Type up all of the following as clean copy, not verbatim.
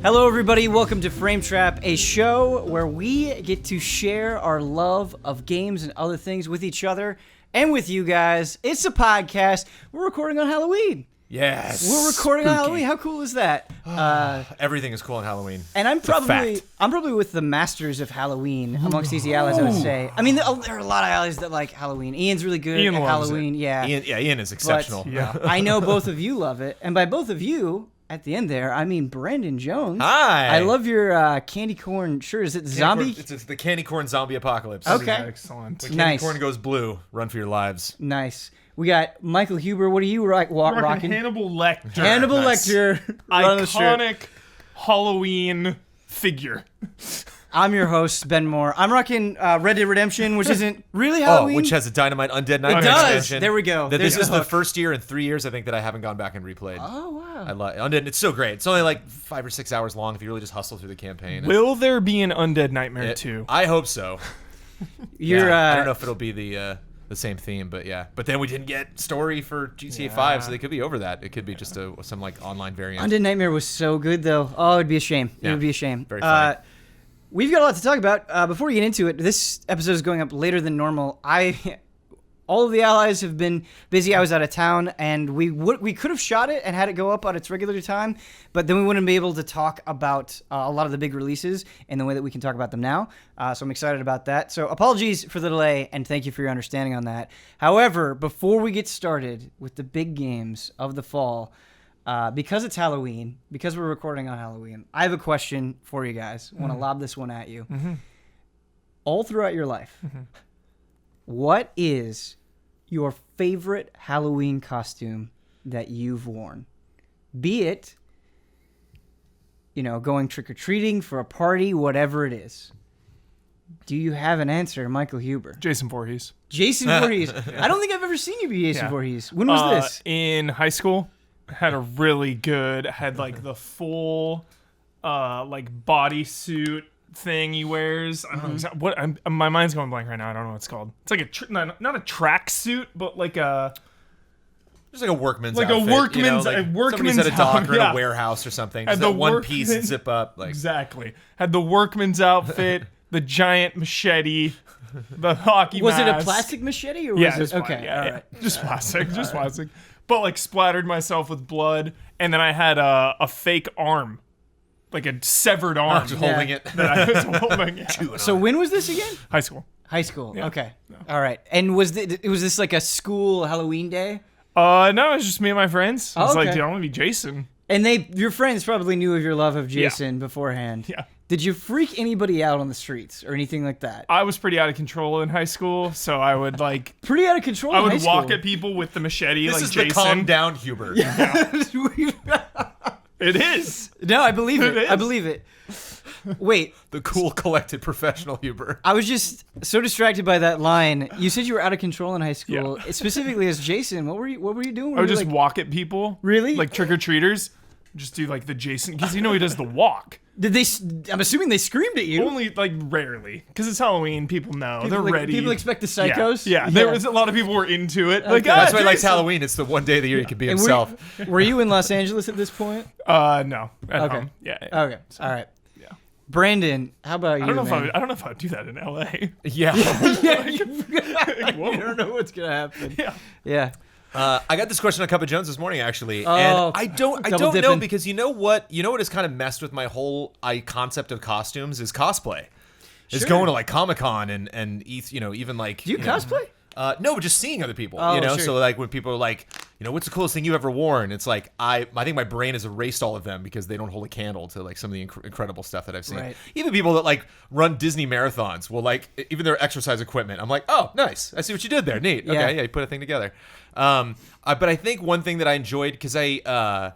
Hello, everybody. Welcome to Frame Trap, a show where we get to share our love of games and other things with each other and with you guys. It's a podcast. We're recording on Halloween. Yes. We're recording on Halloween. How cool is that? Everything is cool on Halloween. And I'm probably with the masters of Halloween amongst these allies, I would say. I mean, there are a lot of allies that like Halloween. Ian's really good at Halloween. Yeah. Ian is exceptional. But I know both of you love it. And by both of you, at the end there, I mean Brandon Jones. Hi. I love your candy corn shirt. Is it zombie? It's the candy corn zombie apocalypse. Okay. Excellent. When candy corn goes blue, run for your lives. Nice. We got Michael Huber. What are you rocking? Hannibal Lecter. Hannibal Lecter. Iconic Halloween figure. I'm your host, Ben Moore. I'm rocking Red Dead Redemption, which isn't really Halloween. Oh, which has a Dynamite Undead Nightmare It does. expansion. There we go. This is the first year in 3 years, I think, that I haven't gone back and replayed. Oh, wow. I love Undead. It's so great. It's only like 5 or 6 hours long if you really just hustle through the campaign. Will there be an Undead Nightmare 2? I hope so. I don't know if it'll be the same theme, but yeah. But then we didn't get story for GTA 5, so they could be over that. It could be just some like online variant. Undead Nightmare was so good, though. Oh, it'd be a shame. Yeah. It would be a shame. Very funny. We've got a lot to talk about. Before we get into it, this episode is going up later than normal. All of the allies have been busy. I was out of town, and we could have shot it and had it go up on its regular time, but then we wouldn't be able to talk about a lot of the big releases in the way that we can talk about them now. So I'm excited about that. So apologies for the delay, and thank you for your understanding on that. However, before we get started with the big games of the fall, because it's Halloween, because we're recording on Halloween, I have a question for you guys. I want to lob this one at you. Mm-hmm. All throughout your life, what is your favorite Halloween costume that you've worn? Be it, going trick-or-treating for a party, whatever it is. Do you have an answer, Michael Huber? Jason Voorhees. Jason Voorhees. I don't think I've ever seen you be Jason Voorhees. When was this? In high school. Had a really good, had like the full like bodysuit thing he wears. I don't know exactly what. My mind's going blank right now. I don't know what it's called. It's like not a track suit, but like a Just like a workman's like outfit, a workman's somebody's at a dock or in yeah. a warehouse or something. Had Just the that one piece zip up. Like. Exactly. Had the workman's outfit, the giant machete, the hockey Was mask. it a plastic machete or Yeah, was it? okay, Okay, yeah, all yeah. right. Just plastic, just plastic. But like splattered myself with blood, and then I had a fake arm, like a severed arm Just holding it. that I was holding. Yeah. So when was this again? High school. High school. Yeah. Okay. All right. And was this like a school Halloween day? No, it was just me and my friends. I was okay. like, dude, I want to be Jason. And your friends probably knew of your love of Jason beforehand. Yeah. Did you freak anybody out on the streets or anything like that? I was pretty out of control in high school, so I would like. Pretty out of control. I in would high walk school. at people with the machete This like is Jason. the calm down Huber. It is. No, I believe it. It is. I believe it. Wait, The cool, collected, professional Huber. I was just so distracted by that line. You said you were out of control in high school, specifically as Jason. What were you doing? I would just walk at people. Really? Like trick or treaters. Just do like the Jason, because he does the walk. Did they? I'm assuming they screamed at you. Only like rarely, because it's Halloween. People know they're ready. People expect the psychos. Yeah, there was a lot of people were into it. Like, That's why he likes Jason. Halloween. It's the one day of the year he can be And himself. Were you in Los Angeles at this point? No. At Okay. home. Yeah. Okay. All right. Yeah. Brandon, how about you? I don't know man? if I don't know if I'd do that in LA. Yeah. You don't know what's gonna happen. Yeah. Yeah. I got this question on Cup of Jones this morning, actually, Oh, and I don't know dipping. because you know what has kind of messed with my whole concept of costumes is cosplay. Is Sure. going to like Comic-Con and even like. Do you cosplay? No, but just seeing other people, Sure. So like when people are like, what's the coolest thing you've ever worn? It's like I think my brain has erased all of them because they don't hold a candle to like some of the incredible stuff that I've seen. Right. Even people that like run Disney marathons will like even their exercise equipment. I'm like, oh, nice. I see what you did there. Neat. Okay, yeah, you put a thing together. But I think one thing that I enjoyed because I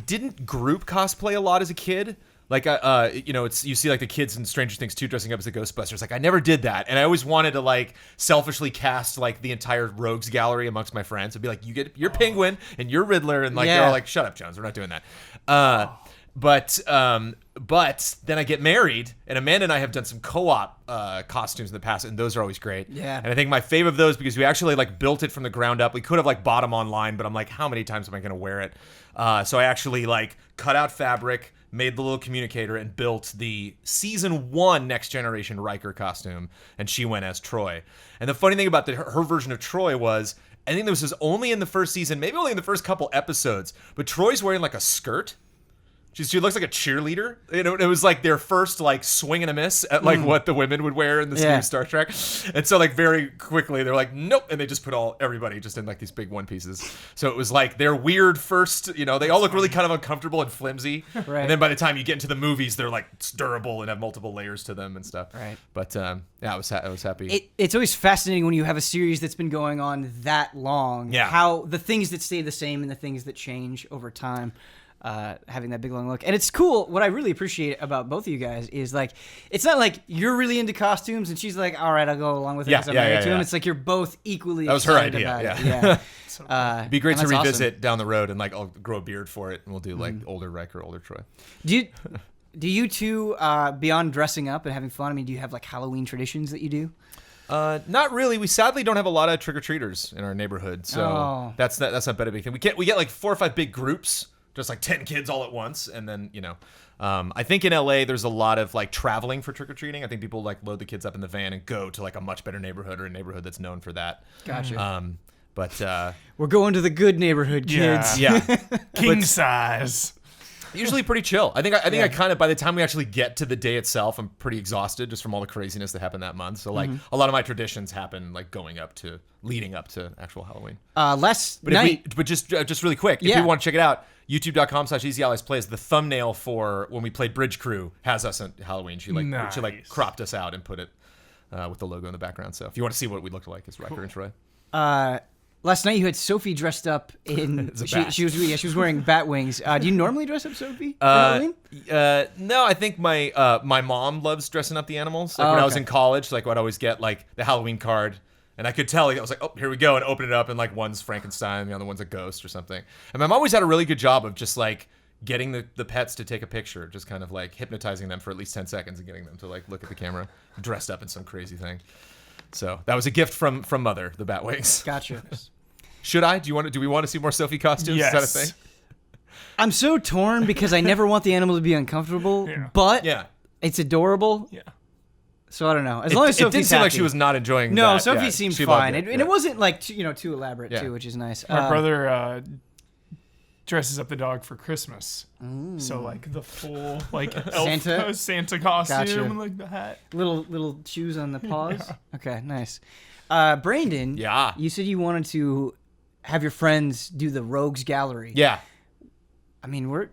didn't group cosplay a lot as a kid. Like, it's you see like the kids in Stranger Things 2 dressing up as the Ghostbusters. Like, I never did that, and I always wanted to like selfishly cast like the entire Rogues gallery amongst my friends. I'd be like, you get your Penguin and your Riddler, and like they're all like, shut up, Jones, we're not doing that. But then I get married, and Amanda and I have done some co-op costumes in the past, and those are always great. Yeah. And I think my favorite of those because we actually like built it from the ground up. We could have like bought them online, but I'm like, how many times am I going to wear it? So I actually like cut out fabric, made the little communicator and built the season 1 Next Generation Riker costume, and she went as Troy. And the funny thing about her version of Troy was, I think this was only in the first season, maybe only in the first couple episodes, but Troy's wearing like a skirt. She looks like a cheerleader. You know, it was like their first like swing and a miss at like what the women would wear in this new Star Trek. And so like very quickly they're like, nope, and they just put everybody just in like these big one pieces. So it was like their weird first, you know, they all look really kind of uncomfortable and flimsy. Right. And then by the time you get into the movies, they're like durable and have multiple layers to them and stuff. Right. But yeah, I was happy. It's always fascinating when you have a series that's been going on that long. Yeah. How the things that stay the same and the things that change over time. Having that big long look. And it's cool. What I really appreciate about both of you guys is like, it's not like you're really into costumes and she's like, all right, I'll go along with it because I'm married to him. It's like you're both equally that was her excited idea. about it. Yeah. It'd be great to and that's revisit awesome. down the road and like I'll grow a beard for it and we'll do like older Riker, older Troy. Do you two, beyond dressing up and having fun, I mean, do you have like Halloween traditions that you do? Not really. We sadly don't have a lot of trick-or-treaters in our neighborhood, so that's not been a big thing. We get like 4 or 5 big groups, just like 10 kids all at once, and then I think in LA there's a lot of like traveling for trick-or-treating. I think people like load the kids up in the van and go to like a much better neighborhood or a neighborhood that's known for that. Gotcha. But we're going to the good neighborhood, kids. yeah. King size. Usually pretty chill. I think I kind of, by the time we actually get to the day itself, I'm pretty exhausted just from all the craziness that happened that month. So like a lot of my traditions happen like leading up to actual Halloween. Last night. But just really quick, if you want to check it out, youtube.com/EasyAlliesPlays, the thumbnail for when we played Bridge Crew has us on Halloween. She like cropped us out and put it with the logo in the background. So if you want to see what we looked like as Riker and Troy. Last night you had Sophie dressed up in she was wearing bat wings. Do you normally dress up Sophie for Halloween? No, I think my mom loves dressing up the animals. Like when I was in college, like I'd always get like the Halloween card, and I could tell I was like, oh, here we go, and open it up, and like one's Frankenstein, the other one's a ghost or something. And my mom always had a really good job of just like getting the pets to take a picture, just kind of like hypnotizing them for at least 10 seconds and getting them to like look at the camera, dressed up in some crazy thing. So that was a gift from Mother, the bat wings. Gotcha. Should I? Do we want to see more Sophie costumes? Yes. Is that a thing? I'm so torn because I never want the animal to be uncomfortable, but it's adorable. Yeah. So I don't know. As long as it Sophie's didn't seem happy. like she was not enjoying that. No, Sophie Yeah, seemed she fine. loved it. And it wasn't like too elaborate too, which is nice. My brother dresses up the dog for Christmas. So like the full like elf Santa costume and like the hat. Little shoes on the paws. Yeah. Okay, nice. Brandon, you said you wanted to have your friends do the Rogues Gallery. Yeah. I mean, we're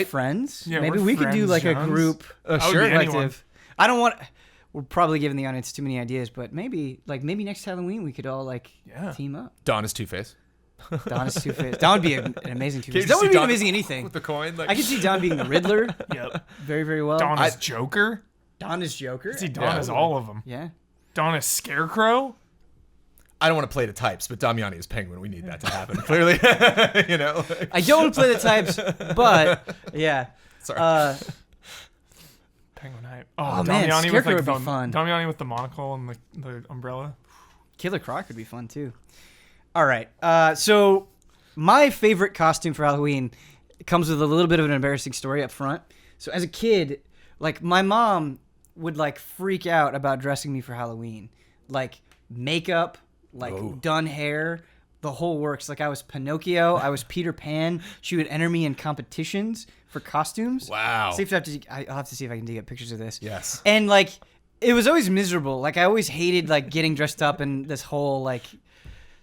friends. Yeah, maybe we're we could do friends, like Jones. a group sure. collective. I don't want. We're probably giving the audience too many ideas, but maybe next Halloween we could all team up. Dawn is Two-Face. Dawn is Two-Face. Dawn would be an amazing Two-Face. Can you Dawn would see be Dawn amazing anything. With the coin. Like... I could see Dawn being the Riddler. Yep. Very, very well. Dawn is Joker. Dawn is Joker. See, Dawn is all of them. Yeah. Dawn is Scarecrow. I don't want to play the types, but Damiani is Penguin. We need that to happen. Clearly, I don't want to play the types, but yeah. Sorry. Penguin hype. Oh man, Damiani Scarecrow with, would be fun. Damiani with the monocle and the umbrella. Killer Croc would be fun too. All right. So my favorite costume for Halloween comes with a little bit of an embarrassing story up front. So as a kid, like my mom would like freak out about dressing me for Halloween, like makeup, like done hair, the whole works. Like I was Pinocchio, I was Peter Pan. She would enter me in competitions for costumes. Wow. I'll have to see if I can dig up pictures of this. Yes. And like it was always miserable. Like I always hated like getting dressed up in this whole like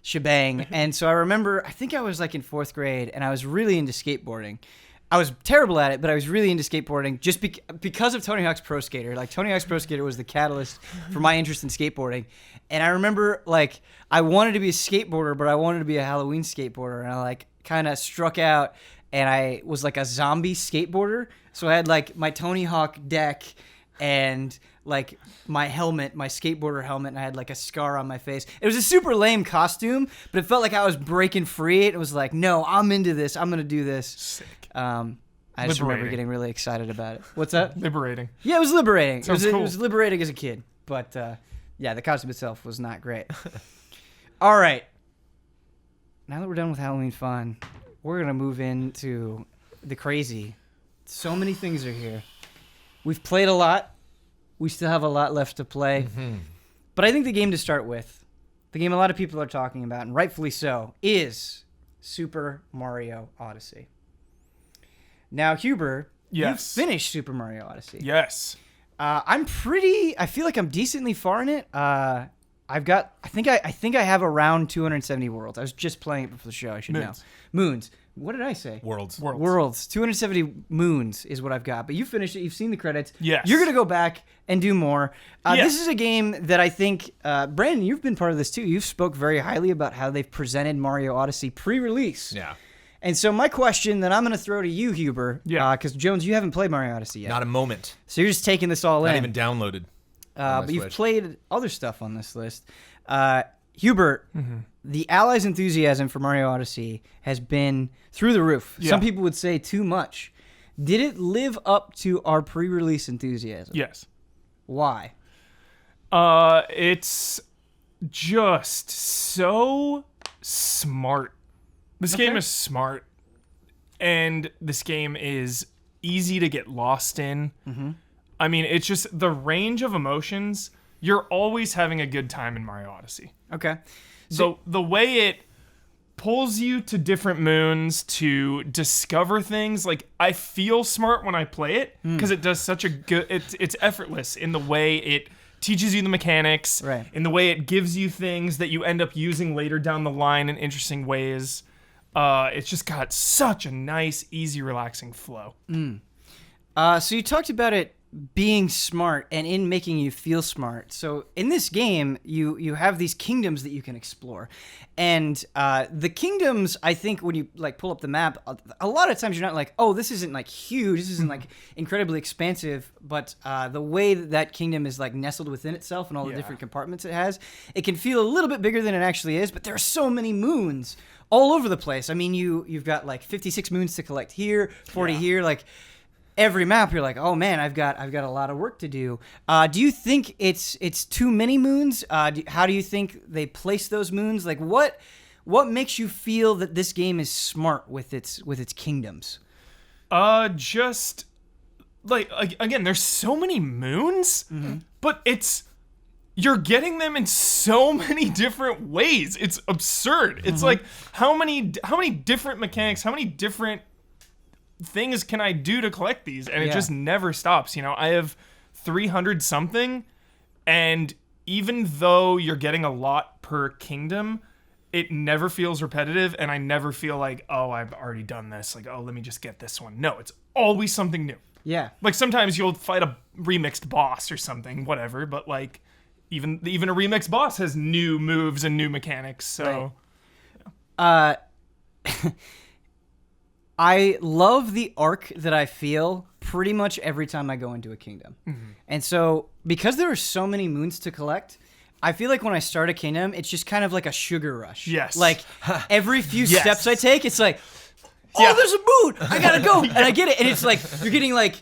shebang. And so I remember, I think I was like in 4th grade and I was really into skateboarding. I was terrible at it, but I was really into skateboarding just because of Tony Hawk's Pro Skater. Like Tony Hawk's Pro Skater was the catalyst for my interest in skateboarding. And I remember like I wanted to be a skateboarder, but I wanted to be a Halloween skateboarder. And I like kind of struck out and I was like a zombie skateboarder. So I had like my Tony Hawk deck and like my helmet, my skateboarder helmet, and I had like a scar on my face. It was a super lame costume, but it felt like I was breaking free. It was like, no, I'm into this. I'm going to do this. Sick. I just remember getting really excited about it. What's that? Liberating. Yeah, it was liberating. Sounds cool. It was liberating as a kid. But yeah, the costume itself was not great. All right. Now that we're done with Halloween fun, we're going to move into the crazy So many things are here. We've played a lot. We still have a lot left to play. Mm-hmm. But I think the game to start with, the game a lot of people are talking about, and rightfully so, is Super Mario Odyssey. Now, Huber, Yes. you finished Super Mario Odyssey. Yes. I feel like I'm decently far in it. I think I have around 270 worlds. I was just playing it before the show. I should know. Moons. What did I say? Worlds. Worlds. 270 moons is what I've got. But you finished it. You've seen the credits. Yes. You're going to go back and do more. Yes. This is a game that I think, Brandon, you've been part of this too. You've spoke very highly about how they've presented Mario Odyssey pre-release. Yeah. And so my question that I'm going to throw to you, Huber, because Jones, you haven't played Mario Odyssey yet. Not a moment. So you're just taking this all Not in. even downloaded. But you've played other stuff on this list. Hubert, the Allies' enthusiasm for Mario Odyssey has been through the roof. Yeah. Some people would say too much. Did it live up to our pre-release enthusiasm? Yes. Why? It's just so smart. This game is smart, and this game is easy to get lost in. Mm-hmm. I mean, it's just the range of emotions. You're always having a good time in Mario Odyssey. Okay. So the way it pulls you to different moons to discover things, like I feel smart when I play it because it does such a good. It's effortless in the way it teaches you the mechanics, Right. in the way it gives you things that you end up using later down the line in interesting ways. It's just got such a nice, easy, relaxing flow. So you talked about it being smart and in making you feel smart. So in this game, you have these kingdoms that you can explore. And the kingdoms, I think when you like pull up the map, a lot of times you're not like, oh, this isn't like huge, this isn't like incredibly expansive, but the way that kingdom is like nestled within itself and all the different compartments it has, it can feel a little bit bigger than it actually is, but there are so many moons all over the place. I mean, you've got like 56 moons to collect here, 40 here, like every map you're like, oh man, I've got a lot of work to do. Do you think it's too many moons? How do you think they place those moons? Like what makes you feel that this game is smart with its kingdoms? Just like again, there's so many moons, but you're getting them in so many different ways. It's absurd. It's like how many different mechanics, how many different things can I do to collect these? And it just never stops. You know, I have 300 something, and even though you're getting a lot per kingdom, it never feels repetitive, and I never feel like, oh, I've already done this. Like, oh, let me just get this one. No, it's always something new. Yeah. Like sometimes you'll fight a remixed boss or something, whatever, but like even a remixed boss has new moves and new mechanics. So I love the arc that I feel pretty much every time I go into a kingdom. And so because there are so many moons to collect, I feel like when I start a kingdom, it's just kind of like a sugar rush. Yes. Like every few Yes. steps I take, it's like, oh, there's a moon. I gotta go. And I get it. And it's like, you're getting like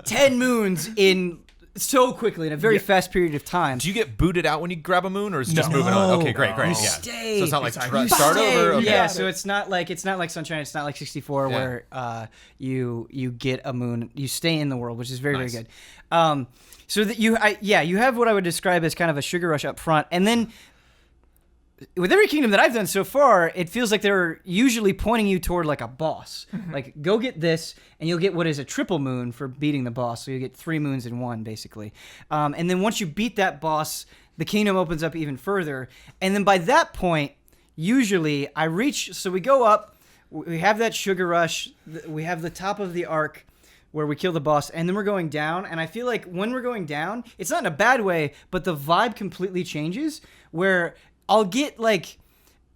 10 moons in so quickly in a very fast period of time. Do you get booted out when you grab a moon, or is it just moving on? Okay, great. You Yeah. stay. So it's not like You start stay. over. Okay. Yeah, so it's not like Sunshine. It's not like 64 Yeah. where you get a moon. You stay in the world, which is very Nice. very good. So that you have what I would describe as kind of a sugar rush up front, and then with every kingdom that I've done so far, it feels like they're usually pointing you toward like a boss. Like, go get this, and you'll get what is a triple moon for beating the boss. So you get 3 moons in one, basically. And then once you beat that boss, the kingdom opens up even further. And then by that point, usually so we go up, we have that sugar rush, we have the top of the arc where we kill the boss, and then we're going down. And I feel like when we're going down, it's not in a bad way, but the vibe completely changes, where I'll get like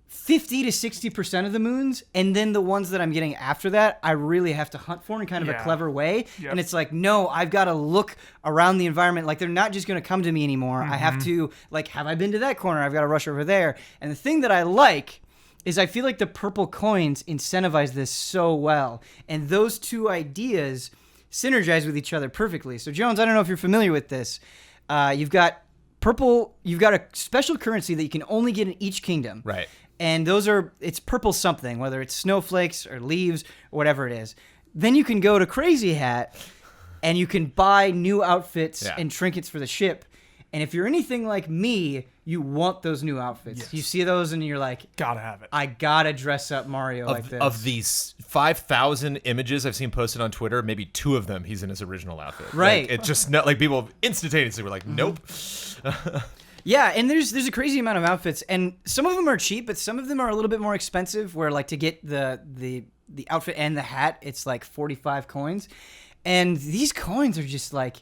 50 to 60% of the moons, and then the ones that I'm getting after that, I really have to hunt for in kind of a clever way. Yep. And it's like, no, I've got to look around the environment. Like, they're not just going to come to me anymore. I have to, like, have I been to that corner? I've got to rush over there. And the thing that I like is I feel like the purple coins incentivize this so well. And those two ideas synergize with each other perfectly. So, Jones, I don't know if you're familiar with this. You've got purple, you've got a special currency that you can only get in each kingdom. Right. And it's purple something, whether it's snowflakes or leaves or whatever it is. Then you can go to Crazy Hat, and you can buy new outfits and trinkets for the ship. And if you're anything like me, you want those new outfits. Yes. You see those and you're like, Gotta have it. I gotta dress up Mario like this. Of these 5,000 images I've seen posted on Twitter, maybe 2 of them he's in his original outfit. Right. Like, it's just not like people instantaneously were like, nope. Yeah, and there's a crazy amount of outfits, and some of them are cheap, but some of them are a little bit more expensive. Where like to get the outfit and the hat, it's like 45 coins, and these coins are just like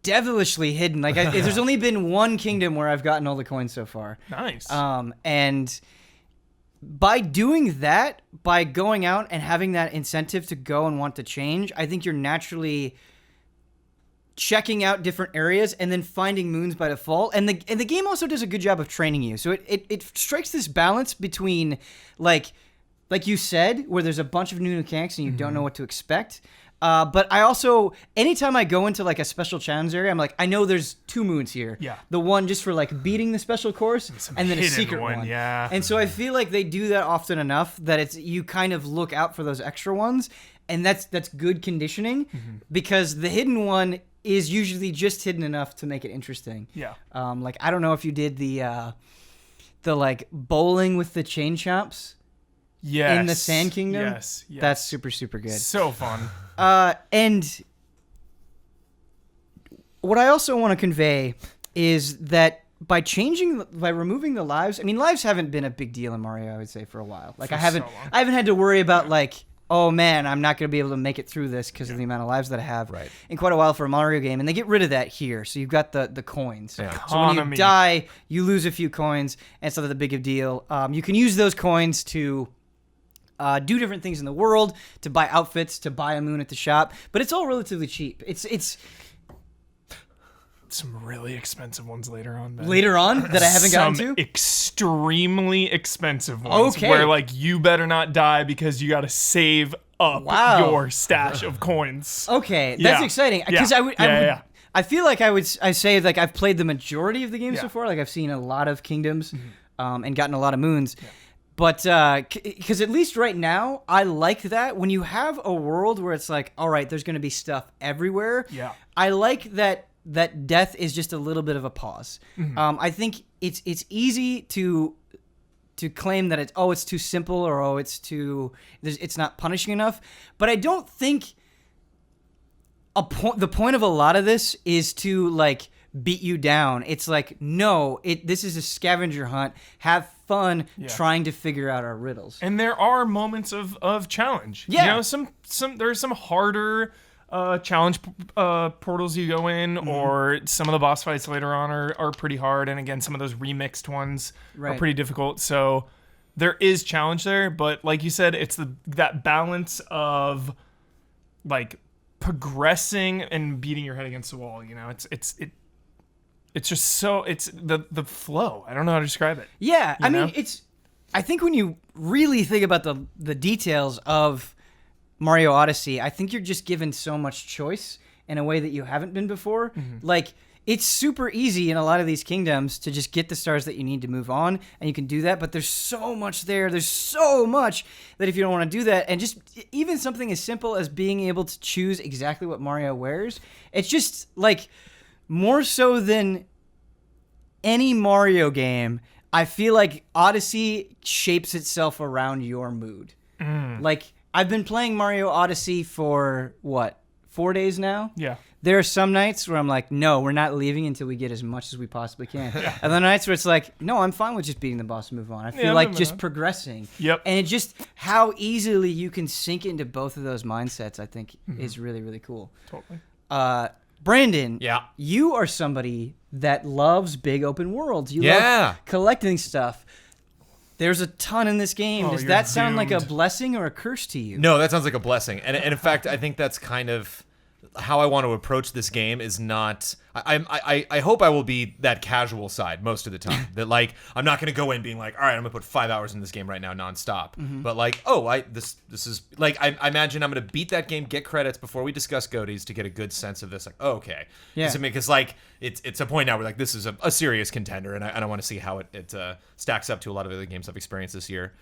devilishly hidden. Like there's only been one kingdom where I've gotten all the coins so far. Nice. And by doing that, by going out and having that incentive to go and want to change, I think you're naturally checking out different areas and then finding moons by default. And the game also does a good job of training you. So it strikes this balance between like you said, where there's a bunch of new mechanics and you don't know what to expect. But I also, anytime I go into like a special challenge area, I'm like, I know there's 2 moons here. Yeah. The one just for like beating the special course, and then a hidden secret one. Yeah. And so I feel like they do that often enough that you kind of look out for those extra ones, and that's good conditioning, because the hidden one is usually just hidden enough to make it interesting. Yeah. Like I don't know if you did the like bowling with the chain chomps. Yes. In the Sand Kingdom. Yes. That's super, super good. So fun. And what I also want to convey is that by removing the lives, I mean, lives haven't been a big deal in Mario, I would say, for a while. Like I haven't had to worry about like, oh man, I'm not going to be able to make it through this because of the amount of lives that I have in quite a while for a Mario game. And they get rid of that here. So you've got the coins. Yeah. So when you die, you lose a few coins, and it's not that big of a deal. You can use those coins to do different things in the world, to buy outfits, to buy a moon at the shop, but it's all relatively cheap. It's some really expensive ones later on. Ben. Later on that I haven't gotten to? Extremely expensive ones. Okay. Where like you better not die because you got to save up your stash of coins. Okay, that's exciting. Because I feel like I say like I've played the majority of the games so far. Like I've seen a lot of kingdoms and gotten a lot of moons. Yeah. But because at least right now, I like that when you have a world where it's like, all right, there's going to be stuff everywhere. Yeah, I like that death is just a little bit of a pause. I think it's easy to claim that it's too simple or it's not punishing enough. But I don't think the point of a lot of this is to like beat you down. It's like, no, this is a scavenger hunt. Have fun trying to figure out our riddles. And there are moments of challenge. Yeah. You know, there's some harder challenge portals you go in, or some of the boss fights later on are pretty hard. And again, some of those remixed ones are pretty difficult. So there is challenge there, but like you said, it's that balance of like progressing and beating your head against the wall. You know, it's just so it's the flow. I don't know how to describe it. Yeah, I mean, I think when you really think about the details of Mario Odyssey, I think you're just given so much choice in a way that you haven't been before. Like it's super easy in a lot of these kingdoms to just get the stars that you need to move on, and you can do that. But there's so much there. There's so much that if you don't want to do that, and just even something as simple as being able to choose exactly what Mario wears, it's just like. More so than any Mario game, I feel like Odyssey shapes itself around your mood. Like, I've been playing Mario Odyssey for, 4 days now? Yeah. There are some nights where I'm like, no, we're not leaving until we get as much as we possibly can. And then nights where it's like, no, I'm fine with just beating the boss and move on. I feel like just progressing. Yep. And it just, how easily you can sink into both of those mindsets, I think, is really, really cool. Totally. Brandon, you are somebody that loves big open worlds. You love collecting stuff. There's a ton in this game. Does that sound like a blessing or a curse to you? No, that sounds like a blessing. And in fact, I think that's kind of how I want to approach this game is not... I hope I will be that casual side most of the time. That like I'm not going to go in being like, all right, I'm going to put 5 hours in this game right now nonstop. But like, this is like I imagine I'm going to beat that game, get credits before we discuss GOTYs to get a good sense of this. Like, okay, because like it's a point now where like this is a serious contender, and I want to see how it stacks up to a lot of other games I've experienced this year.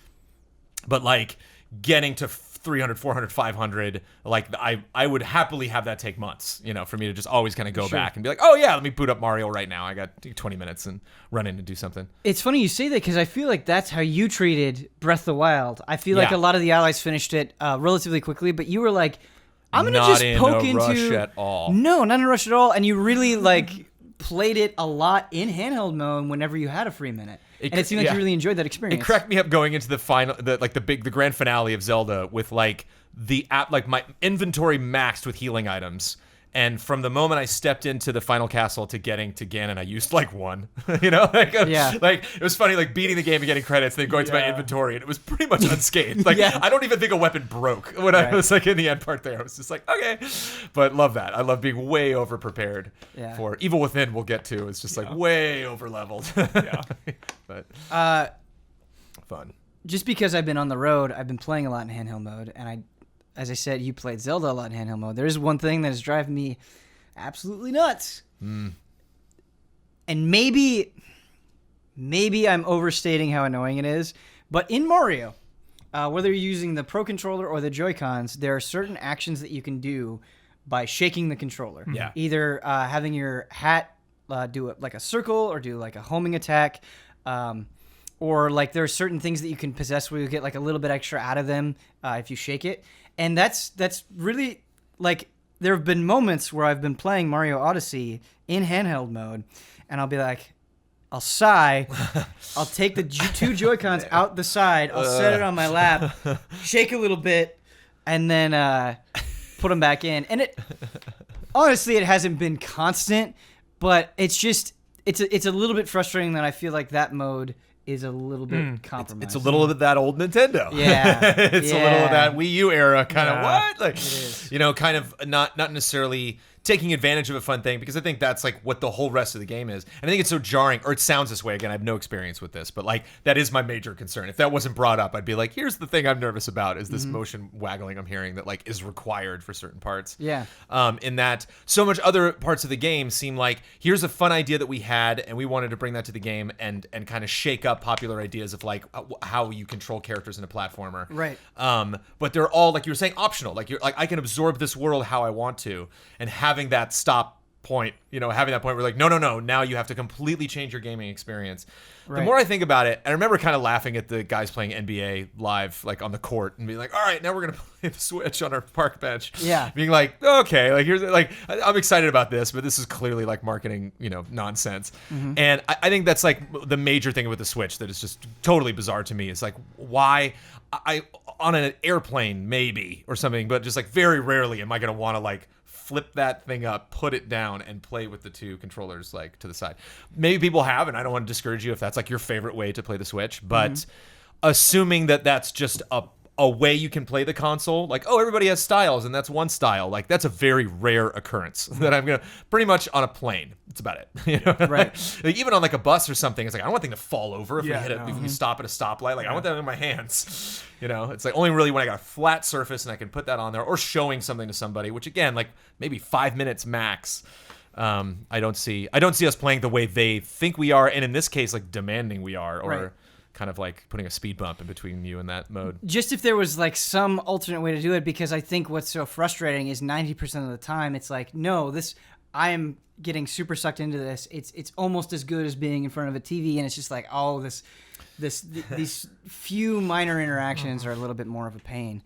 But like getting to 300, 400, 500, like I would happily have that take months, for me to just always kind of go back and be like, oh yeah, let me boot up Mario right now. I got 20 minutes and run in and do something. It's funny you say that because I feel like that's how you treated Breath of the Wild. I feel like a lot of the allies finished it relatively quickly, but you were like, I'm going to just poke into... Not in a rush at all. No, not in a rush at all. And you really played it a lot in handheld mode whenever you had a free minute. And it seemed like you really enjoyed that experience. It cracked me up going into the final, the grand finale of Zelda with the app, my inventory maxed with healing items. And from the moment I stepped into the final castle to getting to Ganon, I used one. It was funny, beating the game and getting credits, then going to my inventory, and it was pretty much unscathed. I don't even think a weapon broke when I was in the end part there. I was just okay. But love that. I love being way over prepared for Evil Within. We'll get to. It's just way over leveled. But fun. Just because I've been on the road, I've been playing a lot in handheld mode, and as I said, you played Zelda a lot in handheld mode. There's one thing that is driving me absolutely nuts. And maybe I'm overstating how annoying it is, but in Mario, whether you're using the Pro Controller or the Joy-Cons, there are certain actions that you can do by shaking the controller. Yeah. Either having your hat do a circle or do a homing attack, or there are certain things that you can possess where you get a little bit extra out of them if you shake it. And that's really there have been moments where I've been playing Mario Odyssey in handheld mode, and I'll be I'll sigh, I'll take the two Joy-Cons out the side, I'll set it on my lap, shake a little bit, and then put them back in. And honestly, it hasn't been constant, but it's a little bit frustrating that I feel like that mode is a little bit compromised. It's a little bit that old Nintendo. Yeah. It's a little of that Wii U era kind of what? It is. Kind of not necessarily taking advantage of a fun thing, because I think that's what the whole rest of the game is. And I think it's so jarring, or it sounds this way. Again, I have no experience with this, but that is my major concern. If that wasn't brought up, I'd be here's the thing I'm nervous about is this motion waggling I'm hearing that is required for certain parts. Yeah. In that so much other parts of the game seem here's a fun idea that we had and we wanted to bring that to the game and kind of shake up popular ideas of how you control characters in a platformer. Right. But they're all, like you were saying, optional. I can absorb this world how I want to, and having that stop point, having that point where no, now you have to completely change your gaming experience. Right. The more I think about it, I remember kind of laughing at the guys playing NBA live, all the court, and being all right, now we're going to play the Switch on our park bench. Yeah. Being okay, here's, I'm excited about this, but this is clearly marketing, nonsense. And I think that's the major thing with the Switch that is just totally bizarre to me. It's why I on an airplane maybe or something, but just very rarely am I going to want to flip that thing up, put it down, and play with the two controllers to the side. Maybe people have, and I don't want to discourage you if that's your favorite way to play the Switch, but assuming that that's just a way you can play the console, everybody has styles, and that's one style. That's a very rare occurrence that I'm gonna pretty much on a plane. That's about it. Right. Even on a bus or something, it's I don't want the thing to fall over if we hit it. If we stop at a stoplight, I want that in my hands. It's only really when I got a flat surface and I can put that on there, or showing something to somebody, which again, maybe 5 minutes max. I don't see us playing the way they think we are, and in this case, demanding we are, or. Right. Kind of putting a speed bump in between you and that mode. Just if there was some alternate way to do it, because I think what's so frustrating is 90% of the time it's no, I am getting super sucked into this. It's almost as good as being in front of a TV, and it's just these few minor interactions are a little bit more of a pain.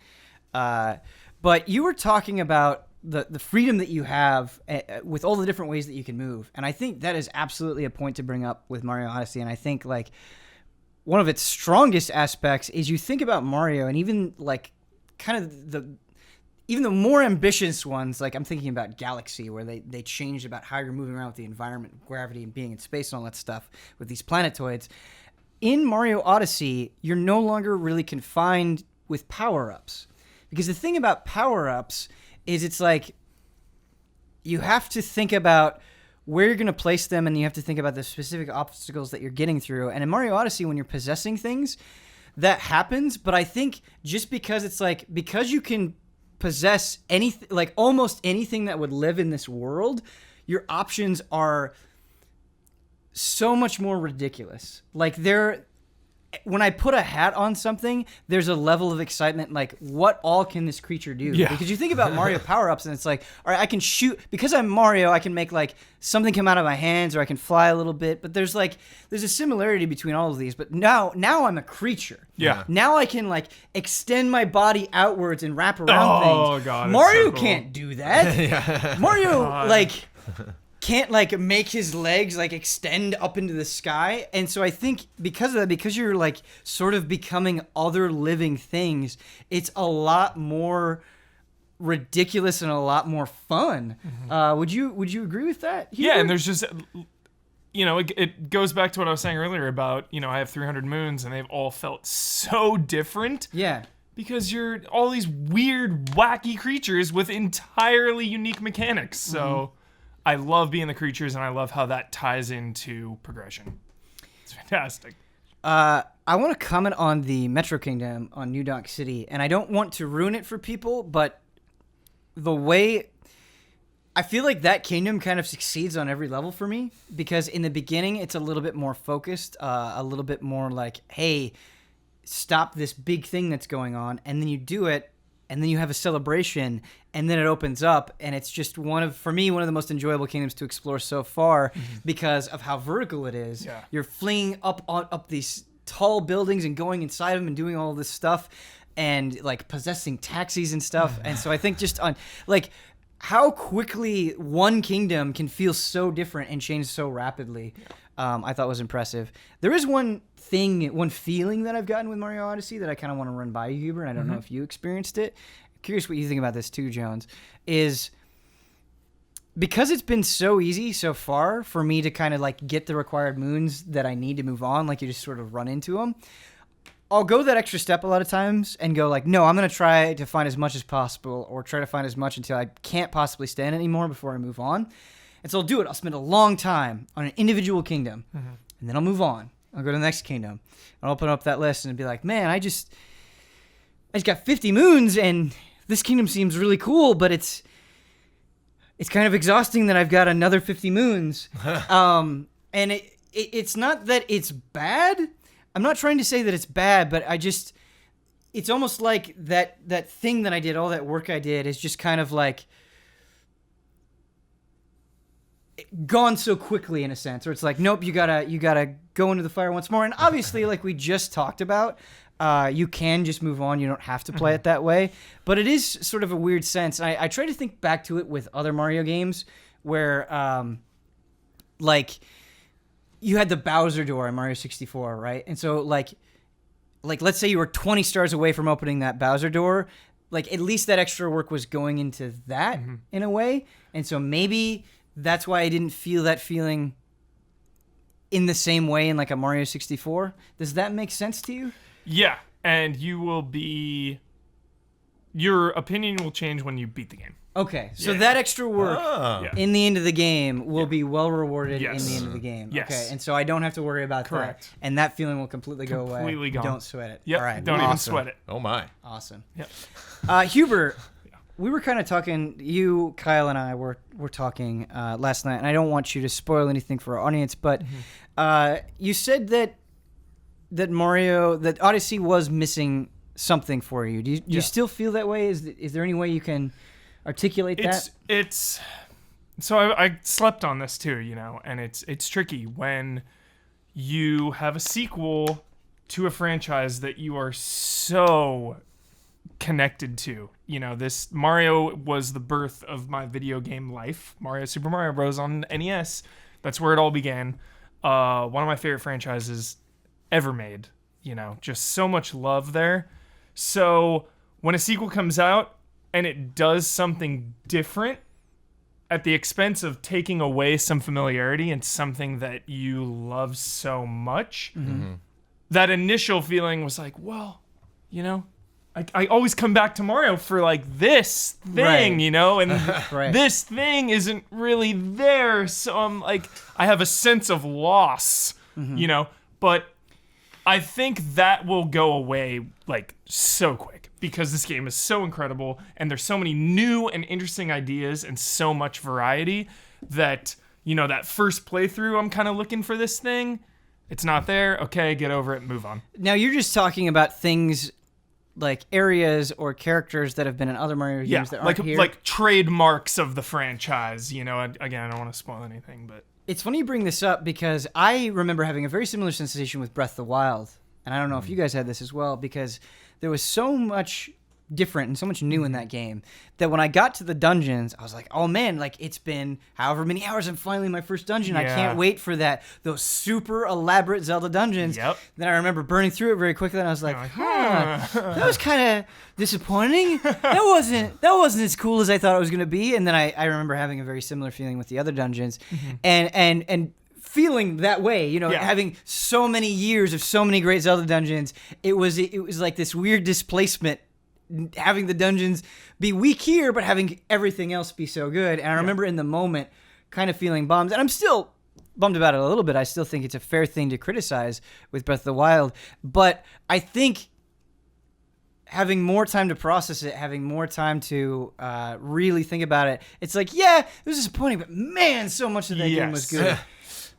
But you were talking about the freedom that you have with all the different ways that you can move, and I think that is absolutely a point to bring up with Mario Odyssey. And I think one of its strongest aspects is you think about Mario, and even kind of even the more ambitious ones, I'm thinking about Galaxy, where they changed about how you're moving around with the environment, gravity, and being in space and all that stuff with these planetoids. In Mario Odyssey, you're no longer really confined with power-ups. Because the thing about power-ups is it's you have to think about where you're going to place them, and you have to think about the specific obstacles that you're getting through. And in Mario Odyssey, when you're possessing things, that happens. But I think just because it's because you can possess anything, almost anything that would live in this world, your options are so much more ridiculous. when I put a hat on something, there's a level of excitement, like, what all can this creature do? Yeah. Because you think about Mario power-ups, and it's like, all right, I can shoot. Because I'm Mario, I can make, like, something come out of my hands, or I can fly a little bit. But there's a similarity between all of these. But now I'm a creature. Yeah. Now I can, like, extend my body outwards and wrap around things. Oh, God. Mario So cool. can't do that. Mario, like... can't like make his legs like extend up into the sky. And so I think because of that, because you're like sort of becoming other living things, it's a lot more ridiculous and a lot more fun. Would you agree with that, Hubert? Yeah, and there's just, it goes back to what I was saying earlier about, I have 300 moons and they've all felt so different. Yeah. Because you're all these weird, wacky creatures with entirely unique mechanics. So I love being the creatures, and I love how that ties into progression. It's fantastic. I want to comment on the Metro Kingdom on New Donk City, and I don't want to ruin it for people, but the way I feel like that kingdom kind of succeeds on every level for me, because in the beginning it's a little bit more focused, a little bit more like, hey, stop this big thing that's going on, and then you do it, and then you have a celebration, and then it opens up, and it's just for me, one of the most enjoyable kingdoms to explore so far because of how vertical it is. Yeah. You're flinging up these tall buildings and going inside them and doing all this stuff and like possessing taxis and stuff. And so I think just on like how quickly one kingdom can feel so different and change so rapidly, I thought was impressive. There is one feeling that I've gotten with Mario Odyssey that I kind of want to run by you, Huber, and I don't know if you experienced it. I'm curious what you think about this too, Jones, is because it's been so easy so far for me to kind of like get the required moons that I need to move on, like you just sort of run into them. I'll go that extra step a lot of times and go like, no, I'm going to try to find as much as possible or try to find as much until I can't possibly stand anymore before I move on. And so I'll do it. I'll spend a long time on an individual kingdom, and then I'll move on. I'll go to the next kingdom. And I'll open up that list and be like, man, I just got 50 moons, and this kingdom seems really cool, but it's kind of exhausting that I've got another 50 moons. And it's not that it's bad. I'm not trying to say that it's bad, but it's almost like that thing that I did, all that work I did, is just kind of like gone so quickly in a sense, or it's like, nope, you gotta go into the fire once more. And obviously, like we just talked about, you can just move on. You don't have to play it that way. But it is sort of a weird sense. And I try to think back to it with other Mario games where, like, you had the Bowser door in Mario 64, right? And so, like let's say you were 20 stars away from opening that Bowser door. Like, at least that extra work was going into that in a way. And so maybe that's why I didn't feel that feeling in the same way in like a Mario 64. Does that make sense to you? Yeah, and your opinion will change when you beat the game. Okay, so that extra work in the end of the game will be well rewarded in the end of the game. Yes. Okay, and so I don't have to worry about Correct. that. And that feeling will completely go away. Completely gone. Don't sweat it. Yep. All right, Don't awesome. even sweat it. Oh my. Awesome. Yep. Hubert, we were kind of talking, you, Kyle, and I were talking last night, and I don't want you to spoil anything for our audience, but you said that Odyssey was missing something for you. Do you still feel that way? Is there any way you can articulate that? So I slept on this too, and it's tricky when you have a sequel to a franchise that you are so connected to. This Mario was the birth of my video game life. Super Mario Bros. On NES. That's where it all began. One of my favorite franchises ever made. Just so much love there. So when a sequel comes out and it does something different at the expense of taking away some familiarity and something that you love so much, that initial feeling was like, well, I always come back to Mario for like this thing, and this thing isn't really there. So I'm like, I have a sense of loss, but I think that will go away like so quick because this game is so incredible and there's so many new and interesting ideas and so much variety that, that first playthrough, I'm kind of looking for this thing. It's not there. Okay, get over it. Move on. Now you're just talking about things like areas or characters that have been in other Mario games that aren't here. Like trademarks of the franchise. You know, again, I don't want to spoil anything, but It's funny you bring this up because I remember having a very similar sensation with Breath of the Wild. And I don't know if you guys had this as well, because there was so much different and so much new in that game that when I got to the dungeons, I was like, oh man, like it's been however many hours and finally my first dungeon. I can't wait for those super elaborate Zelda dungeons. Yep. Then I remember burning through it very quickly and I was like, that was kind of disappointing. That wasn't as cool as I thought it was going to be. And then I remember having a very similar feeling with the other dungeons and feeling that way, you know, having so many years of so many great Zelda dungeons, it was like this weird displacement, having the dungeons be weak here, but having everything else be so good. And I remember in the moment kind of feeling bummed, and I'm still bummed about it a little bit. I still think it's a fair thing to criticize with Breath of the Wild, but I think having more time to process it, having more time to really think about it, it's like, yeah, it was disappointing, but man, so much of that game was good.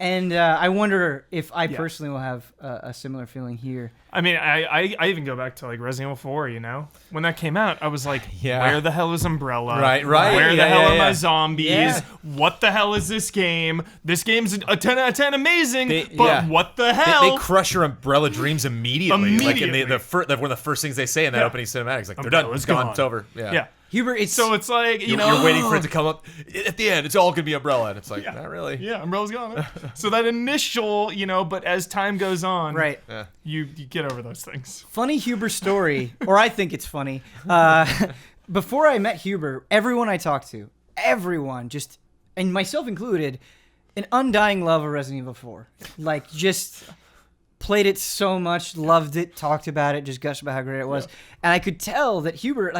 And I wonder if I personally will have a similar feeling here. I mean, I even go back to like Resident Evil 4, you know? When that came out, I was like, where the hell is Umbrella? Right. Where the hell are my zombies? Yeah. What the hell is this game? This game's a 10 out of 10 amazing, but what the hell? They crush your Umbrella dreams immediately. Like in one of the first things they say in that opening cinematic is like, they're done, it's gone, it's over. Yeah. Hubert, So it's like, you know, you're waiting for it to come up. At the end, it's all gonna be Umbrella, and it's like, not really. Yeah, Umbrella's gone. So that initial, you know, but as time goes on, right, you get over those things. Funny Huber story, or I think it's funny. Before I met Huber, everyone I talked to, everyone, just, and myself included, an undying love of Resident Evil 4. Like, just played it so much, loved it, talked about it, just gushed about how great it was. And I could tell that Huber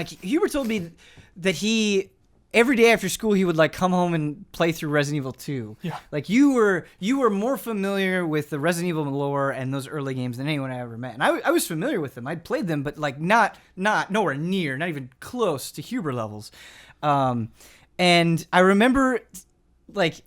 told me that every day after school he would like come home and play through Resident Evil 2. Yeah. Like you were more familiar with the Resident Evil lore and those early games than anyone I ever met. And I was familiar with them. I'd played them, but like not nowhere near, not even close to Huber levels. And I remember like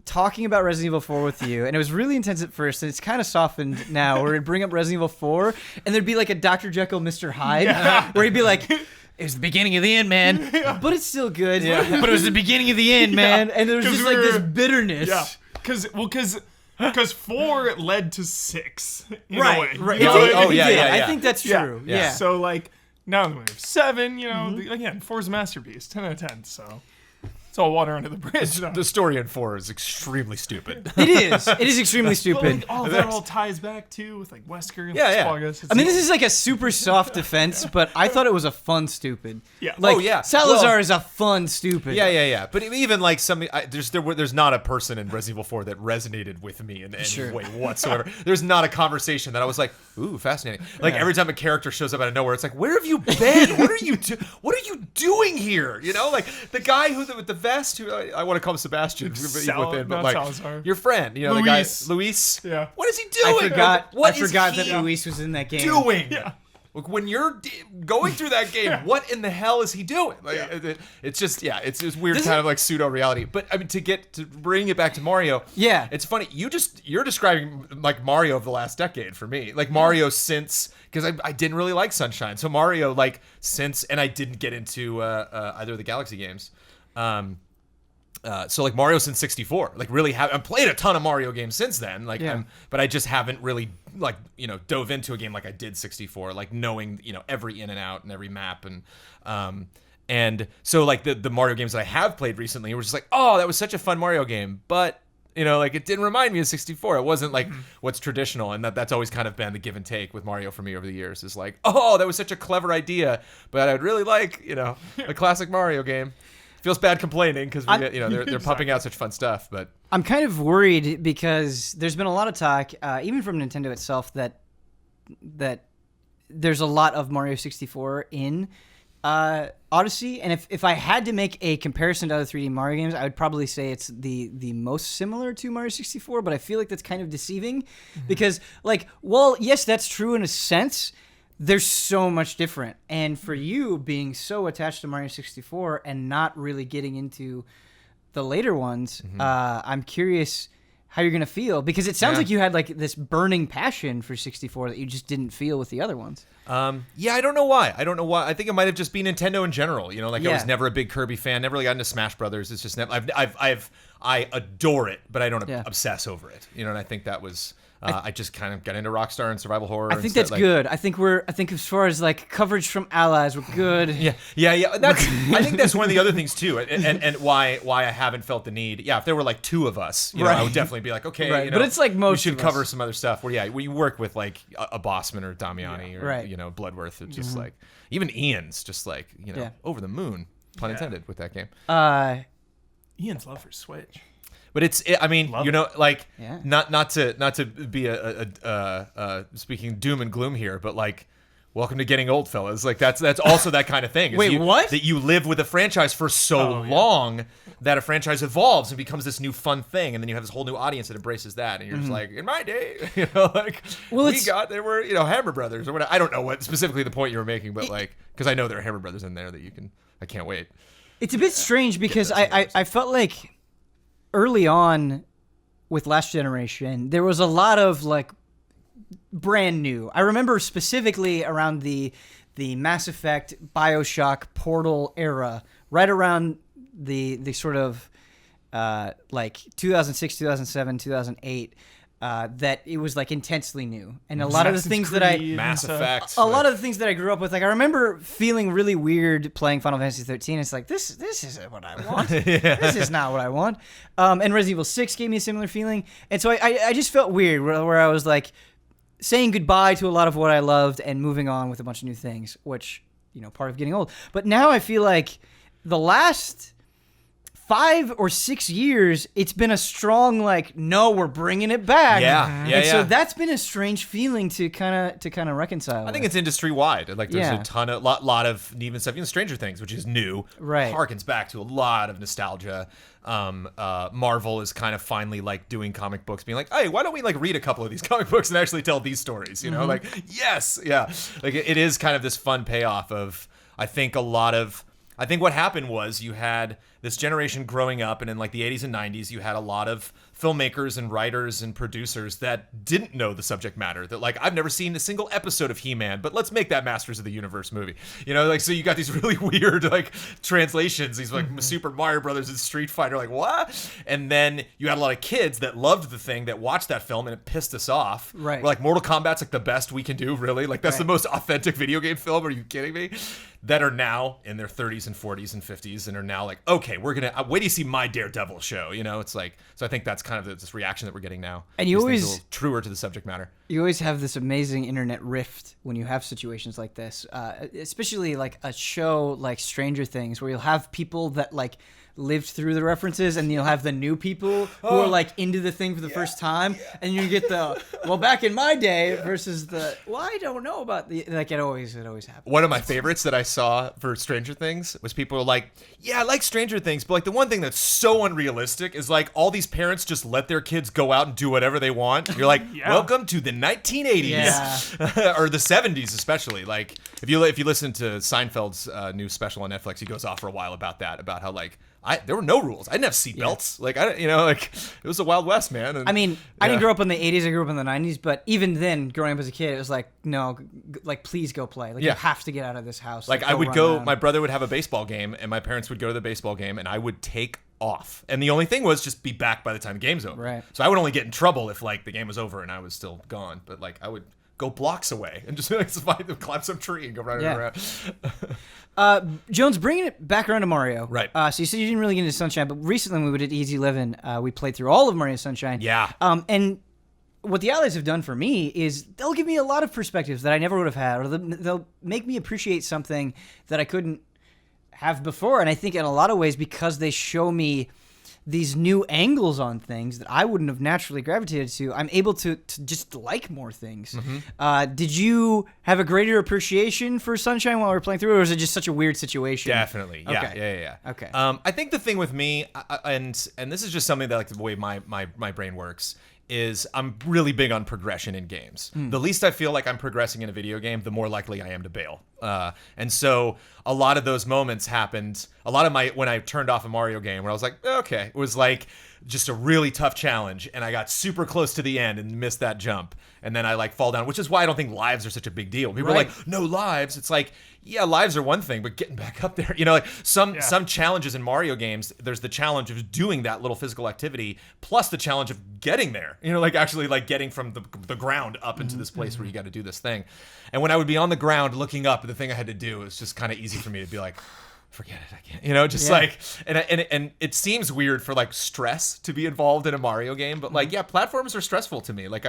talking about Resident Evil 4 with you, and it was really intense at first, and it's kind of softened now, where we'd bring up Resident Evil 4, and there'd be like a Dr. Jekyll, Mr. Hyde, where he'd be like, it was the beginning of the end, man, but it's still good, but it was the beginning of the end, man, and there was just like this bitterness. Yeah, because 4 led to 6, in a way. Right. You know? I think that's true. Yeah. So like, now we have 7, you know, again, 4's a masterpiece, 10 out of 10, so it's all water under the bridge. The story in 4 is extremely stupid. It is extremely stupid. Well, that all ties back to with like Wesker and Spargus. I mean, this is like a super soft defense, but I thought it was a fun stupid. Yeah. Like, Salazar is a fun stupid. Yeah. But even like there's not a person in Resident Evil 4 that resonated with me in any way whatsoever. There's not a conversation that I was like, ooh, fascinating. Like every time a character shows up out of nowhere, it's like, where have you been? What are you doing here? You know, like the guy with the vest, who I want to call him Sebastian, but like Salazar. your friend, you know, Luis. the guy Luis. Yeah. What is he doing? I forgot that Luis was in that game. Yeah. Look, when you're going through that game, what in the hell is he doing? Like, it's just, it's this weird kind of like pseudo reality. But I mean, to bring it back to Mario, it's funny. You're describing like Mario of the last decade for me, like Mario since, because I didn't really like Sunshine, so Mario like since, and I didn't get into either of the Galaxy games. So like Mario since 64, like really I've played a ton of Mario games since then, like, but I just haven't really like, you know, dove into a game like I did 64, like knowing, you know, every in and out and every map. And so like the Mario games that I have played recently were just like, oh, that was such a fun Mario game. But, you know, like it didn't remind me of 64. It wasn't like what's traditional. And that's always kind of been the give and take with Mario for me over the years, is like, oh, that was such a clever idea, but I'd really like, you know, a classic Mario game. Feels bad complaining because they're pumping out such fun stuff, but I'm kind of worried because there's been a lot of talk, even from Nintendo itself, that there's a lot of Mario 64 in Odyssey, and if I had to make a comparison to other 3D Mario games, I would probably say it's the most similar to Mario 64. But I feel like that's kind of deceiving because, like, well, yes, that's true in a sense. There's so much different. And for you being so attached to Mario 64 and not really getting into the later ones, I'm curious how you're gonna feel, because it sounds Yeah. like you had like this burning passion for 64 that you just didn't feel with the other ones. Yeah, I don't know why. I think it might have just been Nintendo in general. You know, like I Yeah. was never a big Kirby fan. Never really got into Smash Brothers. It's just never. I adore it, but I don't obsess over it. You know, and I think that was. I just kind of got into Rockstar and survival horror. I think that's good. I think as far as like coverage from allies, we're good. Yeah. That's. I think that's one of the other things too, and why I haven't felt the need. Yeah, if there were like two of us, you know, I would definitely be like, okay, Right. you know, But it's like most we should of cover us. some other stuff. Where we work with like a Bossman or Damiani or Right. you know Bloodworth. It's just like even Ian's just like over the moon, pun intended, with that game. Ian's love for Switch. But I mean, Love you know, like Yeah. not to be speaking doom and gloom here, but like, welcome to getting old, fellas. Like that's also that kind of thing. is Wait, what? That you live with a franchise for so long that a franchise evolves and becomes this new fun thing, and then you have this whole new audience that embraces that, and you're just like, in my day, you know, like there were Hammer Brothers or whatever. I don't know what specifically the point you were making, but like, because I know there are Hammer Brothers in there that I can't wait. It's a bit strange because I felt like early on with Last Generation, there was a lot of like brand new. I remember specifically around the Mass Effect, BioShock, Portal era, right around the sort of like 2006, 2007, 2008, that it was like intensely new. And a lot of the Assassin's Creed that and Mass stuff. Effect. a lot of the things that I grew up with, like I remember feeling really weird playing Final Fantasy 13. It's like this isn't what I want. This is not what I want. And Resident Evil 6 gave me a similar feeling. And so I just felt weird where I was like saying goodbye to a lot of what I loved and moving on with a bunch of new things, which, you know, part of getting old. But now I feel like the last 5 or 6 years, it's been a strong like, no, we're bringing it back. Yeah. So that's been a strange feeling to kind of reconcile. I think it's industry wide. Like there's Yeah. a ton of lot of even stuff. Even Stranger Things, which is new, Right. harkens back to a lot of nostalgia. Marvel is kind of finally like doing comic books, being like, hey, why don't we like read a couple of these comic books and actually tell these stories? You know, like yes, yeah. Like it is kind of this fun payoff of I think what happened was you had this generation growing up, and in like the 80s and 90s, you had a lot of filmmakers and writers and producers that didn't know the subject matter. That like, I've never seen a single episode of He-Man, but let's make that Masters of the Universe movie. You know, like, so you got these really weird like translations, these like Super Mario Brothers and Street Fighter, like what? And then you had a lot of kids that loved the thing, that watched that film, and it pissed us off. Right. We're like, Mortal Kombat's like the best we can do, really? Like that's Right. the most authentic video game film. Are you kidding me? That are now in their 30s and 40s and 50s and are now like, okay, we're gonna wait till you see my Daredevil show. You know, it's like, so I think that's kind of this reaction that we're getting now. And you These things always- are a little truer to the subject matter. You always have this amazing internet rift when you have situations like this, especially like a show like Stranger Things, where you'll have people that like lived through the references, and you'll have the new people who are like into the thing for the first time, and you get the well back in my day versus the well I don't know about the like it always happens. One of my favorites that I saw for Stranger Things was people were like, yeah, I like Stranger Things, but like the one thing that's so unrealistic is like all these parents just let their kids go out and do whatever they want. You're like, Yeah. welcome to the 1980s or the 70s, especially. Like if you listen to Seinfeld's new special on Netflix, he goes off for a while about that, about how like there were no rules. I didn't have seatbelts. Like like it was the Wild West, man. And, I mean, I didn't grow up in the 80s. I grew up in the 90s. But even then, growing up as a kid, it was like, no, like, please go play. Like, you Yeah. have to get out of this house. Like I would run go, around. my brother would have a baseball game, and my parents would go to the baseball game, and I would take off. And the only thing was just be back by the time the game's over. Right. So I would only get in trouble if like the game was over and I was still gone. But like I would go blocks away and just like climb some tree and go running Yeah. around. Jones, bringing it back around to Mario. Right. So you said you didn't really get into Sunshine, but recently when we did Easy Living, we played through all of Mario Sunshine. Yeah. And what the allies have done for me is they'll give me a lot of perspectives that I never would have had, or they'll make me appreciate something that I couldn't have before. And I think in a lot of ways, because they show me these new angles on things that I wouldn't have naturally gravitated to, I'm able to just like more things. Did you have a greater appreciation for Sunshine while we were playing through, or was it just such a weird situation? Definitely. Yeah. Okay. Yeah. Okay. I think the thing with me, and this is just something that like the way my brain works, is I'm really big on progression in games. The least I feel like I'm progressing in a video game, the more likely I am to bail. And so a lot of those moments happened. A lot of when I turned off a Mario game where I was like, okay, it was like just a really tough challenge, and I got super close to the end and missed that jump, and then I like fall down, which is why I don't think lives are such a big deal. People are like, no lives. It's like, yeah, lives are one thing, but getting back up there, like some challenges in Mario games, there's the challenge of doing that little physical activity plus the challenge of getting there, like actually like getting from the ground up into this place where you got to do this thing. And when I would be on the ground looking up, the thing I had to do, it was just kind of easy for me to be like, forget it, I can't, just like, and it seems weird for like stress to be involved in a Mario game, but like, yeah, platforms are stressful to me. Like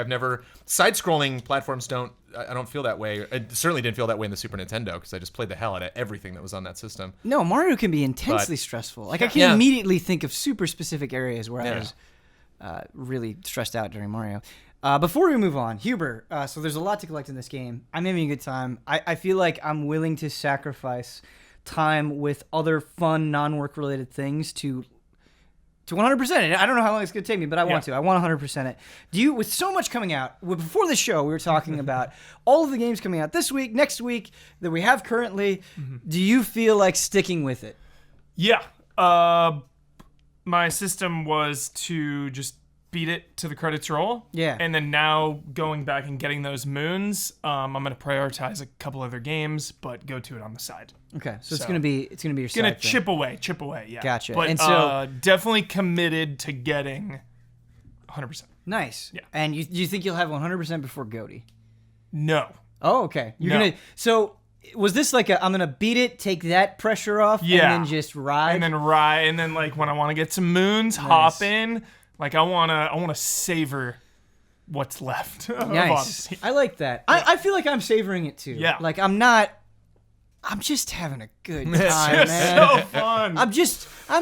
side-scrolling platforms I don't feel that way. I certainly didn't feel that way in the Super Nintendo because I just played the hell out of everything that was on that system. No, Mario can be intensely stressful. Like I can immediately think of super specific areas where I was really stressed out during Mario. Before we move on, Huber, so there's a lot to collect in this game. I'm having a good time. I feel like I'm willing to sacrifice time with other fun, non-work related things to 100% it. I don't know how long it's going to take me, but I want to. I want 100% it. With so much coming out, before the show, we were talking about all of the games coming out this week, next week, that we have currently. Do you feel like sticking with it? Yeah. My system was to just beat it to the credits roll. Yeah. And then now going back and getting those moons, I'm going to prioritize a couple other games, but go to it on the side. Okay. So it's going to be your side. Going to chip away. Yeah. Gotcha. But and so definitely committed to getting 100%. Nice. Yeah. And you think you'll have 100% before GOTY? No. Oh, okay. You're going to So was this like I'm going to beat it, take that pressure off, and then just ride? And then like when I want to get some moons, hop in. Like I wanna savor what's left. Nice. I like that. I feel like I'm savoring it too. Yeah. Like I'm just having a good time, it's man. so fun. I'm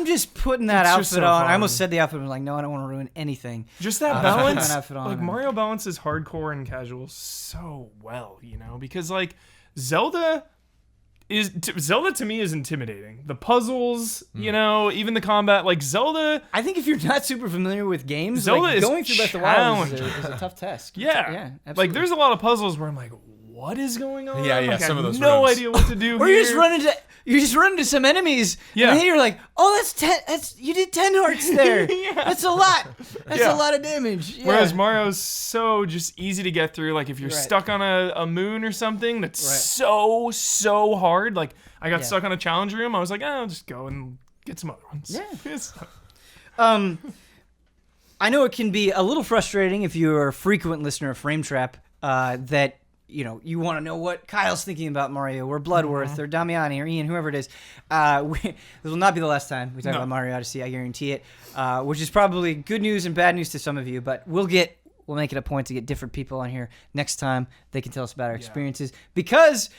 just putting that It's outfit just so on. fun. I almost said the outfit. I'm like, no, I don't want to ruin anything. Just that balance. Outfit on Like and- Mario balances hardcore and casual so well, because like Zelda to me is intimidating. The puzzles, even the combat, like Zelda. I think if you're not super familiar with games, Zelda like is going through Breath of the Wild is challenging. a tough task. Yeah, absolutely. like there's a lot of puzzles where I'm like, what is going on? Yeah, Like, some I of have those no rooms. idea what to do. Or here. you just run into some enemies, Yeah. and then you're like, oh, that's 10. You did 10 hearts there. Yeah. That's a lot. That's Yeah. a lot of damage. Yeah. Whereas Mario's so just easy to get through. Like if you're Right. stuck on a moon or something, that's so hard. Like I got stuck on a challenge room. I was like, I'll just go and get some other ones. Yeah. I know it can be a little frustrating if you're a frequent listener of Frame Trap, that you want to know what Kyle's thinking about Mario or Bloodworth or Damiani or Ian, whoever it is. This will not be the last time we talk about Mario Odyssey, I guarantee it, which is probably good news and bad news to some of you, but we'll make it a point to get different people on here next time. They can tell us about our experiences, because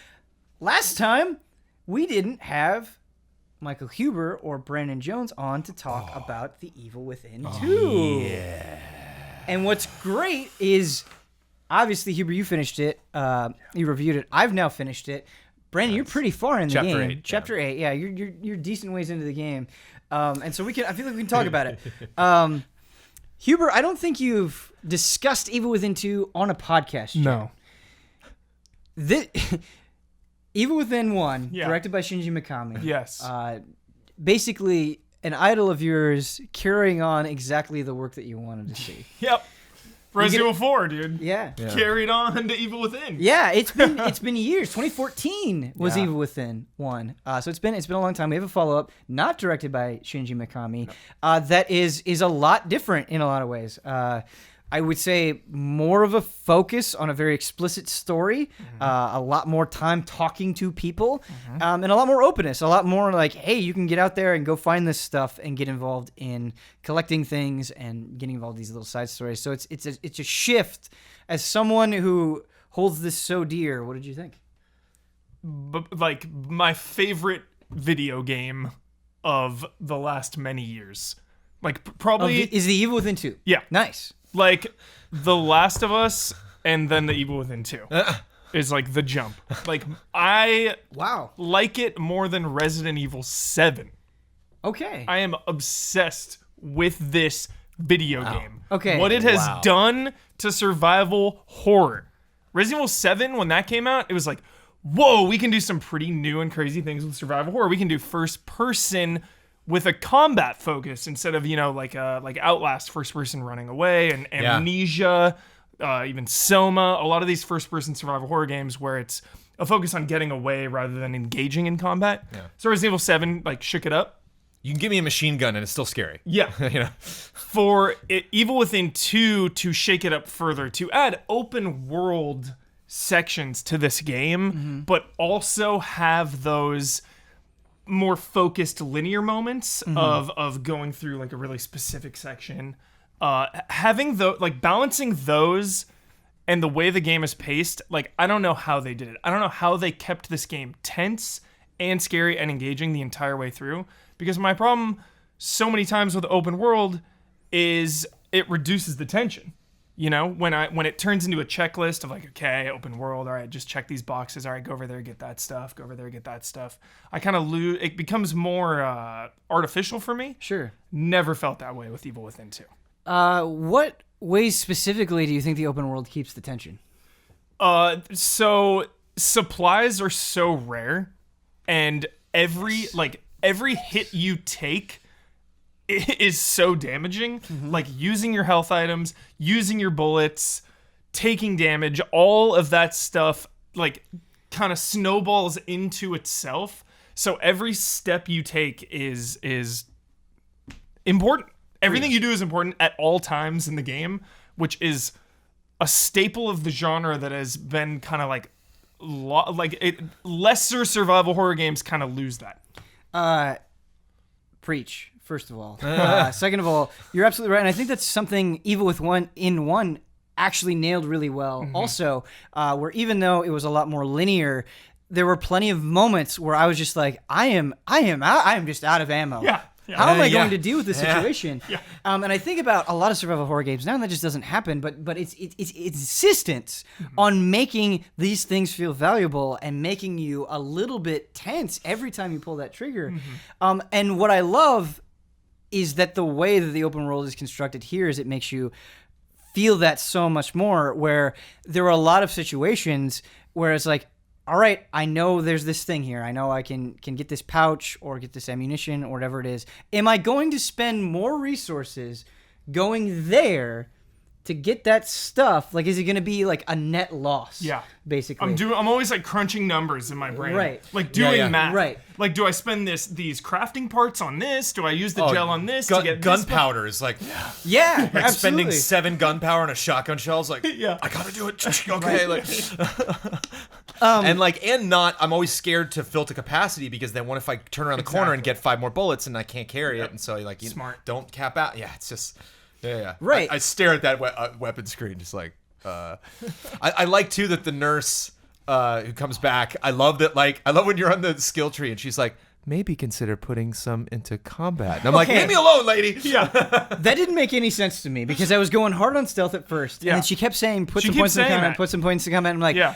last time we didn't have Michael Huber or Brandon Jones on to talk about The Evil Within 2. Yeah. And what's great is, obviously, Huber, you finished it. You reviewed it. I've now finished it. Brandon, you're pretty far in the Chapter game. 8, Chapter 8. Yeah, you're decent ways into the game. And so I feel like we can talk about it. Huber, I don't think you've discussed Evil Within 2 on a podcast yet. No. Evil Within 1, Yeah. directed by Shinji Mikami. Yes. Basically, an idol of yours carrying on exactly the work that you wanted to see. Yep. Resident Evil 4, dude. Yeah. Carried on to Evil Within. Yeah, it's been years. 2014 was Yeah. Evil Within 1. So it's been a long time. We have a follow-up, not directed by Shinji Mikami, that is a lot different in a lot of ways. I would say more of a focus on a very explicit story, a lot more time talking to people, and a lot more openness, a lot more like, hey, you can get out there and go find this stuff and get involved in collecting things and getting involved in these little side stories. So it's a shift. As someone who holds this so dear, what did you think? Like my favorite video game of the last many years. Like probably Is The Evil Within 2? Yeah. Nice. Like The Last of Us and then The Evil Within 2 is like the jump. Like I Wow. like it more than Resident Evil 7. Okay. I am obsessed with this video game. Okay. What it has Wow. done to survival horror. Resident Evil 7, when that came out, it was like, whoa, we can do some pretty new and crazy things with survival horror. We can do first person with a combat focus instead of, like Outlast, first person running away, and Amnesia, even Soma. A lot of these first person survival horror games where it's a focus on getting away rather than engaging in combat. Yeah. So Resident Evil 7 shook it up. You can give me a machine gun and it's still scary. Yeah. For Evil Within 2 to shake it up further, to add open world sections to this game, but also have those more focused linear moments of going through a really specific section. Having balancing those and the way the game is paced, I don't know how they did it. I don't know how they kept this game tense and scary and engaging the entire way through. Because my problem so many times with open world is it reduces the tension. When it turns into a checklist of okay, open world, all right, just check these boxes, all right, go over there, get that stuff, go over there, get that stuff. I kind of lose. It becomes more artificial for me. Sure. Never felt that way with Evil Within 2. What ways specifically do you think the open world keeps the tension? So supplies are so rare, and every hit you take is so damaging. Using your health items, using your bullets, taking damage, all of that stuff kind of snowballs into itself. So every step you take is important. Everything you do is important at all times in the game, which is a staple of the genre that has been kind of lesser survival horror games kind of lose that. Preach, first of all. Second of all, you're absolutely right. And I think that's something Evil Within 1 actually nailed really well. Also, where even though it was a lot more linear, there were plenty of moments where I was just I am just out of ammo. Yeah. How am I going to deal with this situation? Yeah. And I think about a lot of survival horror games now, and that just doesn't happen. But it's insistence on making these things feel valuable and making you a little bit tense every time you pull that trigger. And what I love is that the way that the open world is constructed here is it makes you feel that so much more. Where there are a lot of situations where it's all right, I know there's this thing here. I know I can get this pouch or get this ammunition or whatever it is. Am I going to spend more resources going there to get that stuff? Is it going to be a net loss? Yeah. Basically. I'm always crunching numbers in my brain. Right. Doing math. Right. Do I spend these crafting parts on this? Do I use the gel on this to get gunpowder is yeah, absolutely. spending 7 gunpowder on a shotgun shell is yeah. I gotta do it. Okay. I'm always scared to fill to capacity because then what if I turn around the corner and get 5 more bullets and I can't carry it, and so smart. Don't cap out. Yeah, it's just yeah. Right. I stare at that weapon screen just I like too that the nurse who comes back. I love that. I love when you're on the skill tree and she's maybe consider putting some into combat. And I'm leave me alone, lady. Yeah. That didn't make any sense to me because I was going hard on stealth at first, and then she kept saying put some points in combat, put some points in combat. And I'm yeah.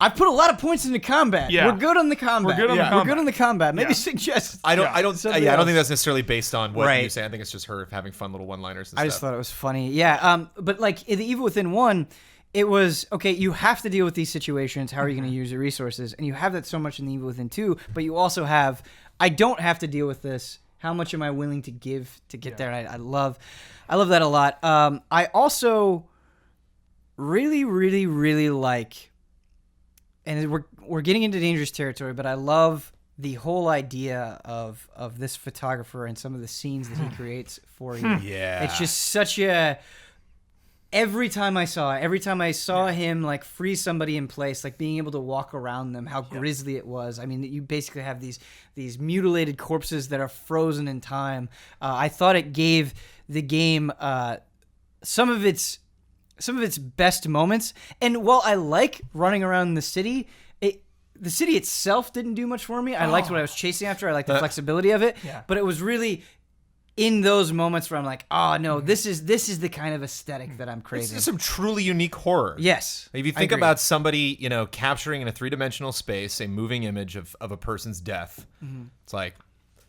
I've put a lot of points into combat. Yeah. We're good on the combat. We're good on the combat. Maybe suggest. I don't think that's necessarily based on what you say. I think it's just her having fun little one-liners and stuff. I just thought it was funny. Yeah. But in the Evil Within 1, it was okay. You have to deal with these situations. How are you going to use your resources? And you have that so much in the Evil Within 2. But you also have, I don't have to deal with this. How much am I willing to give to get there? And I love that a lot. I also really, really, really like. And we're getting into dangerous territory, but I love the whole idea of this photographer and some of the scenes that he creates for you. Yeah. It's just such a... Every time I saw him freeze somebody in place, being able to walk around them, how grisly it was. I mean, you basically have these mutilated corpses that are frozen in time. I thought it gave the game some of its best moments. And while I like running around the city, the city itself didn't do much for me. I liked what I was chasing after. I liked the flexibility of it. Yeah. But it was really in those moments where I'm oh no, this is the kind of aesthetic that I'm craving. It's some truly unique horror. Yes. If you think about somebody, capturing in a 3-dimensional space a moving image of a person's death, it's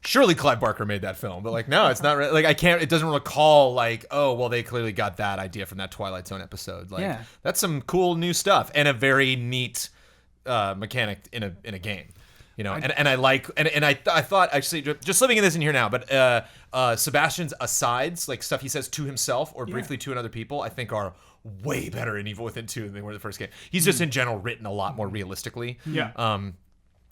surely Clive Barker made that film, but no, it's not. I can't. It doesn't recall oh well, they clearly got that idea from that Twilight Zone episode. That's some cool new stuff and a very neat mechanic in a game. You know, and I like and I thought actually just living in this in here now, but Sebastian's asides, like stuff he says to himself or briefly to another people, I think are way better in Evil Within 2 than they were in the first game. He's just in general written a lot more realistically. Yeah.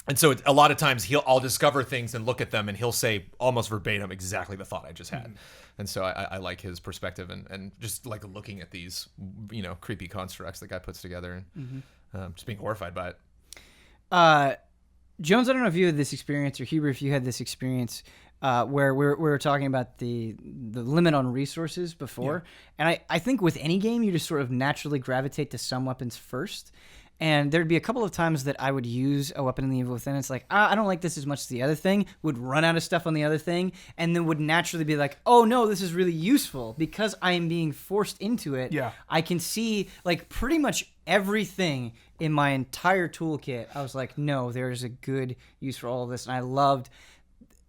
And so a lot of times I'll discover things and look at them and he'll say almost verbatim exactly the thought I just had. And so I like his perspective and just like looking at these, you know, creepy constructs the guy puts together and just being horrified by it. Jones, I don't know if you had this experience, or Huber, if you had this experience, where we were talking about the limit on resources before. And I think with any game, you just sort of naturally gravitate to some weapons first. And there'd be a couple of times that I would use a weapon in the Evil Within. It's like, I don't like this as much as the other thing. Would run out of stuff on the other thing, and then would naturally be like, oh no, this is really useful because I am being forced into it. Yeah. I can see like pretty much everything in my entire toolkit. I was like, no, there's a good use for all of this, and I loved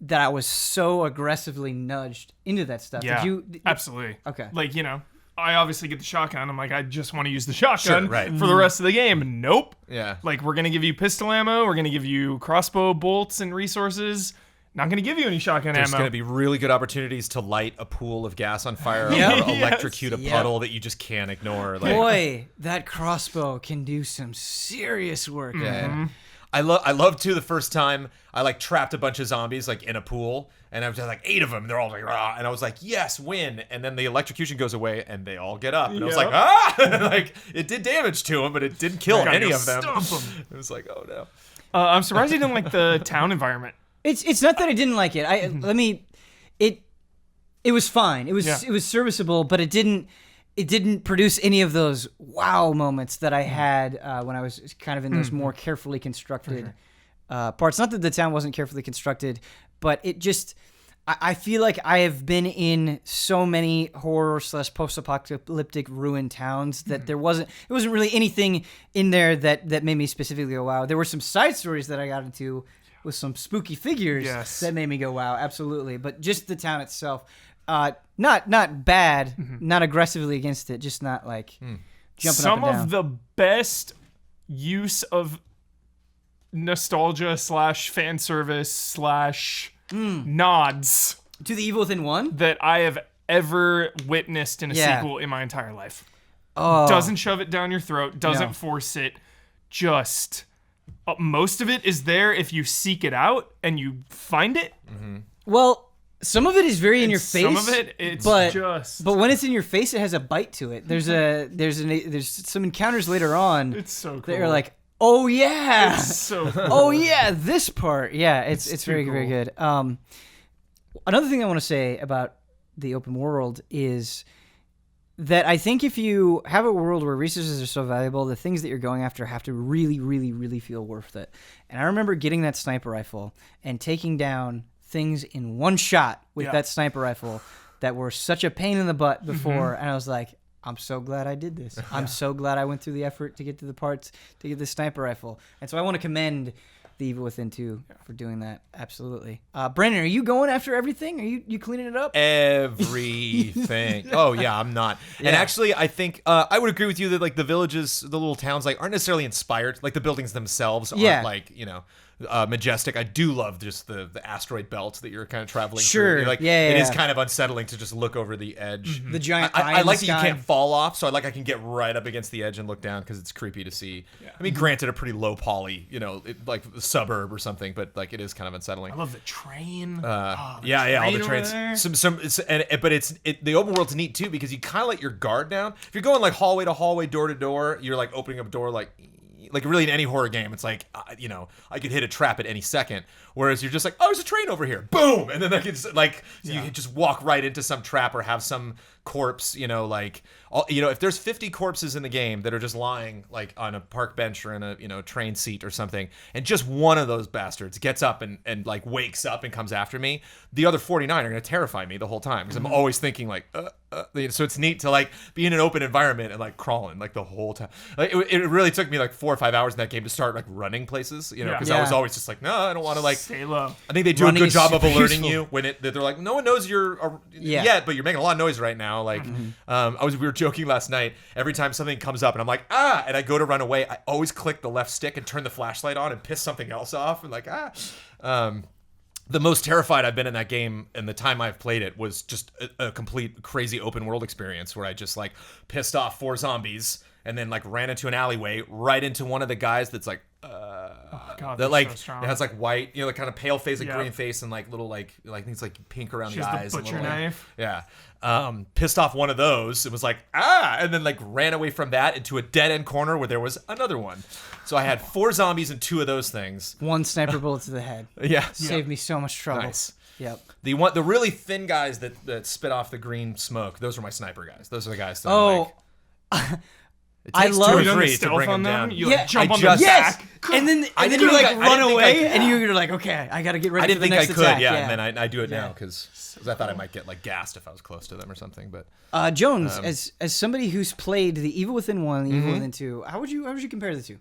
that I was so aggressively nudged into that stuff. Yeah, Did absolutely. Okay. Like, you know, I obviously get the shotgun. I'm like, I just want to use the shotgun Sure, right. for the rest of the game. Nope. Yeah. Like, we're going to give you pistol ammo. We're going to give you crossbow bolts and resources. Not going to give you any shotgun There's ammo. going to be really good opportunities to light a pool of gas on fire Yeah. or electrocute a Yes. puddle that you just can't ignore. Like, Boy, that crossbow can do some serious work. yeah. I love too the first time I like trapped a bunch of zombies like in a pool and I was just like 8 of them. They're all like, rah, and I was like, yes, win. And then the electrocution goes away and they all get up. And I was like, like it did damage to them, but it didn't kill any of them. It was like, oh no. I'm surprised you didn't like the town environment. It's not that I didn't like it. It was fine. It was serviceable, but it didn't produce any of those wow moments that I had when I was kind of in those more carefully constructed parts. Not that the town wasn't carefully constructed, but it just, I feel like I have been in so many horror / post-apocalyptic ruined towns that it wasn't really anything in there that made me specifically go wow. There were some side stories that I got into with some spooky figures that made me go wow, absolutely. But just the town itself, not bad, not aggressively against it, just not like jumping Some up and down. of the best use of nostalgia / fan service / nods To the Evil Within 1? that I have ever witnessed in a Yeah. sequel in my entire life. Oh, Doesn't shove it down your throat, doesn't No. force it, just most of it is there if you seek it out and you find it. well, some of it is very in your face. Some of it, it's but just. but when it's in your face, it has a bite to it. There's some encounters later on It's so cool. that are like, oh yeah, It's so cool. oh yeah, this part, yeah, it's very too very cool. good. Another thing I want to say about the open world is that I think if you have a world where resources are so valuable, the things that you're going after have to really, really, really feel worth it. And I remember getting that sniper rifle and taking down things in one shot with that sniper rifle that were such a pain in the butt before, and I was like, I'm so glad I did this. I'm so glad I went through the effort to get to the parts to get this sniper rifle. And so I want to commend the Evil Within 2 for doing that. Absolutely. Brandon, are you going after everything? Are you cleaning it up? Everything. Oh yeah, I'm not. And actually, I think I would agree with you that like the villages, the little towns, like aren't necessarily inspired. Like the buildings themselves aren't like majestic. I do love just the asteroid belt that you're kind of traveling Sure. through. Like Yeah. it is kind of unsettling to just look over the edge. The giant eye I in like the that you sky. can't fall off, so I can get right up against the edge and look down because it's creepy to see. I mean, granted, a pretty low poly, like a suburb or something, but like it is kind of unsettling. I love the train. All the trains. The open world's neat too because you kind of let your guard down. If you're going like hallway to hallway, door to door, you're like opening up a door like really in any horror game, it's like I could hit a trap at any second. Whereas you're just like, oh, there's a train over here, boom, and then you can just walk right into some trap or have some corpse, if there's 50 corpses in the game that are just lying like on a park bench or in a train seat or something, and just one of those bastards gets up and like wakes up and comes after me, the other 49 are going to terrify me the whole time because I'm always thinking like so it's neat to like be in an open environment and like crawling like the whole time. Like it really took me like 4 or 5 hours in that game to start like running places, you know, because Yeah. I was always just like, no, I don't want to like. Stay low. I think they do Running a good is job of super alerting useful. you when they're like, no one knows you're yet, but you're making a lot of noise right now. Like, we were joking last night. Every time something comes up and I'm like, and I go to run away, I always click the left stick and turn the flashlight on and piss something else off and like the most terrified I've been in that game in the time I've played it was just a complete crazy open world experience where I just like pissed off 4 zombies and then like ran into an alleyway right into one of the guys that's like God, that like so strong. it has like white, you know, the kind of pale face, like Yeah. green face, and like little like things like pink around She the has eyes. the and butcher little, like- knife. yeah. Pissed off one of those. It was like and then like ran away from that into a dead end corner where there was another one. So I had 4 zombies and 2 of those things. 1 sniper bullet to the head. Yeah. Saved me so much trouble. Nice. Yep. The really thin guys that spit off the green smoke. Those were my sniper guys. Those are the guys. That I'm Oh, like, it I takes love- 2 Have or you done the 3 to stealth bring on them them? down. You Yeah, like jump I on just- the yes. back. And then I you didn't like think I run didn't think away, I- and you're like, okay, I got to get ready I for didn't the think I next could, attack. and then I do it Yeah. now because I thought I might get like gassed if I was close to them or something. But Jones, as somebody who's played the Evil Within 1 and the Evil Within 2, how would you compare the two?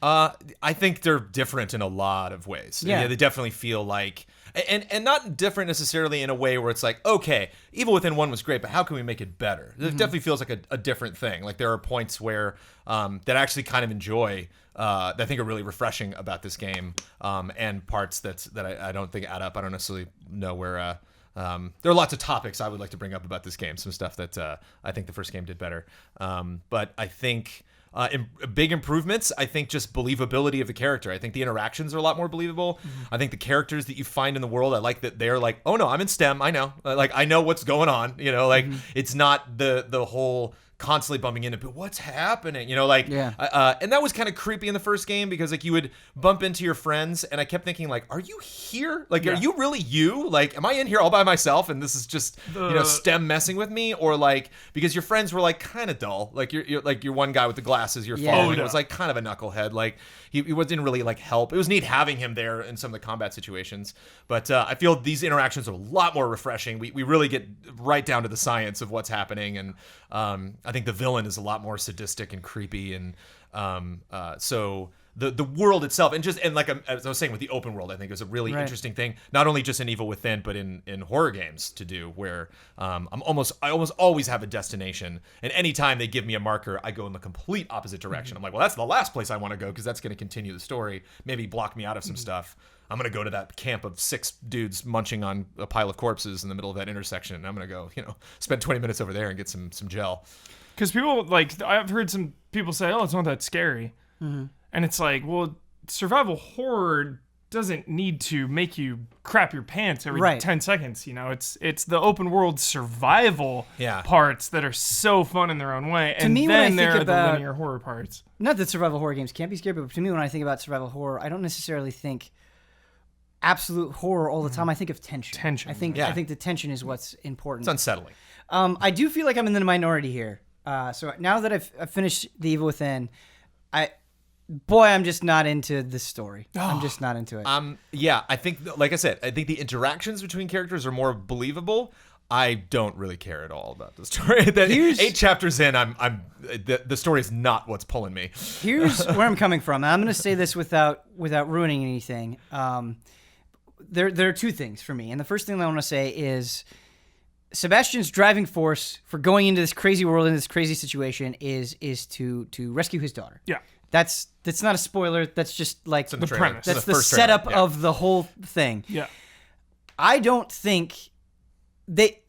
I think they're different in a lot of ways. Yeah. They definitely feel like, and not different necessarily in a way where it's like, okay, Evil Within 1 was great, but how can we make it better? It definitely feels like a different thing. Like there are points where that I actually kind of enjoy, that I think are really refreshing about this game, and parts that I don't think add up. I don't necessarily know where. There are lots of topics I would like to bring up about this game. Some stuff that I think the first game did better. But I think big improvements, I think just believability of the character. I think the interactions are a lot more believable. I think the characters that you find in the world, I like that they're like, oh no, I'm in STEM. I know. Like I know what's going on. You know, like it's not the whole constantly bumping into, but what's happening? You know, like, and that was kind of creepy in the first game because like you would bump into your friends, and I kept thinking like, are you here? Like, are you really you? Like, am I in here all by myself? And this is just you know STEM messing with me, or like because your friends were like kind of dull. Like you're like your one guy with the glasses you're following was like kind of a knucklehead. Like he didn't really like help. It was neat having him there in some of the combat situations, but I feel these interactions are a lot more refreshing. We really get right down to the science of what's happening, and I think the villain is a lot more sadistic and creepy, and so the world itself, and like as I was saying with the open world, I think is a really interesting thing. Not only just in Evil Within, but in horror games to do, where I almost always have a destination, and anytime they give me a marker, I go in the complete opposite direction. I'm like, well, that's the last place I want to go because that's going to continue the story. Maybe block me out of some stuff. I'm going to go to that camp of 6 dudes munching on a pile of corpses in the middle of that intersection. And I'm going to go, spend 20 minutes over there and get some gel. Because people, like, I've heard some people say, oh, it's not that scary. And it's like, well, survival horror doesn't need to make you crap your pants every 10 seconds. It's the open world survival parts that are so fun in their own way. And me, then when I there think are about- the linear horror parts. Not that survival horror games can't be scary, but to me, when I think about survival horror, I don't necessarily think absolute horror all the time. I think of tension. I think the tension is what's important. It's unsettling. I do feel like I'm in the minority here. So now that I've finished The Evil Within, I'm just not into the story. I'm just not into it. I think, like I said, I think the interactions between characters are more believable. I don't really care at all about the story. That 8 chapters in, the story is not what's pulling me. Here's where I'm coming from. I'm going to say this without ruining anything. There are 2 things for me, and the first thing I want to say is Sebastian's driving force for going into this crazy world, in this crazy situation, is to rescue his daughter. Yeah. That's not a spoiler. That's just like the premise. That's the first setup trailer. Yeah. of the whole thing. Yeah. I don't think they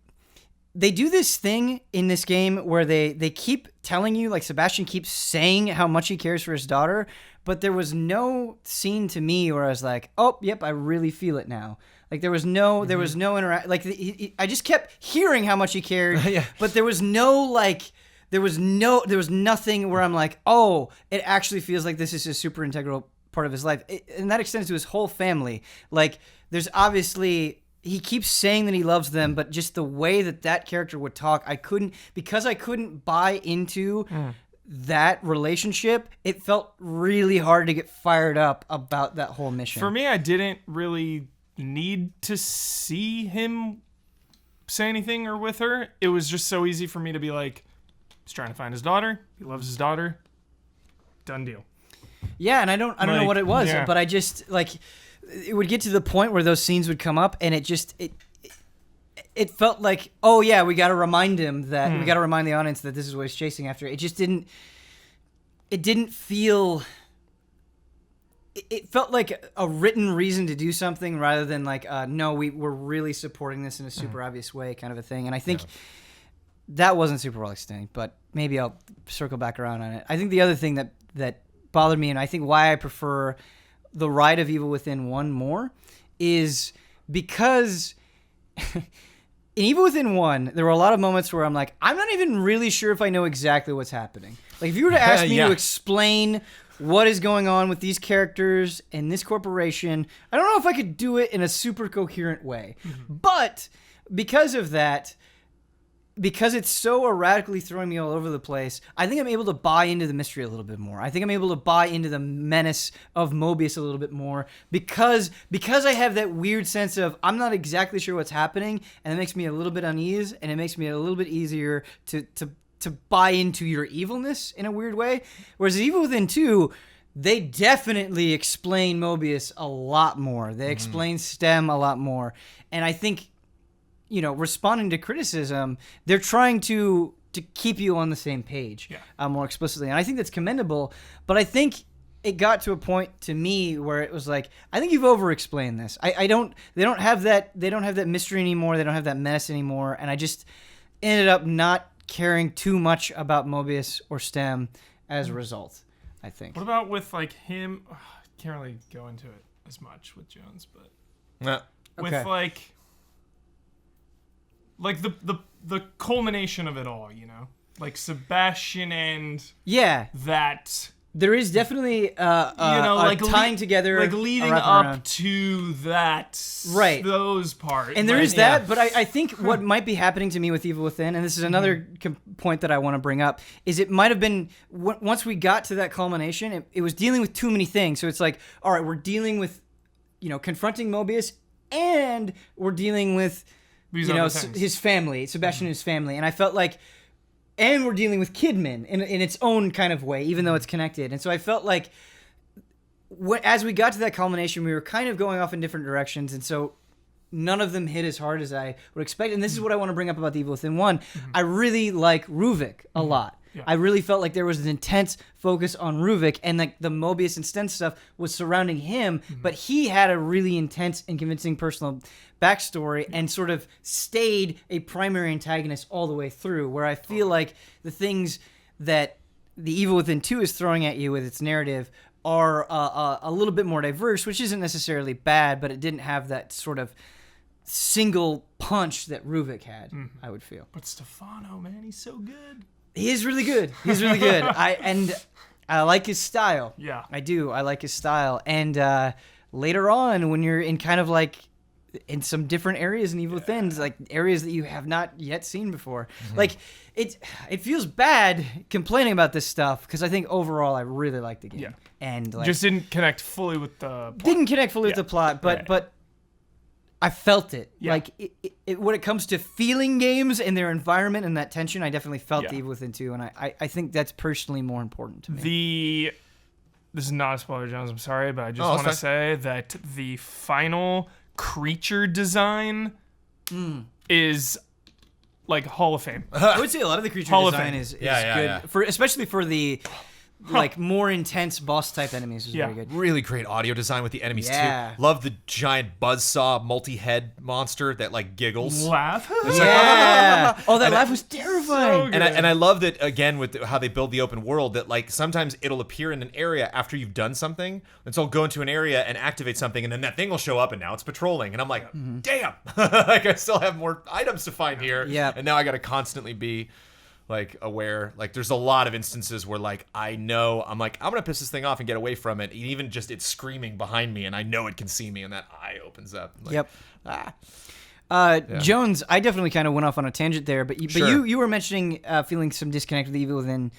do this thing in this game where they keep telling you, like Sebastian keeps saying how much he cares for his daughter, but there was no scene to me where I was like, oh, yep, I really feel it now. Like there was no interaction. Like I just kept hearing how much he cared, but there was nothing where I'm like, oh, it actually feels like this is a super integral part of his life. And that extends to his whole family. Like there's obviously, he keeps saying that he loves them, but just the way that character would talk, I couldn't buy into that relationship. It felt really hard to get fired up about that whole mission. For me, I didn't really need to see him say anything or with her. It was just so easy for me to be like, he's trying to find his daughter. He loves his daughter. Done deal. Yeah, and I don't know Like, what it was, yeah. but I just like it would get to the point where those scenes would come up, and it felt like, oh yeah, we got to remind him that we got to remind the audience that this is what he's chasing after. It just didn't. It didn't feel. It felt like a written reason to do something rather than like, no, we're really supporting this in a super obvious way, kind of a thing. And I think that wasn't super well explained, but maybe I'll circle back around on it. I think the other thing that bothered me, and I think why I prefer the Ride of Evil Within 1 more, is because in Evil Within 1, there were a lot of moments where I'm like, I'm not even really sure if I know exactly what's happening. Like, if you were to ask me to explain what is going on with these characters and this corporation, I don't know if I could do it in a super coherent way. But because of that, because it's so erratically throwing me all over the place, I think I'm able to buy into the mystery a little bit more. I think I'm able to buy into the menace of Mobius a little bit more because I have that weird sense of I'm not exactly sure what's happening, and it makes me a little bit uneasy, and it makes me a little bit easier to buy into your evilness in a weird way. Whereas Evil Within 2, they definitely explain Mobius a lot more. They explain STEM a lot more. And I think, responding to criticism, they're trying to keep you on the same page more explicitly. And I think that's commendable. But I think it got to a point to me where it was like, I think you've over-explained this. They don't have that mystery anymore. They don't have that menace anymore. And I just ended up not caring too much about Mobius or STEM as a result, I think. What about with like him? Can't really go into it as much with Jones, but with like the culmination of it all, like Sebastian and that. There is definitely like tying together, like leading up to that, right? Those parts, and there is that. But I think what might be happening to me with Evil Within, and this is another point that I want to bring up, is it might have been once we got to that culmination, it was dealing with too many things. So it's like, all right, we're dealing with, confronting Mobius, and we're dealing with, his family, Sebastian and his family, and I felt like. And we're dealing with Kidman in its own kind of way, even though it's connected. And so I felt like as we got to that culmination, we were kind of going off in different directions. And so none of them hit as hard as I would expect. And this is what I want to bring up about the Evil Within 1. I really like Ruvik a lot. Yeah. I really felt like there was an intense focus on Ruvik, and like the Mobius and Sten stuff was surrounding him, but he had a really intense and convincing personal backstory and sort of stayed a primary antagonist all the way through, where I feel like the things that the Evil Within 2 is throwing at you with its narrative are a little bit more diverse, which isn't necessarily bad, but it didn't have that sort of single punch that Ruvik had, I would feel. But Stefano, man, he's so good. He is really good. He's really good. I like his style. Yeah. I do. I like his style. And later on, when you're in kind of like in some different areas in Evil Within, like areas that you have not yet seen before, like it feels bad complaining about this stuff because I think overall I really like the game. Yeah. And like, just didn't connect fully with the plot. Didn't connect fully with the plot, but I felt it. Yeah. Like, when it comes to feeling games and their environment and that tension, I definitely felt the Evil Within 2, and I think that's personally more important to me. This is not a spoiler, Jones, I'm sorry, but I just want to say that the final creature design is, like, Hall of Fame. I would say a lot of the creature design is good, especially for the... like more intense boss type enemies was very good. Really great audio design with the enemies too. Love the giant buzzsaw multi-head monster that like giggles. Laugh. That laugh was terrifying. So and I love that again with how they build the open world, that like sometimes it'll appear in an area after you've done something, and so I'll go into an area and activate something, and then that thing will show up, and now it's patrolling, and I'm like, damn, like I still have more items to find here. Yeah. And now I got to constantly be like aware. Like there's a lot of instances where like I know I'm like I'm gonna piss this thing off and get away from it, and even just it's screaming behind me and I know it can see me, and that eye opens up. Like, Jones, I definitely kind of went off on a tangent there, but you were mentioning feeling some disconnect with Evil Within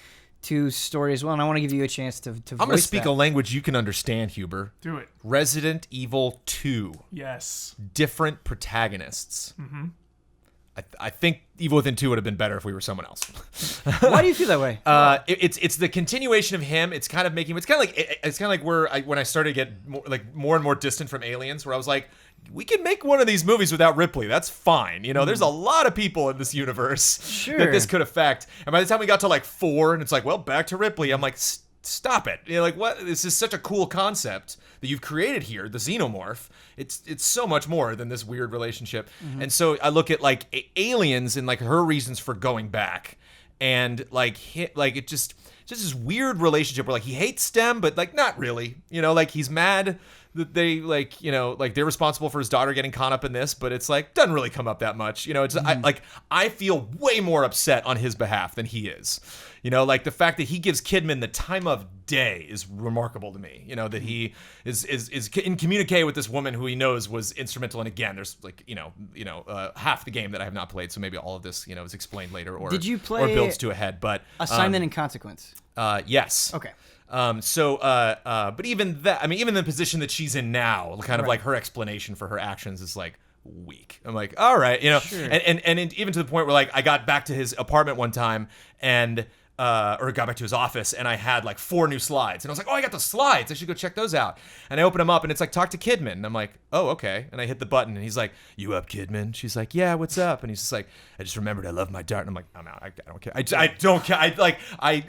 2 story as well, and I want to give you a chance to I'm gonna speak a language you can understand, Huber. Do it. Resident Evil 2. Yes. Different protagonists. I think Evil Within 2 would have been better if we were someone else. Why do you feel that way? It's the continuation of him. It's kind of like where when I started to get more and more distant from Aliens, where I was like, we can make one of these movies without Ripley. That's fine. There's a lot of people in this universe that this could affect. And by the time we got to like 4, and it's like, well, back to Ripley, I'm like, stop it. Like, what? This is such a cool concept that you've created here, the xenomorph. It's so much more than this weird relationship. And so I look at like Aliens and like her reasons for going back, and like it just this weird relationship where like he hates STEM, but like not really. Like he's mad that they like they're responsible for his daughter getting caught up in this, but it's like doesn't really come up that much. It's I feel way more upset on his behalf than he is. Like the fact that he gives Kidman the time of day is remarkable to me. That he is in communique with this woman who he knows was instrumental. And again, there's like half the game that I have not played, so maybe all of this is explained later, or did you play or builds to a head. But Assignment and Consequence? Yes. Okay. But even that, I mean, even the position that she's in now, kind of like her explanation for her actions is like weak. I'm like, all right, Sure. and even to the point where like I got back to his apartment one time and or got back to his office, and I had like 4 new slides, and I was like, oh, I got the slides, I should go check those out. And I open them up, and it's like, talk to Kidman, and I'm like, oh, okay. And I hit the button, and he's like, you up, Kidman? She's like, yeah, what's up? And he's just like, I just remembered I love my daughter. And I'm like, I'm out. I don't care. I don't care.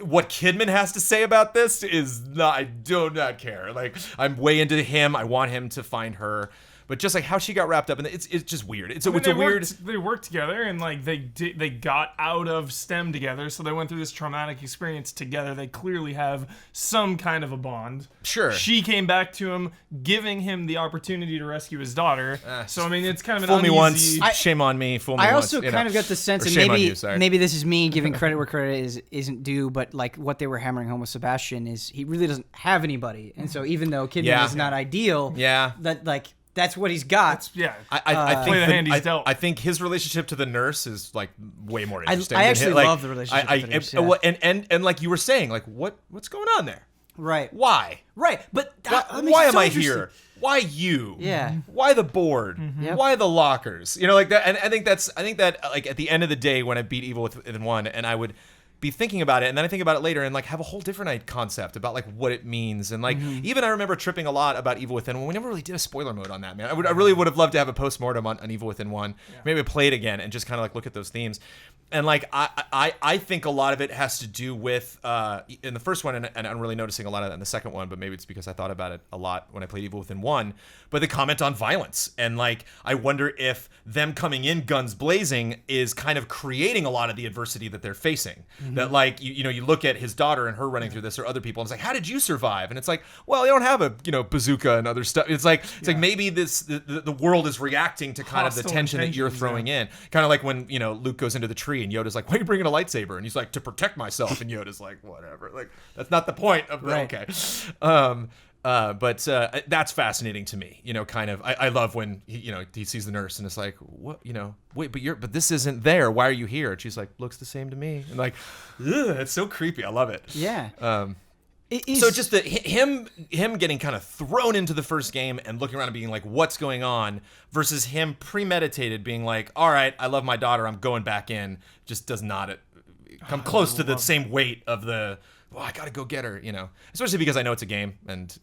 What Kidman has to say about this is not. I do not care. Like, I'm way into him. I want him to find her. But just like how she got wrapped up in it's just weird. It's a weird. They worked together, and like they got out of STEM together, so they went through this traumatic experience together. They clearly have some kind of a bond. Sure. She came back to him, giving him the opportunity to rescue his daughter. So I mean, it's kind of an fool me uneasy... once, shame on me. Fool me I once. also kind of got the sense, and maybe this is me giving credit where credit isn't due, but like what they were hammering home with Sebastian is he really doesn't have anybody, and so even though Kidman is not ideal, that like. That's what he's got. I think the hand he's dealt. I think his relationship to the nurse is like way more interesting. I actually love the relationship to the nurse. And like you were saying, like what's going on there? Right. Why? Right. But why am I here? Why you? Yeah. Why the board? Yep. Why the lockers? Like that. And I think that like at the end of the day, when I beat Evil Within 1, and I would be thinking about it, and then I think about it later and like have a whole different concept about like what it means, and like even I remember tripping a lot about Evil Within when we never really did a spoiler mode on that, man. I really would have loved to have a post-mortem on Evil Within 1, maybe play it again and just kind of like look at those themes. And like I think a lot of it has to do with in the first one, and I'm really noticing a lot of that in the second one, but maybe it's because I thought about it a lot when I played Evil Within 1, but the comment on violence, and like I wonder if them coming in guns blazing is kind of creating a lot of the adversity that they're facing. That like you look at his daughter and her running through this, or other people, and it's like, how did you survive? And it's like, well, they don't have a bazooka and other stuff. It's like maybe the world is reacting to kind of the tension that you're throwing in, kind of like when Luke goes into the tree and Yoda's like, why are you bringing a lightsaber? And he's like, to protect myself. And Yoda's like, whatever, like that's not the point of the okay. But that's fascinating to me, kind of. I love when he sees the nurse and it's like, what, wait, but this isn't there. Why are you here? And she's like, looks the same to me. And like, ugh, it's so creepy. I love it. Yeah. So just him getting kind of thrown into the first game and looking around and being like, what's going on, versus him premeditated being like, all right, I love my daughter, I'm going back in, just does not come close to the same weight of the, well, I gotta go get her, especially because I know it's a game, and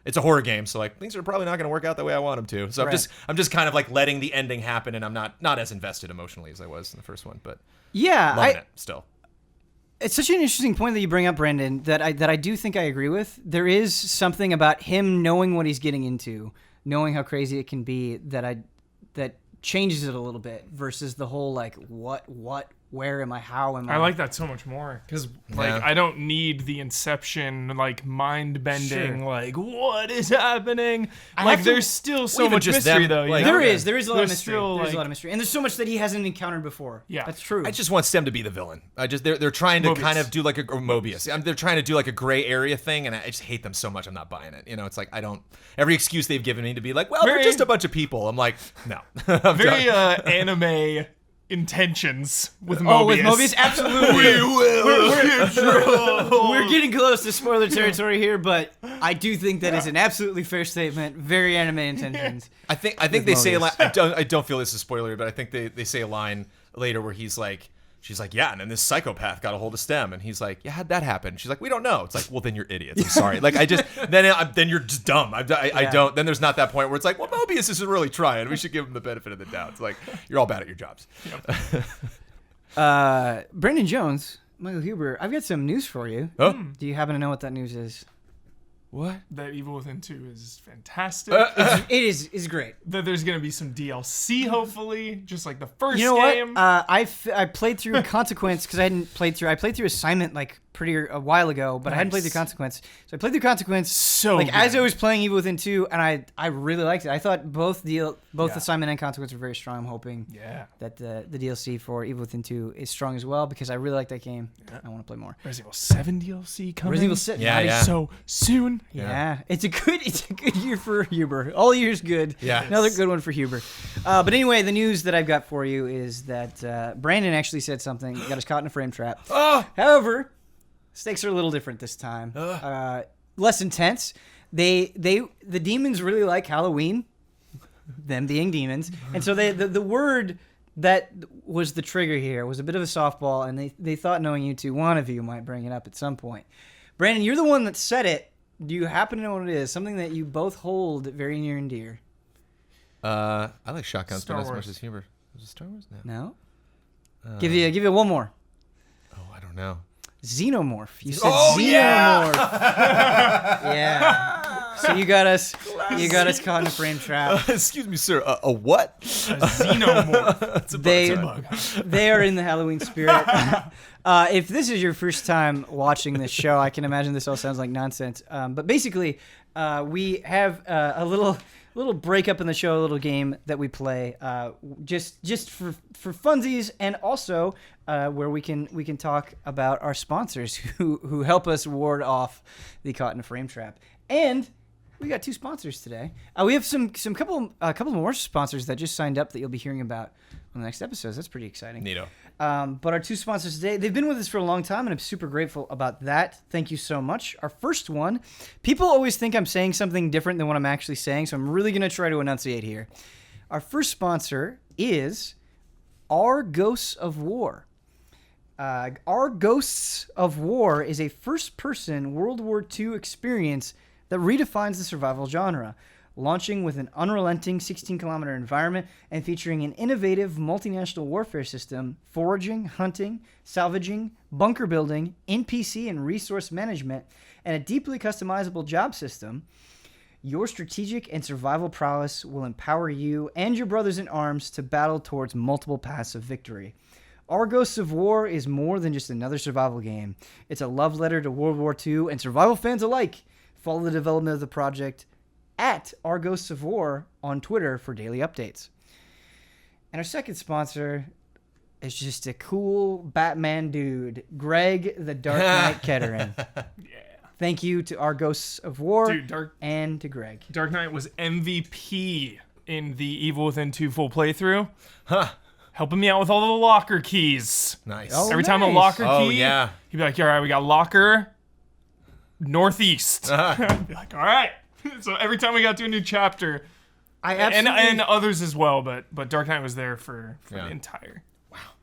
it's a horror game, so like things are probably not going to work out the way I want them to. So I'm just kind of like letting the ending happen, and I'm not as invested emotionally as I was in the first one, but loving it still. It's such an interesting point that you bring up, Brandon, that I do think I agree with. There is something about him knowing what he's getting into, knowing how crazy it can be, that changes it a little bit versus the whole like what where am I, how am I. I like that so much more, because like I don't need the Inception like mind bending like what is happening. Like there's still so much mystery though. Like, there is a lot of mystery. There's a lot of mystery, and there's so much that he hasn't encountered before. Yeah, that's true. I just want Stem to be the villain. They're trying to kind of do like a Mobius. They're trying to do like a gray area thing, and I just hate them so much. I'm not buying it. It's like every excuse they've given me to be like, well, they're just a bunch of people. I'm like, no. Very anime intentions with Mobius. Oh, with Mobius, absolutely. We're getting close to spoiler territory here, but I do think that is an absolutely fair statement. Very anime intentions. I think they say a line. Mobius. I don't feel this is spoilery, but I think they say a line later where she's like, yeah, and then this psychopath got a hold of STEM, and he's like, yeah, how'd that happen? She's like, we don't know. It's like, well, then you're idiots. I'm sorry. Like, then you're just dumb. I don't. Then there's not that point where it's like, well, Mobius isn't really trying. We should give him the benefit of the doubt. It's like, you're all bad at your jobs. Yep. Brandon Jones, Michael Huber, I've got some news for you. Oh, Do you happen to know what that news is? what? That Evil Within 2 is fantastic. It is great. That there's going to be some DLC, hopefully, just like the first You know game. what? I played through Consequence because I played through Assignment like a while ago, but I hadn't played through Consequence. So I played through Consequence So like as good. I was playing Evil Within 2, and I really liked it. I thought both Assignment and Consequence were very strong. I'm hoping that the DLC for Evil Within 2 is strong as well because I really like that game. Yeah. I want to play more. Resident Evil 7 DLC coming. Resident Evil 7. Yeah. So soon. Yeah, it's a good year for Huber. All year's good. Yeah. Another good one for Huber. But anyway, the news that I've got for you is that Brandon actually said something. Got us caught in a frame trap. Oh, However, stakes are a little different this time. Less intense. The demons really like Halloween, them being demons, and so the word that was the trigger here was a bit of a softball, and they thought, knowing you two, one of you might bring it up at some point. Brandon, you're the one that said it. Do you happen to know what it is? Something that you both hold very near and dear. I like shotguns, Star but not as Wars. much as Huber. Was it Star Wars? No. No. Give you one more. Oh, I don't know. Xenomorph. You said Oh, xenomorph. yeah! Yeah. So you got us caught in a frame trap. Excuse me, sir. A what? A Xenomorph. It's a bug. They are in the Halloween spirit. If this is your first time watching this show, I can imagine this all sounds like nonsense. But basically, we have a little breakup in the show, a little game that we play, just for funsies, and also where we can talk about our sponsors who help us ward off the caught in a frame trap. And we got two sponsors today. We have a couple more sponsors that just signed up that you'll be hearing about on the next episodes. That's pretty exciting. Neato. But our two sponsors today, they've been with us for a long time, and I'm super grateful about that. Thank you so much. Our first one, people always think I'm saying something different than what I'm actually saying, so I'm really going to try to enunciate here. Our first sponsor is Our Ghosts of War. Our Ghosts of War is a first-person World War II experience that redefines the survival genre, launching with an unrelenting 16-kilometer environment and featuring an innovative multinational warfare system, foraging, hunting, salvaging, bunker building, NPC and resource management, and a deeply customizable job system. Your strategic and survival prowess will empower you and your brothers in arms to battle towards multiple paths of victory. Our Ghosts of War is more than just another survival game. It's a love letter to World War II and survival fans alike. Follow the development of the project at Our Ghosts of War on Twitter for daily updates. And our second sponsor is just a cool Batman dude, Greg the Dark Knight Kettering. Thank you to Our Ghosts of War and to Greg. Dark Knight was MVP in the Evil Within 2 full playthrough. Huh. Helping me out with all the locker keys. Nice. Oh, Every time a nice. locker key, Oh, yeah. he'd be like, all right, we got locker northeast. I'd be like, all right. So every time we got to a new chapter, I and absolutely... others as well, but Dark Knight was there for the entire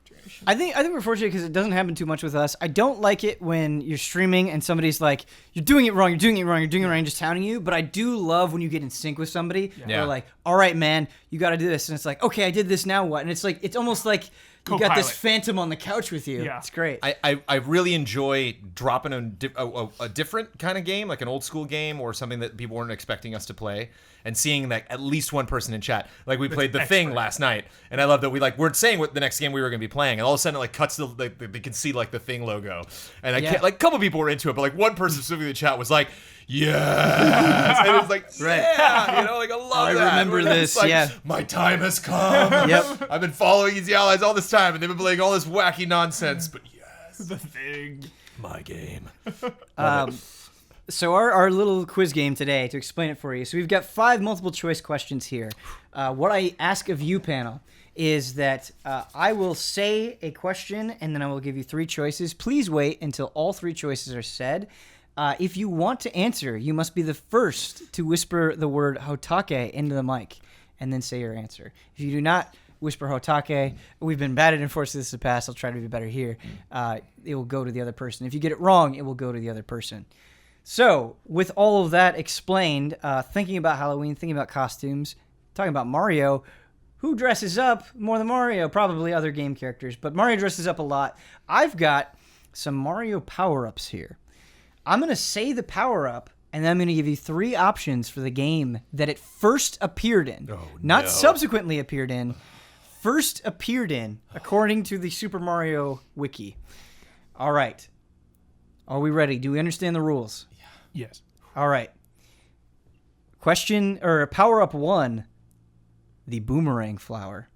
duration. I think we're fortunate because it doesn't happen too much with us. I don't like it when you're streaming and somebody's like, you're doing it wrong, you're doing it wrong, you're doing it wrong, and just hounding you. But I do love when you get in sync with somebody. Yeah. They're like, all right, man, you got to do this. And it's like, okay, I did this, now what? And it's like, it's almost like you got this Co-pilot. phantom on the couch with you. Yeah. It's great. I really enjoy dropping a different kind of game, like an old school game or something that people weren't expecting us to play, and seeing like at least one person in chat. Like we played The Thing last night, and I love that we weren't saying what the next game we were going to be playing, and all of a sudden it like cuts to they can see like the Thing logo, and Yeah. a couple people were into it, but like one person specifically in the chat was like, yes, and it was like, yeah, you know, like I love I that. remember We're just this, like, yeah. my time has come. Yep. I've been following Easy Allies all this time, and they've been playing all this wacky nonsense, but yes, The Thing. my game. So our little quiz game today, to explain it for you. So we've got 5 multiple choice questions here. What I ask of you, panel, is that I will say a question and then I will give you 3 choices. Please wait until all 3 choices are said. If you want to answer, you must be the first to whisper the word HOTTAKE into the mic and then say your answer. If you do not whisper HOTTAKE, we've been bad at enforcing this in the past. I'll try to be better here. It will go to the other person. If you get it wrong, it will go to the other person. So, with all of that explained, thinking about Halloween, thinking about costumes, talking about Mario, who dresses up more than Mario? Probably other game characters, but Mario dresses up a lot. I've got some Mario power-ups here. I'm going to say the power-up, and then I'm going to give you 3 options for the game that it first appeared in. Not subsequently appeared in, first appeared in, according to the Super Mario Wiki. All right. Are we ready? Do we understand the rules? Yes. All right. Power-up 1, the boomerang flower.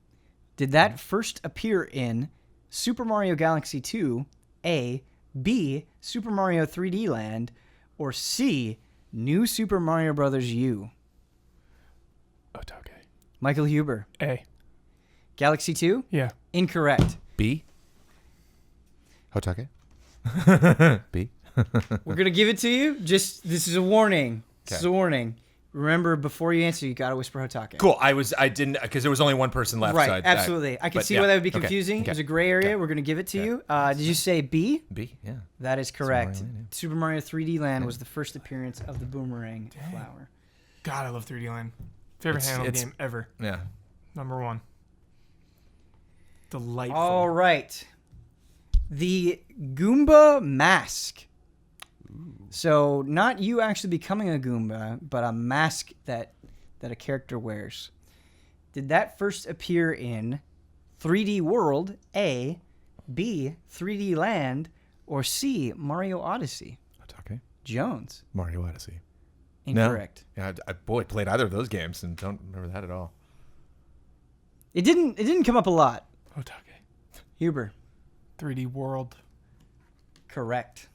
Did that first appear in Super Mario Galaxy 2, A, B, Super Mario 3D Land, or C, New Super Mario Bros. U? HOTTAKE. Michael Huber. A. Galaxy 2? Yeah. Incorrect. B. HOTTAKE. B. We're going to give it to you. This is a warning. This is a warning. Remember, before you answer, you got to whisper HOTTAKE. Cool. I didn't, because there was only one person left. Right, So absolutely. I can see why that would be confusing. There's a gray area. We're going to give it to you. Did you say B? B, yeah. That is correct. Super Mario Land, Super Mario 3D Land was the first appearance of the boomerang flower. God, I love 3D Land. Favorite handheld game ever. Yeah. Number 1. Delightful. All right. The Goomba mask. So not you actually becoming a Goomba, but a mask that a character wears. Did that first appear in 3D World, A, B, 3D Land, or C, Mario Odyssey? HOTTAKE. Jones. Mario Odyssey. Incorrect. No. Yeah, I played either of those games and don't remember that at all. It didn't come up a lot. HOTTAKE. Huber. 3D World. Correct.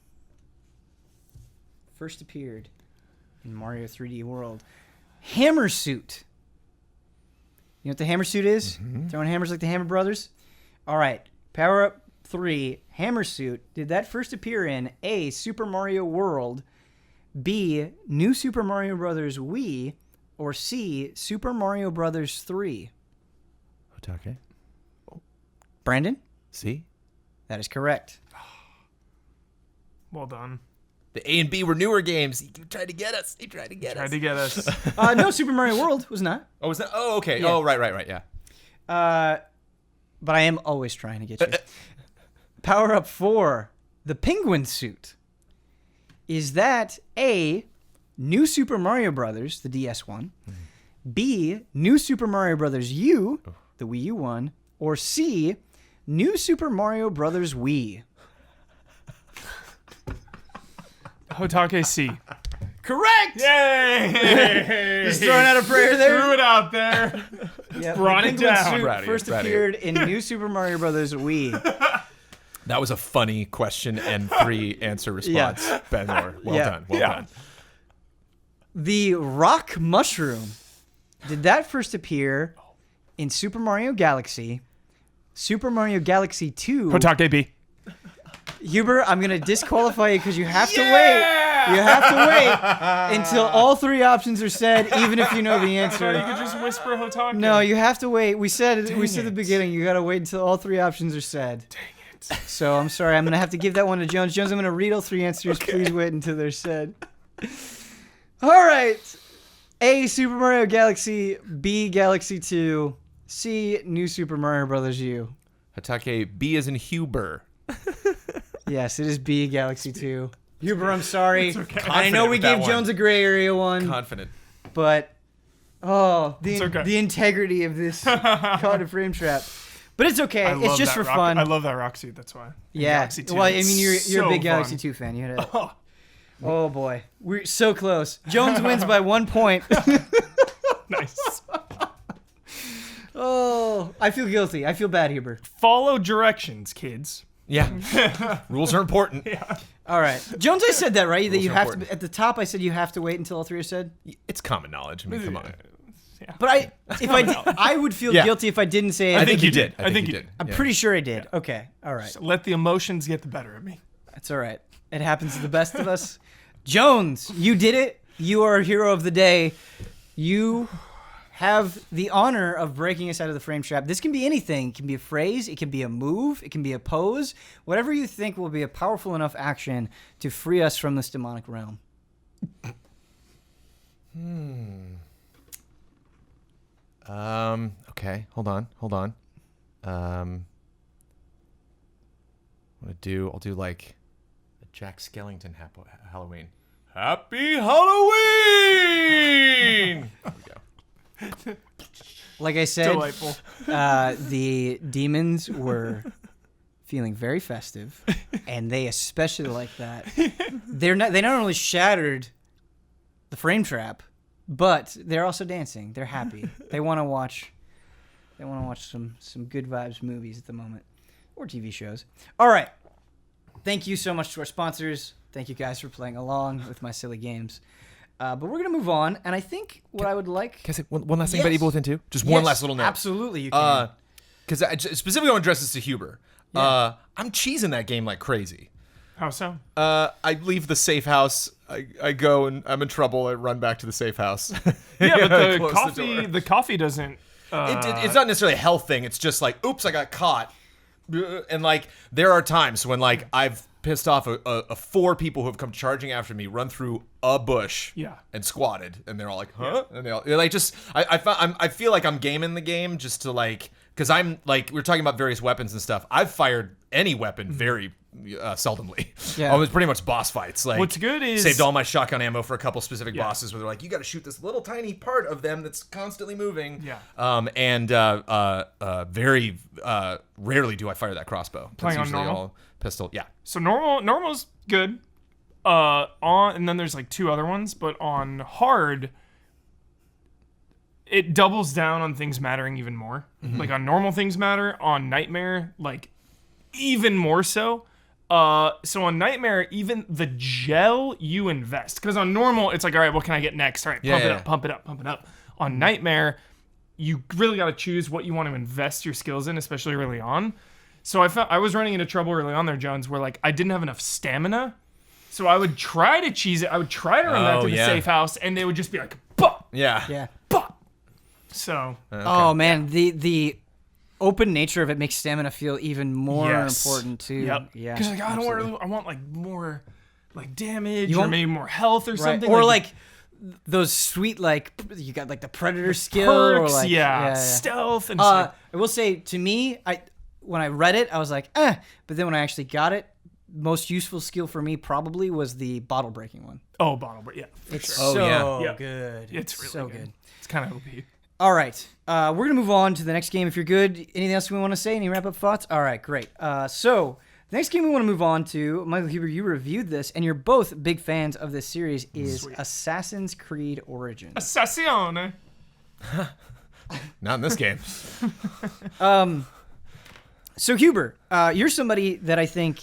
First appeared in Mario 3D World. Hammer suit. You know what the hammer suit is? Mm-hmm. Throwing hammers like the Hammer Brothers? All right. Power up 3, hammer suit. Did that first appear in A, Super Mario World, B, New Super Mario Bros. Wii, or C, Super Mario Bros. 3? HOTTAKE. Brandon? C. That is correct. Well done. The A and B were newer games. He tried to get us. Tried to get us. No, Super Mario World was not. Oh, was that? Oh, okay. Yeah. Oh, right. Yeah. But I am always trying to get you. Power up 4, the penguin suit. Is that A, New Super Mario Brothers, the DS one, B, New Super Mario Brothers U, the Wii U one, or C, New Super Mario Brothers Wii? HOTTAKE C. Correct! Yay! Just throwing out a prayer there. Threw it out there. Yep. Brought the it penguin down. suit Proud of you, first proud of you. appeared in New Super Mario Brothers Wii. That was a funny question and 3 answer response. Ben Moore. Well done. Well done. The rock mushroom. Did that first appear in Super Mario Galaxy, Super Mario Galaxy 2? HOTTAKE B. Huber, I'm going to disqualify you because you have to wait. You have to wait until all 3 options are said, even if you know the I thought you answer. could just whisper HOTTAKE. No, you have to wait. We said at Dang the it. beginning, you got to wait until all 3 options are said. Dang it. So I'm sorry. I'm going to have to give that one to Jones. Jones, I'm going to read all 3 answers. Okay. Please wait until they're said. All right. A, Super Mario Galaxy. B, Galaxy 2. C, New Super Mario Bros. U. HOTTAKE B as in Huber. Yes, it is B, Galaxy 2. Huber, I'm sorry. It's okay. I know we Confident with that gave one. Jones a gray area one, Confident. but It's okay. the integrity of this caught a frame trap. But it's okay. I love It's just that for rock- fun. I love that rock suit. That's why. And Yeah. Galaxy 2, Well, I it's mean, you're a so big Galaxy fun. 2 fan. You had it. Oh, Oh boy, we're so close. Jones wins by 1 point. nice. Oh, I feel guilty. I feel bad, Huber. Follow directions, kids. Yeah. Rules are important. All right, Jones, I said that right. That Rules you are have important. to at the top. I said you have to wait until all 3 are said. It's common knowledge. I mean, come on. Yeah. But if I did, I would feel guilty if I didn't say it. I think you did. I think you did. I'm pretty sure I did. Okay. All right. So let the emotions get the better of me. That's all right. It happens to the best of us. Jones, you did it. You are a hero of the day. You have the honor of breaking us out of the frame trap. This can be anything. It can be a phrase. It can be a move. It can be a pose. Whatever you think will be a powerful enough action to free us from this demonic realm. Okay. Hold on. I'll do like a Jack Skellington Halloween. Happy Halloween! There we go. Like I said, Delightful. The demons were feeling very festive, and they especially like that. They not only shattered the frame trap, but they're also dancing. They're happy. They want to watch. They want to watch some good vibes movies at the moment, or TV shows. All right. Thank you so much to our sponsors. Thank you guys for playing along with my silly games. But we're going to move on, and I think what I would like... Can I say one last thing about Yes. Evil Within 2? Just one last little note. Absolutely, you can. Because I specifically want to address this to Huber. Yeah. I'm cheesing that game like crazy. How so? I leave the safe house. I go and I'm in trouble. I run back to the safe house. Yeah, but Close the door. the coffee doesn't. It's not necessarily a health thing. It's just like, oops, I got caught. And like, there are times when like I've pissed off a 4 people who have come charging after me, run through a bush, and squatted, and they're all like, huh? And they're like, just I feel like I'm gaming the game just to like, because I'm like, we're talking about various weapons and stuff. I've fired any weapon very seldomly. Yeah. It was pretty much boss fights. Like, What's good is- saved all my shotgun ammo for a couple specific bosses where they're like, you got to shoot this little tiny part of them that's constantly moving. Yeah. Very rarely do I fire that crossbow. Playing on usually normal? all pistol. Yeah. So normal's good. And then there's like 2 other ones, but on hard, it doubles down on things mattering even more. Mm-hmm. Like on normal, things matter. On nightmare, like even more so. So on nightmare, even the gel you invest, because on normal it's like, all right, what can I get next? All right, pump it up. On nightmare, you really got to choose what you want to invest your skills in, especially early on. So I was running into trouble early on there, Jones, where like I didn't have enough stamina. So I would try to cheese it. I would try to run back to the safe house, and they would just be like, "Bah!" Yeah. Bah! So Oh man, the open nature of it makes stamina feel even more important too. Yep. Yeah. Because like absolutely. I want like more like damage You or want- maybe more health or Right. something. Or like those sweet, like, you got like the predator skill perks, or like stealth and I will say, to me, when I read it, I was like, but then when I actually got it, most useful skill for me probably was the bottle breaking one. bottle break. Yeah, for It's sure. so Yeah. good. It's really so good. It's kind of OP. All right. We're going to move on to the next game if you're good. Anything else we want to say? Any wrap-up thoughts? All right, great. So the next game we want to move on to, Michael Huber, you reviewed this, and you're both big fans of this series, is Sweet. Assassin's Creed Origins. Assassino. Not in this game. So Huber, you're somebody that I think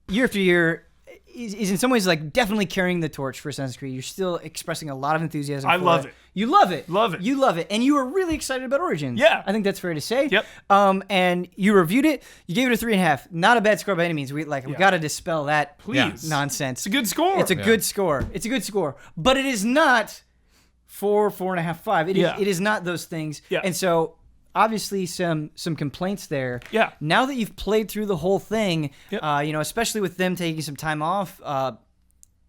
year after year is in some ways like definitely carrying the torch for Assassin's Creed. You're still expressing a lot of enthusiasm. I for love it. You love it. Love it. You love it, and you were really excited about Origins. Yeah. I think that's fair to say. Yep. And you reviewed it. You gave it a 3.5. Not a bad score by any means. We got to dispel that Please. nonsense. It's a good score. It's a good score. It's a good score, but it is not 4, 4.5, 5. It is. Yeah. It is not those things. Yeah. And so, obviously, some complaints there. Yeah. Now that you've played through the whole thing, Yep. Especially with them taking some time off,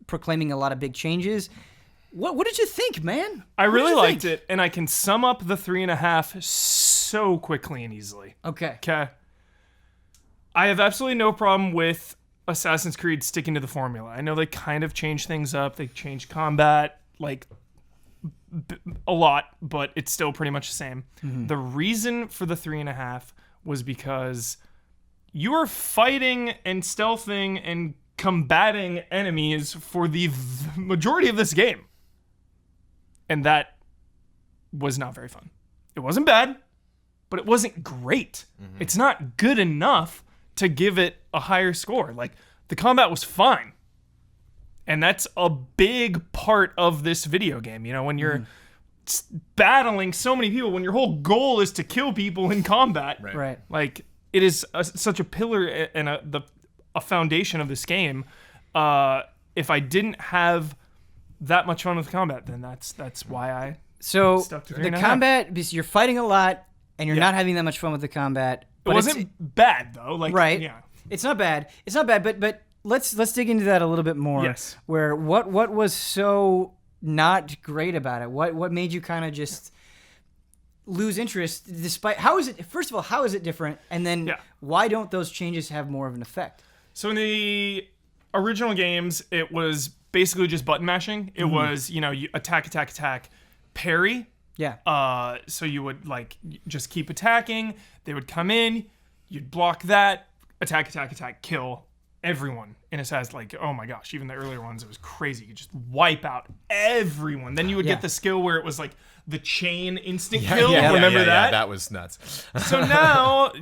proclaiming a lot of big changes. What did you think, man? I really liked it, and I can sum up the 3.5 so quickly and easily. Okay. Okay. I have absolutely no problem with Assassin's Creed sticking to the formula. I know they kind of changed things up. They changed combat, like, a lot, but it's still pretty much the same. Mm-hmm. The reason for the 3.5 was because you are fighting and stealthing and combating enemies for the majority of this game. And that was not very fun. It wasn't bad, but it wasn't great. Mm-hmm. It's not good enough to give it a higher score. Like, the combat was fine. And that's a big part of this video game. You know, when you're battling so many people when your whole goal is to kill people in combat. Right. Like, it is such a pillar and a foundation of this game. If I didn't have that much fun with combat, then that's why I stuck to 3.5. The combat, because you're fighting a lot and you're not having that much fun with the combat. It wasn't bad though. Like, right. Yeah. It's not bad. But let's dig into that a little bit more. Yes. Where what was so not great about it? What made you kind of just lose interest despite how is it different? And then why don't those changes have more of an effect? So in the original games, it was basically just button mashing. It was, you attack, parry. Yeah. So you would just keep attacking. They would come in, you'd block that, attack, kill everyone. And it says oh my gosh, even the earlier ones, it was crazy. You just wipe out everyone. Then you would get the skill where it was the chain instant kill. Remember that? Yeah, that was nuts. So now,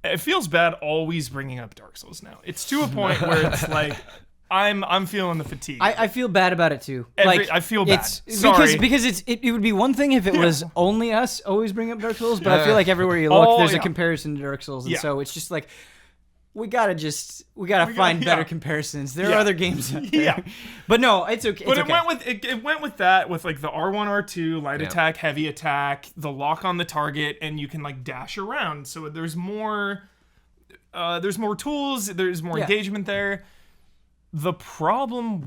it feels bad always bringing up Dark Souls now. It's to a point where it's I'm feeling the fatigue. I feel bad about it too. I feel bad. Sorry. Because it would be one thing if it was only us always bringing up Dark Souls, but I feel like everywhere you look, there's a comparison to Dark Souls, and so it's just we gotta find better comparisons. There are other games out there. Yeah. But no, it's okay. But it went with that with the R1, R2, light attack, heavy attack, the lock on the target, and you can dash around. So there's more tools, there's more engagement there. The problem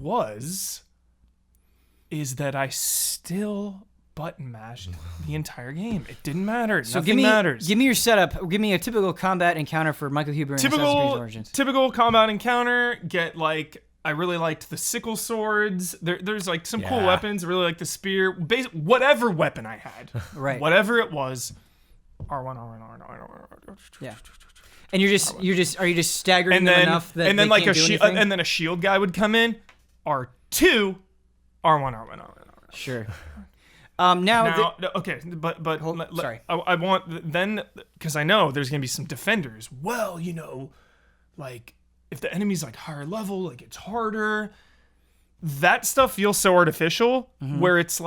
is that I still button mashed the entire game. It didn't matter. So Nothing matters. Give me your setup. Give me a typical combat encounter for Michael Huber in Assassin's Creed Origins. Typical combat encounter. I really liked the sickle swords. There's some cool weapons. I really like the spear. Whatever weapon I had. Right. Whatever it was. R1. Yeah. And are you just staggering them enough that they can't do anything? And then a shield guy would come in. R2, R1. Sure. Okay, but sorry. I want then because I know there's gonna be some defenders. Well, if the enemy's higher level, it's harder. That stuff feels so artificial. Where it's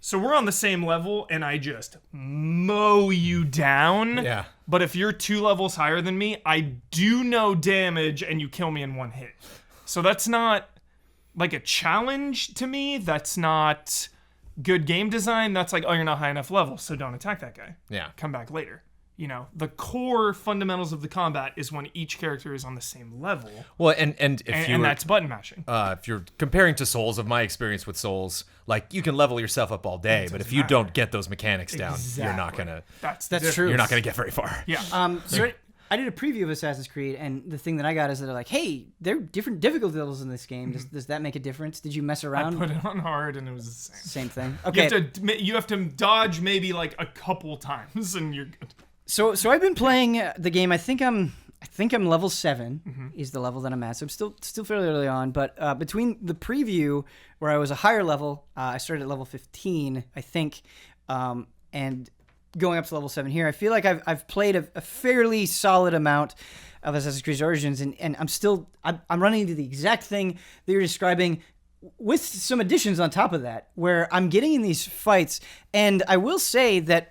so we're on the same level, and I just mow you down. Yeah. But if you're 2 levels higher than me, I do no damage, and you kill me in one hit. So that's not a challenge to me. That's not good game design. That's you're not high enough level, so don't attack that guy. Yeah. Come back later. The core fundamentals of the combat is when each character is on the same level. Well, and that's button mashing. If you're comparing to Souls, of my experience with Souls, you can level yourself up all day, but if you don't get those mechanics down, you're not gonna. That's true. You're not gonna get very far. Yeah. So I did a preview of Assassin's Creed, and the thing that I got is that they're hey, there are different difficulty levels in this game. Does that make a difference? Did you mess around? I put it on hard, and it was the same. Same thing. Okay. You have to dodge maybe a couple times, and you're good. So I've been playing the game. I think I'm level 7 is the level that I'm at. So I'm still fairly early on. But between the preview where I was a higher level, I started at level 15, I think, and going up to level 7 here, I feel like I've played a fairly solid amount of Assassin's Creed Origins, and I'm running into the exact thing that you're describing, with some additions on top of that, where I'm getting in these fights, and I will say that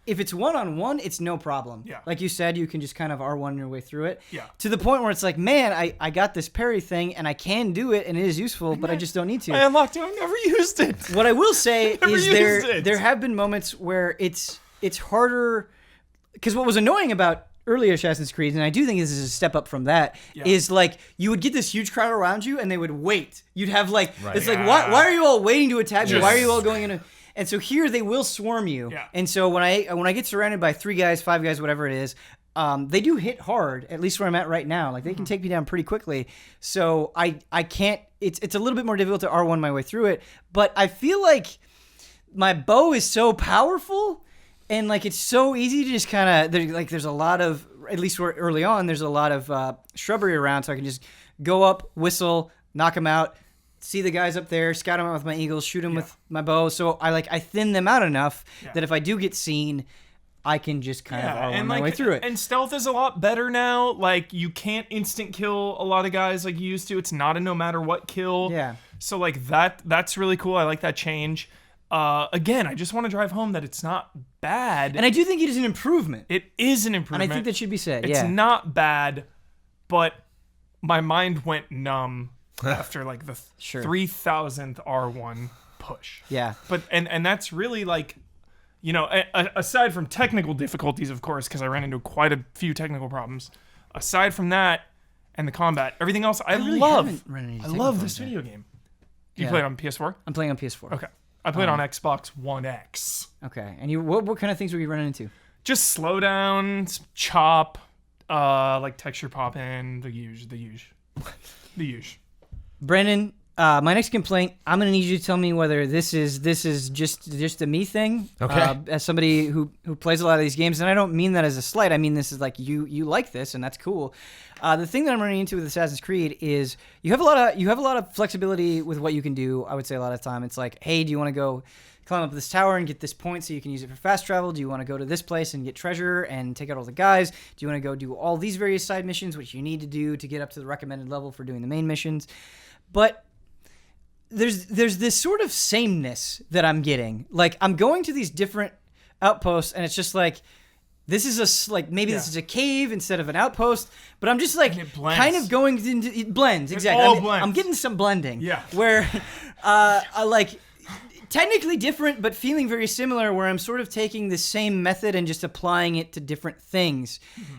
if it's one-on-one, it's no problem. Yeah. Like you said, you can just kind of R1 your way through it. Yeah. To the point where it's man, I got this parry thing, and I can do it, and it is useful, but I just don't need to. I unlocked it. I never used it. What I will say is there have been moments where it's harder, because what was annoying about earlier Assassin's Creed, and I do think this is a step up from that, is you would get this huge crowd around you, and they would wait. You'd have it's why are you all waiting to attack me? Why are you all going in? And so here they will swarm you. Yeah. And so when I get surrounded by 3 guys, 5 guys, whatever it is, they do hit hard, at least where I'm at right now. They can take me down pretty quickly. So I can't, it's a little bit more difficult to R1 my way through it, but I feel like my bow is so powerful, and it's so easy to just kind of, there's a lot of, at least early on, there's a lot of shrubbery around, so I can just go up, whistle, knock them out, see the guys up there, scout them out with my eagles, shoot them with my bow. So I thin them out enough that if I do get seen, I can just kind of R1 my way through it. And stealth is a lot better now. You can't instant kill a lot of guys like you used to. It's not a no matter what kill. Yeah. So like that's really cool. I like that change. Again, I just want to drive home that it's not bad. And I do think it is an improvement. It is an improvement. And I think that should be said. It's yeah. not bad, but my mind went numb after like the 3000th R1 push. Yeah. But and that's really like, you know, aside from technical difficulties, of course, because I ran into quite a few technical problems. Aside from that and the combat, everything else I really love. haven't run into I technical love this problems video game. You play it on PS4? I'm playing on PS4. Okay. I played on Xbox One X. Okay. And you, what kind of things were you running into? Just slowdowns, chop, like texture pop in, the usual. Brandon, my next complaint, I'm going to need you to tell me whether this is just a me thing. Okay. As somebody who plays a lot of these games, and I don't mean that as a slight. I mean this is like you like this, and that's cool. The thing that I'm running into with Assassin's Creed is you have a lot of flexibility with what you can do. I would say a lot of time it's like, hey, do you want to go climb up this tower and get this point so you can use it for fast travel? Do you want to go to this place and get treasure and take out all the guys? Do you want to go do all these various side missions, which you need to do to get up to the recommended level for doing the main missions? But there's this sort of sameness that I'm getting. Like, I'm going to these different outposts, and it's just like, this is this is a cave instead of an outpost, but I'm just like kind of going into it blends exactly. All blends. I'm getting some blending. Yeah. Where I like technically different, but feeling very similar. Where I'm sort of taking the same method and just applying it to different things. Mm-hmm.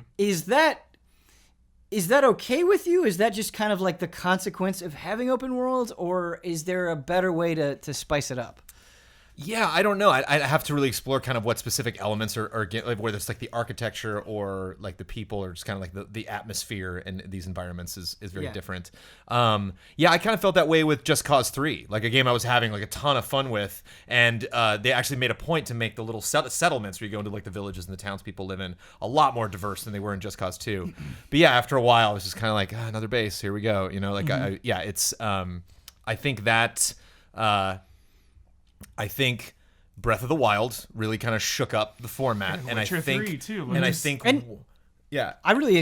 Is that okay with you? Is that just kind of like the consequence of having open worlds, or is there a better way to spice it up? Yeah, I don't know. I have to really explore kind of what specific elements are like, whether it's like the architecture or like the people or just kind of like the atmosphere in these environments is very different. I kind of felt that way with Just Cause 3, like a game I was having like a ton of fun with, and they actually made a point to make the little settlements where you go into like the villages and the towns people live in a lot more diverse than they were in Just Cause 2. But yeah, after a while, I was just kind of like, another base, here we go. You know, like it's I think that. I think Breath of the Wild really kind of shook up the format, and Witcher I think, 3 too, and I think, I really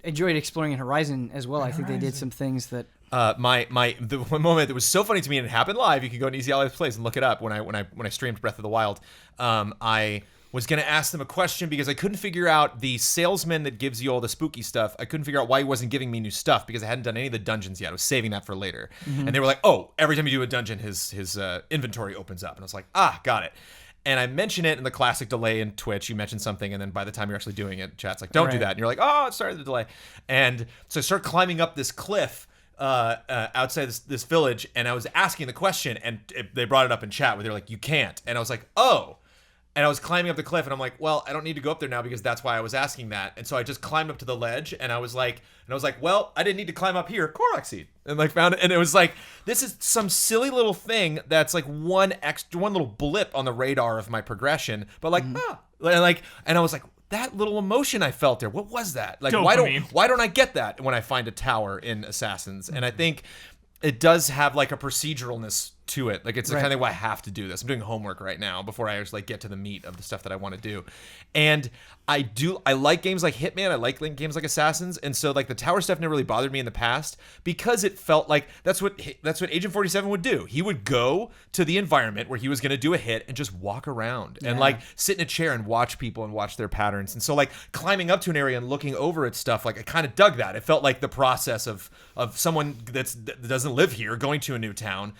enjoyed exploring Horizon as well. I think they did some things that. The one moment that was so funny to me, and it happened live. You can go to Easy Allies Plays and look it up. When I streamed Breath of the Wild, I was going to ask them a question because I couldn't figure out the salesman that gives you all the spooky stuff. I couldn't figure out why he wasn't giving me new stuff because I hadn't done any of the dungeons yet. I was saving that for later. Mm-hmm. And they were like, oh, every time you do a dungeon, his inventory opens up. And I was like, got it. And I mention it in the classic delay in Twitch. You mention something, and then by the time you're actually doing it, chat's like, don't do that. And you're like, oh, sorry, the delay. And so I start climbing up this cliff outside this village, and I was asking the question, and they brought it up in chat where they're like, you can't. And I was like, oh. And I was climbing up the cliff, and I'm like, well, I don't need to go up there now because that's why I was asking that. And so I just climbed up to the ledge, and I was like, well, I didn't need to climb up here. Korok seed. And like found it, and it was like, this is some silly little thing that's like one little blip on the radar of my progression, but like, and I was like, that little emotion I felt there, what was that? Like, Dopamine. why don't I get that when I find a tower in Assassins? And I think it does have like a proceduralness to it. Like, it's the kind of way I have to do this. I'm doing homework right now before I actually like get to the meat of the stuff that I want to do. And I like games like Hitman. I like games like Assassins. And so like the tower stuff never really bothered me in the past because it felt like that's what Agent 47 would do. He would go to the environment where he was going to do a hit and just walk around and like sit in a chair and watch people and watch their patterns. And so like climbing up to an area and looking over at stuff, like I kind of dug that. It felt like the process of someone that doesn't live here going to a new town,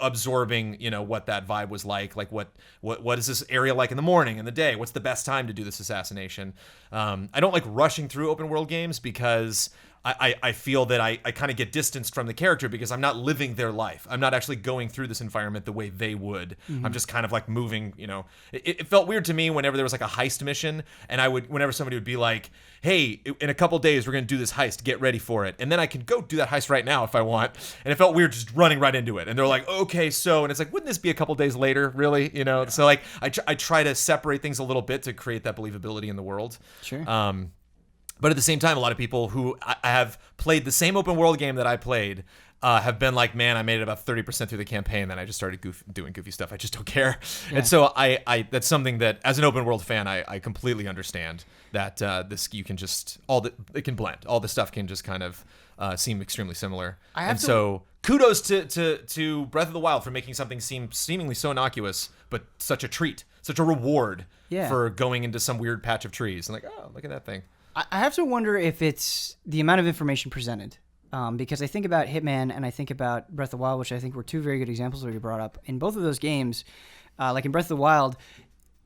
absorbing, you know, what that vibe was like what is this area like in the morning and the day? What's the best time to do this assassination? I don't like rushing through open world games because I feel that I kind of get distanced from the character because I'm not living their life. I'm not actually going through this environment the way they would. Mm-hmm. I'm just kind of like moving, you know. It felt weird to me whenever there was like a heist mission, and whenever somebody would be like, hey, in a couple days we're going to do this heist, get ready for it. And then I can go do that heist right now if I want. And it felt weird just running right into it. And they're like, okay, so, and it's like, wouldn't this be a couple days later, really? You know, so like I try to separate things a little bit to create that believability in the world. Sure. But at the same time, a lot of people who I have played the same open world game that I played have been like, man, I made it about 30% through the campaign, then I just started doing goofy stuff. I just don't care. Yeah. And so I that's something that, as an open world fan, I completely understand that this you can just it can blend. All the stuff can just kind of seem extremely similar. So kudos to Breath of the Wild for making something seem seemingly so innocuous, but such a treat, such a reward for going into some weird patch of trees. And like, oh, look at that thing. I have to wonder if it's the amount of information presented. Because I think about Hitman and I think about Breath of the Wild, which I think were two very good examples that you brought up. In both of those games, like in Breath of the Wild,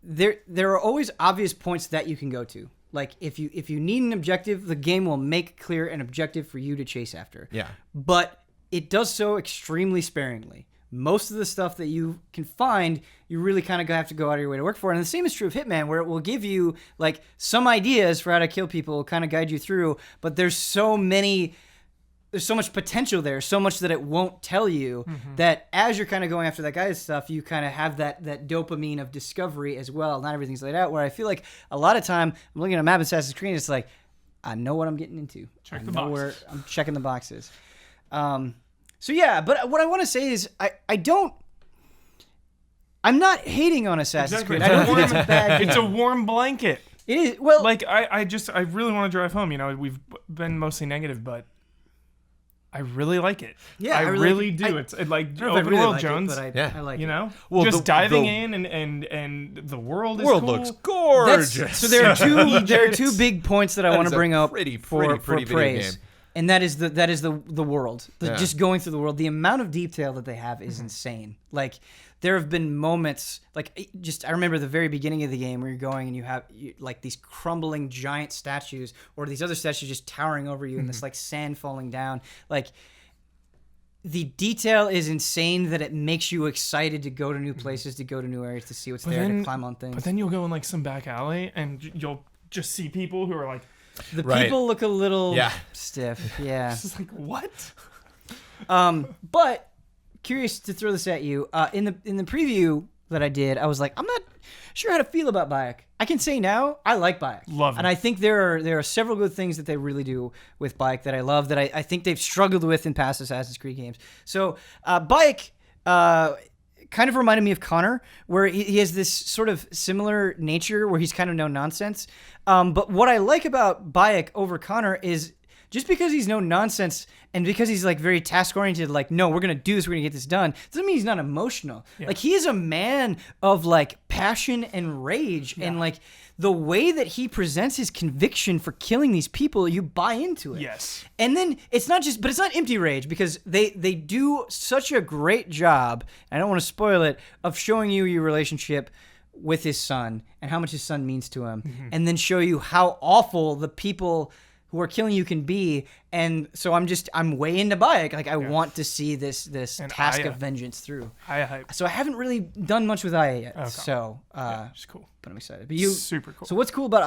there are always obvious points that you can go to. Like if you need an objective, the game will make clear an objective for you to chase after. Yeah. But it does so extremely sparingly. Most of the stuff that you can find, you really kind of have to go out of your way to work for. And the same is true of Hitman, where it will give you like some ideas for how to kill people, kind of guide you through. But there's so much potential there, so much that it won't tell you, that as you're kind of going after that guy's stuff, you kind of have that dopamine of discovery as well. Not everything's laid out, where I feel like a lot of time I'm looking at a map of Assassin's Creed, it's like, I know what I'm getting into. Check the boxes. Where I'm checking the boxes. So yeah, but what I want to say is I'm not hating on Assassin's Creed. I don't think it's a bad game. It's a warm blanket. It is. Well, Like, I really want to drive home. You know, we've been mostly negative, but I really like it. Yeah, I I really really- do. It's like I don't know if I open really world, like Jones. it, but Yeah. I like You it. know, Well, just the- diving the- in and the world is World cool. looks gorgeous. So there are two big points that I want is to a bring up pretty for video praise, game. and that is the world. Yeah. Just going through the world, the amount of detail that they have is insane. Like there have been moments, like I remember the very beginning of the game where you're going and you have like these crumbling giant statues, or these other statues just towering over you, and this like sand falling down, like. The detail is insane that it makes you excited to go to new places, to go to new areas, to see what's there, to climb on things. But then you'll go in like some back alley and you'll just see people who are like, The Right. people look a little Yeah. stiff. Yeah. it's just like, what? But curious to throw this at you. In the preview that I did, I was like, I'm not sure how to feel about Bayek. I can say now, I like Bayek. Love him. And I think there are several good things that they really do with Bayek that I love, that I think they've struggled with in past Assassin's Creed games. So Bayek kind of reminded me of Connor, where he has this sort of similar nature where he's kind of no nonsense. But what I like about Bayek over Connor is just because he's no nonsense and because he's like very task oriented, like, no, we're going to do this, we're going to get this done, doesn't mean he's not emotional. Yeah. Like, he is a man of like passion and rage. And like the way that he presents his conviction for killing these people, you buy into it. Yes. And then it's not empty rage, because they do such a great job, I don't want to spoil it, of showing you your relationship with his son and how much his son means to him, and then show you how awful the people who are killing you can be. And so I'm way into Bayek. Like, I want to see this And task Aya. of vengeance through. Hype. So I haven't really done much with Aya yet. Okay. So It's cool. but I'm excited. But you Super cool. So what's cool about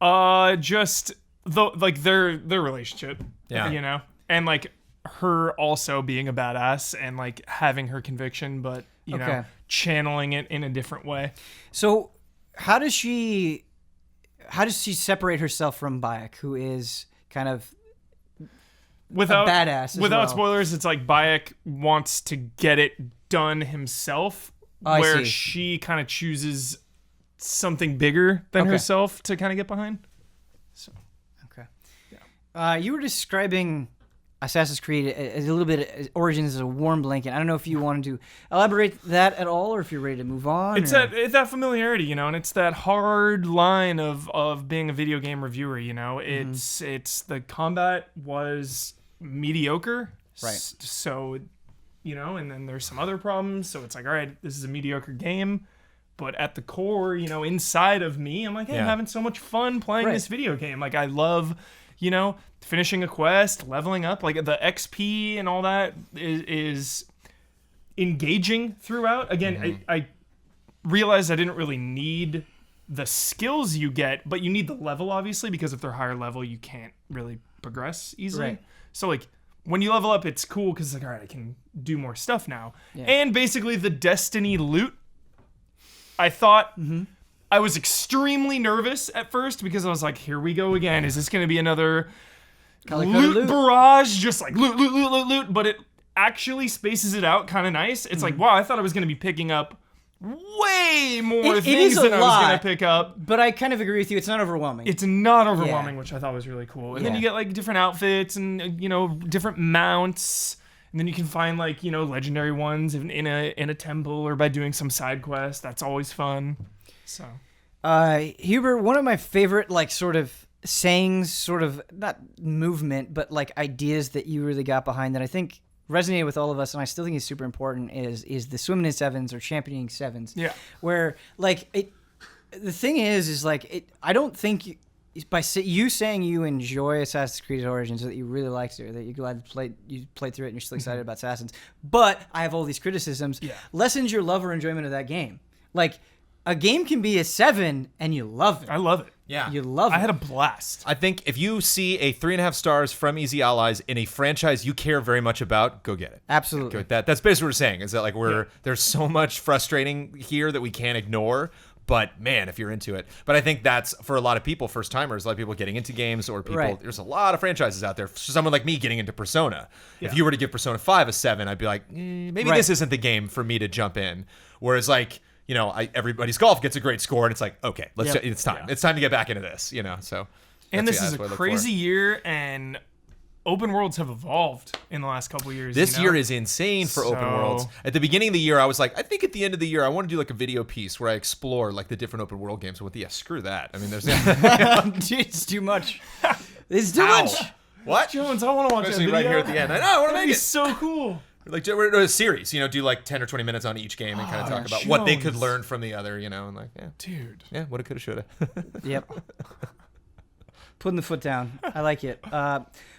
Aya? Just like their relationship. Yeah. You know, and like her also being a badass and like having her conviction, but you Okay. know, channeling it in a different way. So how does she separate herself from Bayek, who is kind of Without badass as without well? spoilers, it's like Bayek wants to get it done himself, I where see. she kind of chooses something bigger than Okay. herself to kind of get behind. Okay. You were describing Assassin's Creed as a little bit Origins as a warm blanket. I don't know if you wanted to elaborate that at all, or if you're ready to move on. It's or- that familiarity, you know, and it's that hard line of being a video game reviewer, you know. It's the combat was mediocre, Right. So, you know, and then there's some other problems. So it's like, all right, this is a mediocre game, but at the core, you know, inside of me, I'm like, hey, I'm Yeah. having so much fun playing Right. this video game. Like, I love, you know, finishing a quest, leveling up, like the XP and all that is engaging throughout. Again, I realized I didn't really need the skills you get, but you need the level, obviously, because if they're higher level, you can't really progress easily. Right. So, like, when you level up, it's cool because, like, all right, I can do more stuff now. Yeah. And basically, the Destiny loot, I thought... I was extremely nervous at first because I was like, here we go again. Is this going to be another loot barrage? Just like loot. But it actually spaces it out kind of nice. It's like, wow, I thought I was going to be picking up way more It things is a than I was going lot. to pick up. But I kind of agree with you. It's not overwhelming. It's not overwhelming, which I thought was really cool. And then Yeah. you get like different outfits and, you know, different mounts. And then you can find like, legendary ones in a temple or by doing some side quest. That's always fun. So, Huber, one of my favorite like sort of sayings, sort of not movement, but like ideas that you really got behind that I think resonated with all of us, and I still think is super important is the swimming in sevens or championing sevens. Yeah. Where like the thing is like I don't think you saying you enjoy Assassin's Creed Origins, that you really liked it, that you're glad you played through it and you're still excited about Assassins, but I have all these criticisms, lessens your love or enjoyment of that game. Like, a game can be a 7 and you love it. I love it. Yeah. You love it. I had a blast. I think if you see a 3.5 stars from Easy Allies in a franchise you care very much about, go get it. Absolutely. Go get that. That's basically what we're saying, is that like there's so much frustrating here that we can't ignore. But man, if you're into it. But I think that's for a lot of people, first timers, a lot of people getting into games, or people, Right. There's a lot of franchises out there. For someone like me getting into Persona, if you were to give Persona 5 a 7, I'd be like, maybe Right. this isn't the game for me to jump in. Whereas like, everybody's golf gets a great score, and it's like, okay, it's time. Yeah. It's time to get back into this, so. And that's- this is that's a what I look crazy for. year, and open worlds have evolved in the last couple of years. This year is insane for open worlds. At the beginning of the year, I was like, I think at the end of the year, I want to do like a video piece where I explore like the different open world games. With screw that. I mean, there's It's too much. It's too much. What? Jones, I want to watch Especially that right video. here at the end. I know. I want to That'd make be it. so cool. Like we're doing a series, do like 10 or 20 minutes on each game and kind of talk about what they could Jones. learn from the other, and like, Dude. woulda, coulda, shoulda. Yep. Putting the foot down. I like it.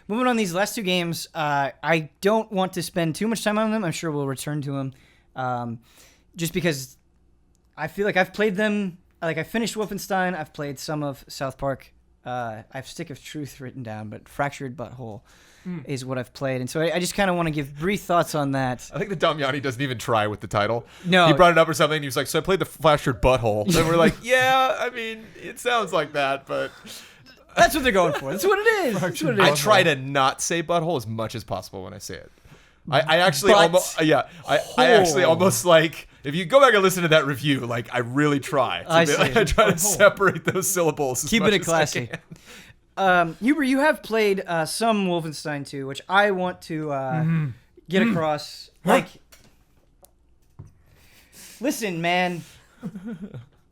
Moving on, these last two games, I don't want to spend too much time on them. I'm sure we'll return to them, just because I feel like I've played them. Like, I finished Wolfenstein. I've played some of South Park. I have Stick of Truth written down, but Fractured Butthole is what I've played. And so I just kind of want to give brief thoughts on that. I think the Damiani doesn't even try with the title. No. He brought it up or something, and he was like, so I played the Fractured Butthole. And we're like, yeah, I mean, it sounds like that, but... That's what they're going for. That's what it is. That's what it is. I try to not say butthole as much as possible when I say it. I actually But- almost, I actually almost like, if you go back and listen to that review, like I really try. I see. I try to separate those syllables as Keep much it as classy. I can. Huber, you have played some Wolfenstein 2, which I want to get across. Like, listen, man,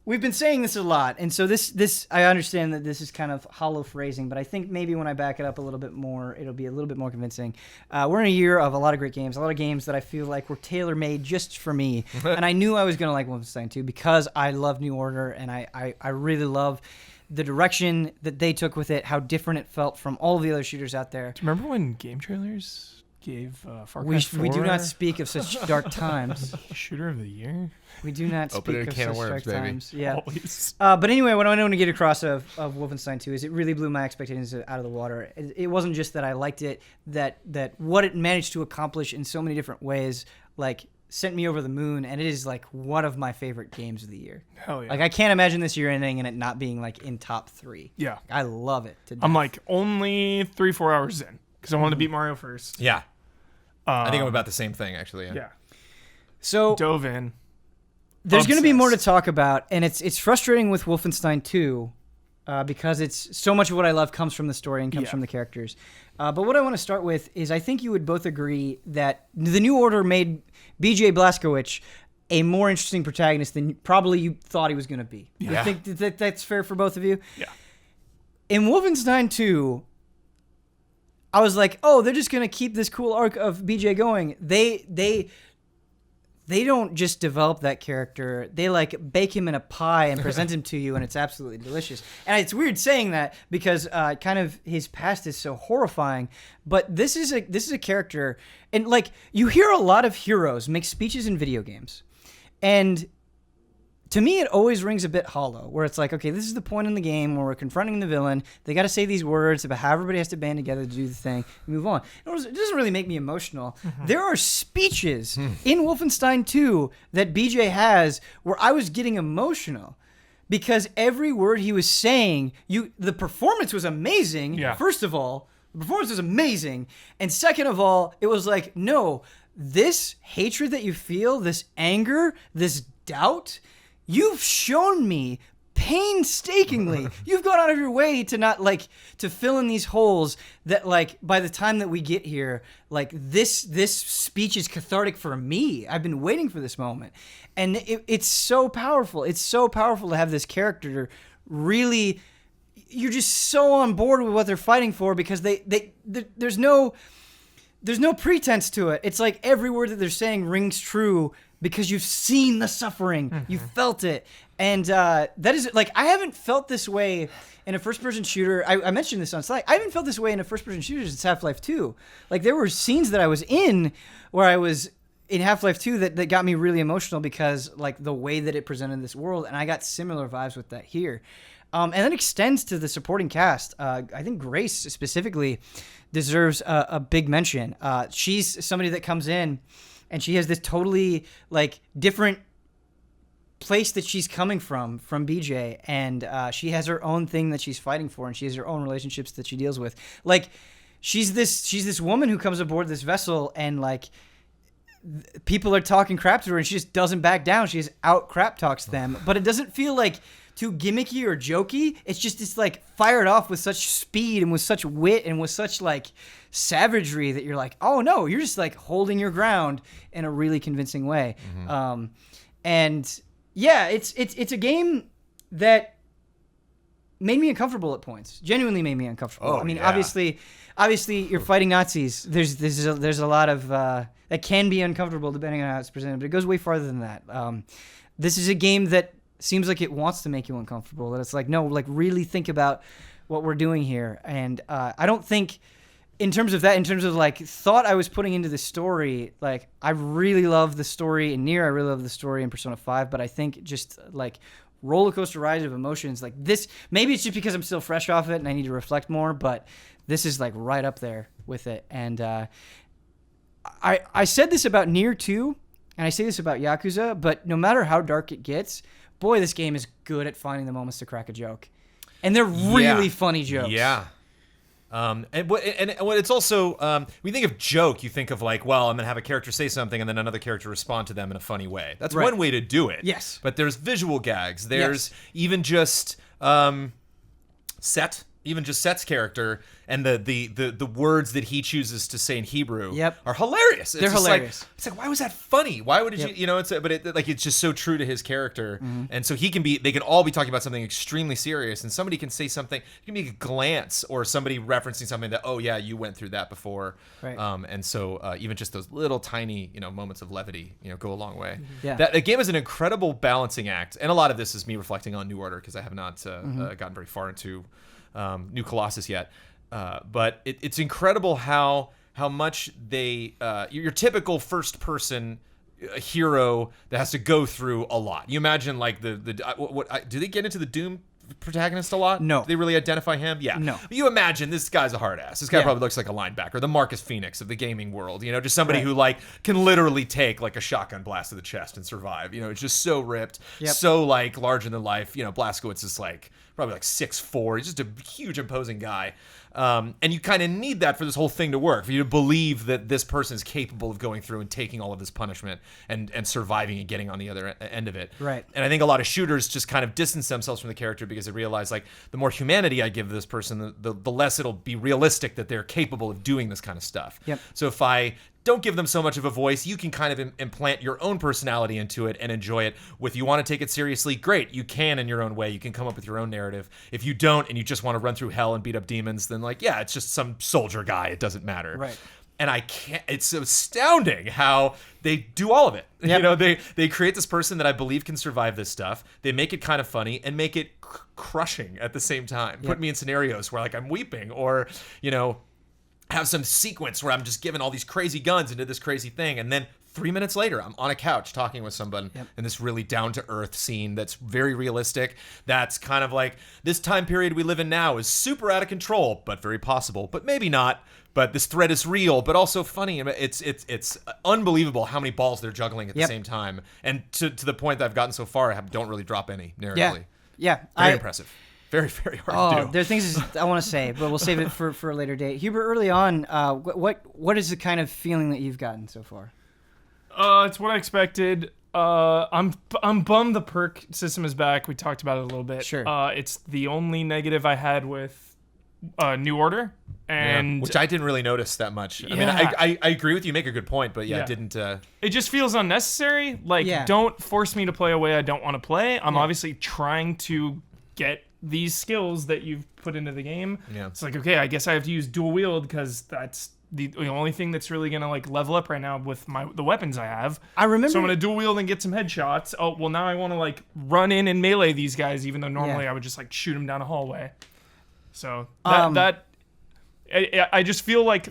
we've been saying this a lot, and so this I understand that this is kind of hollow phrasing, but I think maybe when I back it up a little bit more, it'll be a little bit more convincing. We're in a year of a lot of great games, a lot of games that I feel like were tailor-made just for me, and I knew I was going to like Wolfenstein 2 because I love New Order, and I really love the direction that they took with it, how different it felt from all of the other shooters out there. Do you remember when game trailers gave Far Cry We 4 do not speak of such dark times. Shooter of the Year? We do not Open speak a of can such of worms, dark baby. times. Yeah. Always. But anyway, what I want to get across of Wolfenstein 2 is it really blew my expectations out of the water. It wasn't just that I liked it, that what it managed to accomplish in so many different ways, like, sent me over the moon, and it is like one of my favorite games of the year. Hell yeah. Like, I can't imagine this year ending and it not being like in top 3. Yeah. I love it to death. I'm like only 3-4 hours in because I wanted to beat Mario first. Yeah. I think I'm about the same thing, actually. Yeah. so Dove in. there's going to be more to Obsessed. talk about, and it's frustrating with Wolfenstein 2 because it's so much of what I love comes from the story and comes Yeah. from the characters. But what I want to start with is I think you would both agree that the New Order made B.J. Blazkowicz a more interesting protagonist than probably you thought he was going to be. You Yeah. think that's fair for both of you? Yeah. In Wolfenstein 2, I was like, oh, they're just going to keep this cool arc of BJ going. They don't just develop that character. They like bake him in a pie and present him to you, and it's absolutely delicious. And it's weird saying that because kind of his past is so horrifying. But this is a character, and like you hear a lot of heroes make speeches in video games, and to me, it always rings a bit hollow, where it's like, okay, this is the point in the game where we're confronting the villain. They got to say these words about how everybody has to band together to do the thing and move on. It doesn't really make me emotional. There are speeches in Wolfenstein 2 that BJ has where I was getting emotional because every word he was saying, the performance was amazing, Yeah. first of all. The performance was amazing. And second of all, it was like, no, this hatred that you feel, this anger, this doubt, you've shown me painstakingly. You've gone out of your way to not to fill in these holes that by the time that we get here, this speech is cathartic for me. I've been waiting for this moment. And it's so powerful. It's so powerful to have this character really, you're just so on board with what they're fighting for because there's no pretense to it. It's like every word that they're saying rings true because you've seen the suffering, you felt it, and that is I haven't felt this way in a first-person shooter. I mentioned this on Slack. I haven't felt this way in a first-person shooter since Half-Life 2. There were scenes that I was in where I was in Half-Life 2 that got me really emotional because the way that it presented this world, and I got similar vibes with that here. And that extends to the supporting cast. I think Grace specifically deserves a big mention. She's somebody that comes in and she has this totally different place that she's coming from BJ, and she has her own thing that she's fighting for, and she has her own relationships that she deals with. She's this woman who comes aboard this vessel, and people are talking crap to her, and she just doesn't back down. She just out crap talks them, but it doesn't feel too gimmicky or jokey. It's just fired off with such speed and with such wit and with such savagery that you're oh no, you're just holding your ground in a really convincing way. And yeah, it's a game that made me uncomfortable at points. Genuinely made me uncomfortable. I mean, obviously you're fighting Nazis. There's a lot of that can be uncomfortable depending on how it's presented, but it goes way farther than that. This is a game that seems like it wants to make you uncomfortable. That it's no, really think about what we're doing here. And I don't think, in terms of thought I was putting into the story, I really love the story in Nier. I really love the story in Persona 5. But I think just roller coaster ride of emotions this. Maybe it's just because I'm still fresh off it and I need to reflect more. But this is right up there with it. And I said this about Nier 2, and I say this about Yakuza. But no matter how dark it gets, boy, this game is good at finding the moments to crack a joke. And they're really funny jokes. Yeah. And it's also, when you think of joke, you think of well, I'm going to have a character say something and then another character respond to them in a funny way. That's one way to do it. Yes. But there's visual gags. There's even just Set's character and the words that he chooses to say in Hebrew are hilarious. They're hilarious. It's why was that funny? Why would it's just so true to his character. And so they can all be talking about something extremely serious, and somebody can say something, it can be a glance or somebody referencing something that, oh yeah, you went through that before. Right. And so even just those little tiny, moments of levity, go a long way. Yeah. The game is an incredible balancing act. And a lot of this is me reflecting on New Order because I have not gotten very far into New Colossus yet, but it's incredible how much they your typical first person hero that has to go through a lot. You imagine do they get into the Doom protagonist a lot? No. Do they really identify him? Yeah. No. You imagine this guy's a hard ass. This guy probably looks like a linebacker, the Marcus Phoenix of the gaming world. Just somebody who can literally take a shotgun blast to the chest and survive. It's just so ripped, so larger than life. Blazkowicz is probably 6'4". He's just a huge, imposing guy. And you kind of need that for this whole thing to work, for you to believe that this person is capable of going through and taking all of this punishment and surviving and getting on the other end of it. Right. And I think a lot of shooters just kind of distance themselves from the character because they realize the more humanity I give this person, the less it'll be realistic that they're capable of doing this kind of stuff. Yep. So if I don't give them so much of a voice, you can kind of implant your own personality into it and enjoy it. If you want to take it seriously, great, you can in your own way. You can come up with your own narrative. If you don't and you just want to run through hell and beat up demons, then it's just some soldier guy. It doesn't matter. Right. And it's astounding how they do all of it. Yep. They create this person that I believe can survive this stuff. They make it kind of funny and make it crushing at the same time. Yep. Put me in scenarios where I'm weeping or, have some sequence where I'm just giving all these crazy guns into this crazy thing, and then 3 minutes later I'm on a couch talking with someone in this really down-to-earth scene that's very realistic. That's kind of this time period we live in now is super out of control, but very possible, but maybe not. But this threat is real, but also funny. It's unbelievable how many balls they're juggling at the same time, and to the point that I've gotten so far, I don't really drop any narratively. Yeah. Very impressive. Very, very hard to do. There are things I want to say, but we'll save it for a later date. Hubert, early on, what is the kind of feeling that you've gotten so far? It's what I expected. I'm bummed the perk system is back. We talked about it a little bit. Sure. It's the only negative I had with New Order, and which I didn't really notice that much. I mean, Yeah. I agree with you. Make a good point, but Yeah. it didn't. it just feels unnecessary. Like, don't force me to play a way I don't want to play. I'm obviously trying to get these skills that you've put into the game. Yeah. It's like, okay, I guess I have to use dual wield because that's the only thing that's really gonna like level up right now with the weapons I have. I remember. So I'm gonna dual wield and get some headshots. Oh well, now I want to like run in and melee these guys, even though normally I would just like shoot them down a hallway. So I just feel like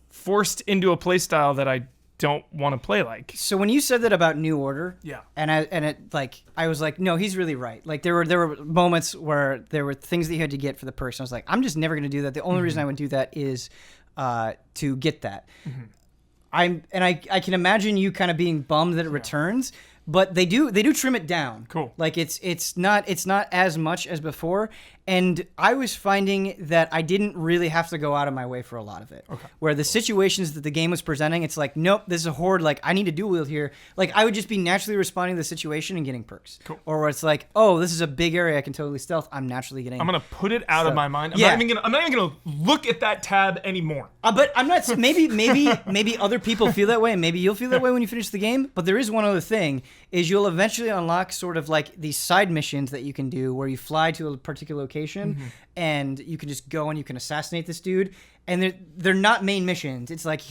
forced into a playstyle that I don't want to play like. So when you said that about New Order, Yeah. I was like, no, he's really right. Like there were moments where there were things that you had to get for the perks. I was like, I'm just never gonna do that. The only reason I would do that is to get that. I can imagine you kind of being bummed that it returns, but they do trim it down. Cool. Like it's not as much as before, and I was finding that I didn't really have to go out of my way for a lot of it. Okay. Where the situations that the game was presenting, it's like, nope, this is a horde. Like I need to dual wield here. Like I would just be naturally responding to the situation and getting perks. Cool. Or where it's like, oh, this is a big area I can totally stealth. I'm naturally getting. I'm gonna put it out of my mind. I'm not even gonna look at that tab anymore. But I'm not. Maybe other people feel that way, and maybe you'll feel that way when you finish the game. But there is one other thing: is you'll eventually unlock sort of like these side missions that you can do, where you fly to a particular location and you can just go and you can assassinate this dude. And they're not main missions. It's like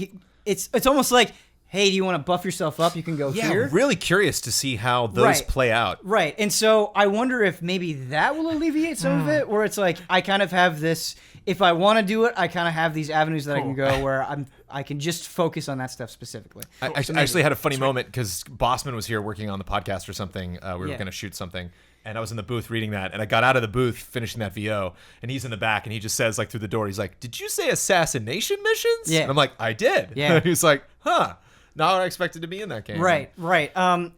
it's almost like, hey, do you want to buff yourself up? You can go here. Really curious to see how those play out. Right. And so I wonder if maybe that will alleviate some of it, where it's like I kind of have this. If I want to do it, I kind of have these avenues that I can go where I can just focus on that stuff specifically. I actually had a funny moment because Bossman was here working on the podcast or something. We were going to shoot something, and I was in the booth reading that, and I got out of the booth finishing that VO, and he's in the back, and he just says like through the door, he's like, "Did you say assassination missions?" Yeah. And I'm like, "I did." Yeah. He's like, "Huh." Not what I expected to be in that game. Right. And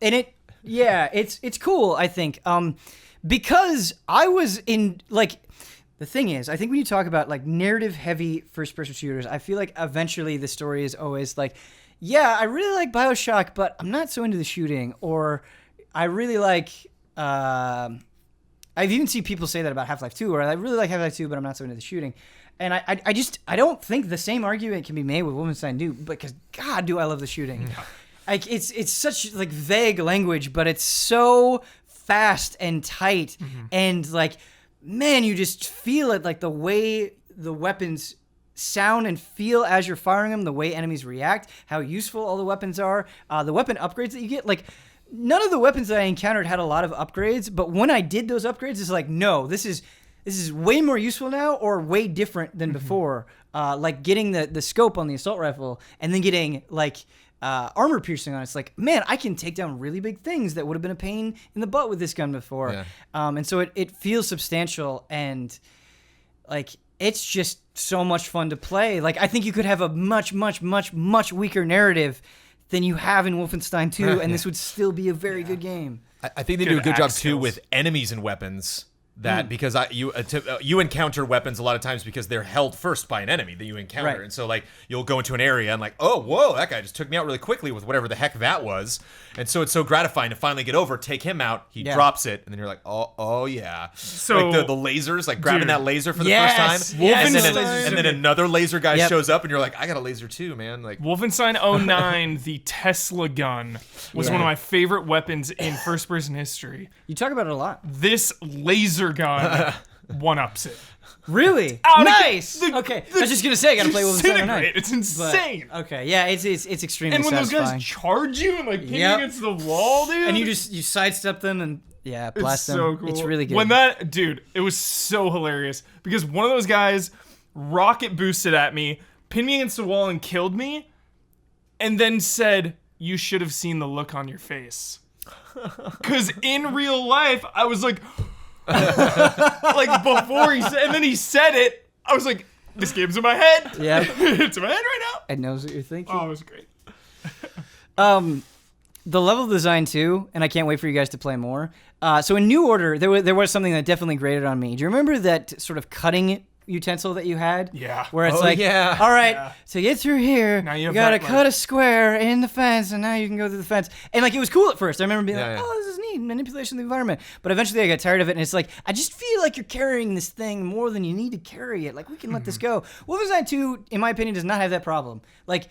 it's cool, I think. Because I was in like. The thing is, I think when you talk about like narrative-heavy first-person shooters, I feel like eventually the story is always like, yeah, I really like BioShock, but I'm not so into the shooting. Or I really like... I've even seen people say that about Half-Life 2, or I really like Half-Life 2, but I'm not so into the shooting. And I don't think the same argument can be made with Wolfenstein 2, because God, do I love the shooting. Like it's such like vague language, but it's so fast and tight, and like... Man, you just feel it, like the way the weapons sound and feel as you're firing them, the way enemies react, how useful all the weapons are, the weapon upgrades that you get. Like, none of the weapons that I encountered had a lot of upgrades, but when I did those upgrades, it's like, no, this is way more useful now, or way different than before. Like getting the scope on the assault rifle, and then getting like armor piercing on it. It's like, man, I can take down really big things that would have been a pain in the butt with this gun before. Yeah. And so it feels substantial, and like it's just so much fun to play. Like I think you could have a much weaker narrative than you have in Wolfenstein 2, and this would still be a very good game. I think they do a good job too with enemies and weapons. That because you encounter weapons a lot of times because they're held first by an enemy that you encounter, Right. and so like you'll go into an area and like, oh whoa, that guy just took me out really quickly with whatever the heck that was, and so it's so gratifying to finally get over, take him out, he drops it, and then you're like, oh yeah, So like the lasers, like grabbing that laser for the Yes, first time, yes. and then another laser guy Yep. shows up, and you're like, I got a laser too, man. Like Wolfenstein 09, the Tesla gun was one of my favorite weapons in first-person history. You talk about it a lot. This laser gun one-ups it. Really? Out Nice. again. Okay. I was just gonna say I gotta play Wolfenstein 09. Disintegrate. It's insane. Okay, yeah, it's extremely And when those satisfying. guys charge you and like pin you Yep. against the wall, dude, And you sidestep them and blast it's them. so cool. It's really good. When it was so hilarious because one of those guys rocket boosted at me, pinned me against the wall, and killed me, and then said, "You should have seen the look on your face." Because in real life, I was like, like before he said, and then he said it, I was like, this game's in my head. Yeah. It's in my head right now. It knows what you're thinking. Oh, it was great. The level design too, and I can't wait for you guys to play more. So in New Order, there was something that definitely grated on me. Do you remember that sort of cutting utensil that you had. Yeah. Where it's Oh, like, yeah. all right, Yeah. to get through here, Now you you have gotta that, cut a square in the fence, and now you can go through the fence. And like, it was cool at first. I remember being Yeah, like, yeah. oh, this is neat, manipulation of the environment. But eventually I got tired of it, and it's like, I just feel like you're carrying this thing more than you need to carry it. Like, we can let this go. Wolfenstein 2, in my opinion, does not have that problem. Like,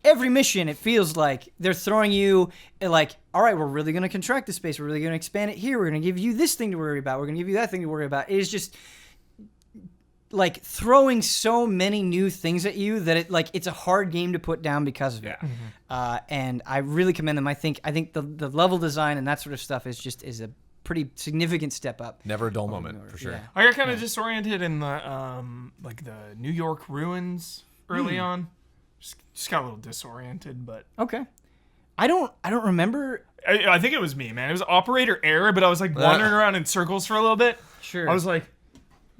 every mission, it feels like they're throwing you like, all right, we're really going to contract the space. We're really going to expand it here. We're going to give you this thing to worry about. We're going to give you that thing to worry about. It is just like throwing so many new things at you that it's a hard game to put down because of it. And I really commend them. I think the level design and that sort of stuff is a pretty significant step up. Never a dull moment, for sure. Yeah. I got kind of disoriented in the like the New York ruins early on. Just got a little disoriented, but Okay. I don't remember. I think it was me, man. It was operator error, but I was like wandering around in circles for a little bit. Sure. I was like,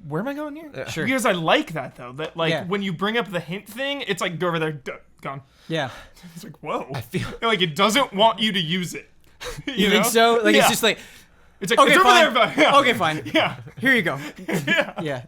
where am I going here? Sure. Because I like that though. That like Yeah. when you bring up the hint thing, it's like go over there, gone. Yeah. It's like whoa. I feel Like it doesn't want you to use it. You know? think so? Like, Yeah. it's just like, It's like okay, it's over fine. there, but yeah. Okay, fine. Yeah. Here you go. Yeah.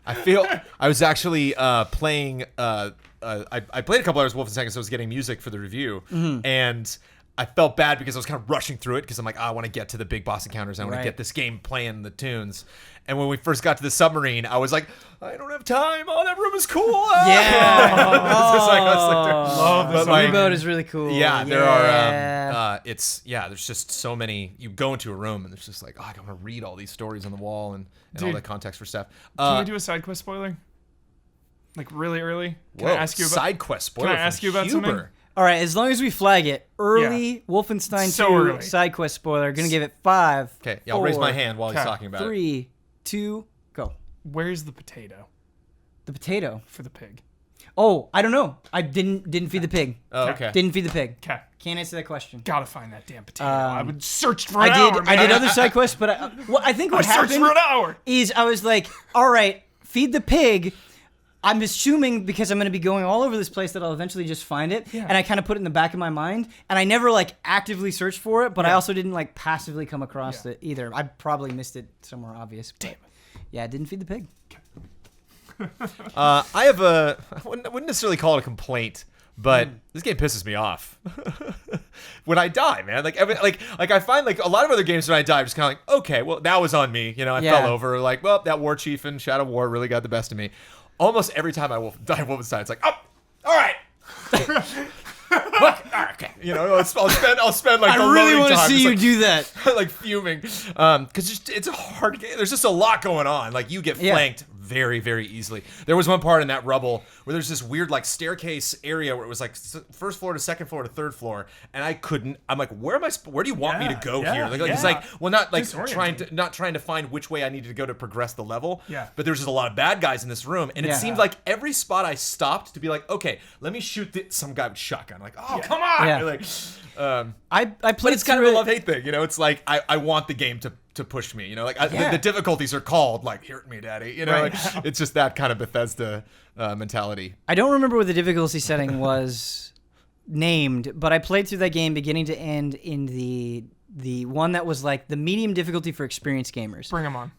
I feel I was actually playing. I played a couple hours of Wolfenstein because I was getting music for the review, and I felt bad because I was kind of rushing through it because I'm like, I want to get to the big boss encounters. I want Right. to get this game playing the tunes. And when we first got to the submarine, I was like, I don't have time. Oh, that room is cool. Yeah. It's just like, I was like, Love But this. like- Reboot is really cool. yeah, there are. There's just so many. You go into a room and there's just like, oh, I want to read all these stories on the wall and all Dude. the context for stuff. Can we do a side quest spoiler? Like really early? Can whoa, I ask you about side quest spoiler? Can I ask you about Huber. something? All right, as long as we flag it, early Wolfenstein So 2 early. side quest spoiler. Gonna give it 5. Okay, yeah, I'll raise my 4, hand while he's Okay. talking about it. 3, 2, go. Where's the potato The potato. for the pig? Oh, I don't know. I didn't feed the pig. Oh, okay. Didn't feed the pig. Okay. Can't answer that question. Gotta find that damn potato. I would search for I an did. hour, I did man. other side quests, but I think what I searched happened for an hour. is I was like, all right, feed the pig. I'm assuming because I'm going to be going all over this place that I'll eventually just find it. Yeah. And I kind of put it in the back of my mind. And I never like actively searced for it, but I also didn't like passively come across it either. I probably missed it somewhere obvious. Damn. Yeah, I didn't feed the pig. I have I wouldn't necessarily call it a complaint, but this game pisses me off when I die, man. Like I find like a lot of other games when I die, I'm just kind of like, okay, well that was on me, you know. I Yeah. fell over, like, well, that war chief in Shadow War really got the best of me. Almost every time I die in Wolfenstein, it's like, oh, all right. Look, okay, you know, I'll spend like the I really want to see you do that. like fuming, because it's a hard game. There's just a lot going on. Like you get Yeah. flanked very, very easily. There was one part in that rubble where there's this weird like staircase area where it was like first floor to second floor to third floor, and I couldn't. I'm like, where do you want me to go Yeah, here? Like it's yeah. like, well, not like Disorienting. trying to find which way I needed to go to progress the level. Yeah. But there's just a lot of bad guys in this room, and it Yeah. seemed like every spot I stopped to be like, okay, let me shoot some guy with shotgun. Like, oh, come on. Yeah. Like, I played but it's kind through of a it- love-hate thing, you know. It's like I want the game to push me, you know. Like Yeah. the difficulties are called like "hurt me, daddy," you know. Right. Like, it's just that kind of Bethesda mentality. I don't remember what the difficulty setting was named, but I played through that game beginning to end in the one that was like the medium difficulty for experienced gamers. Bring them on.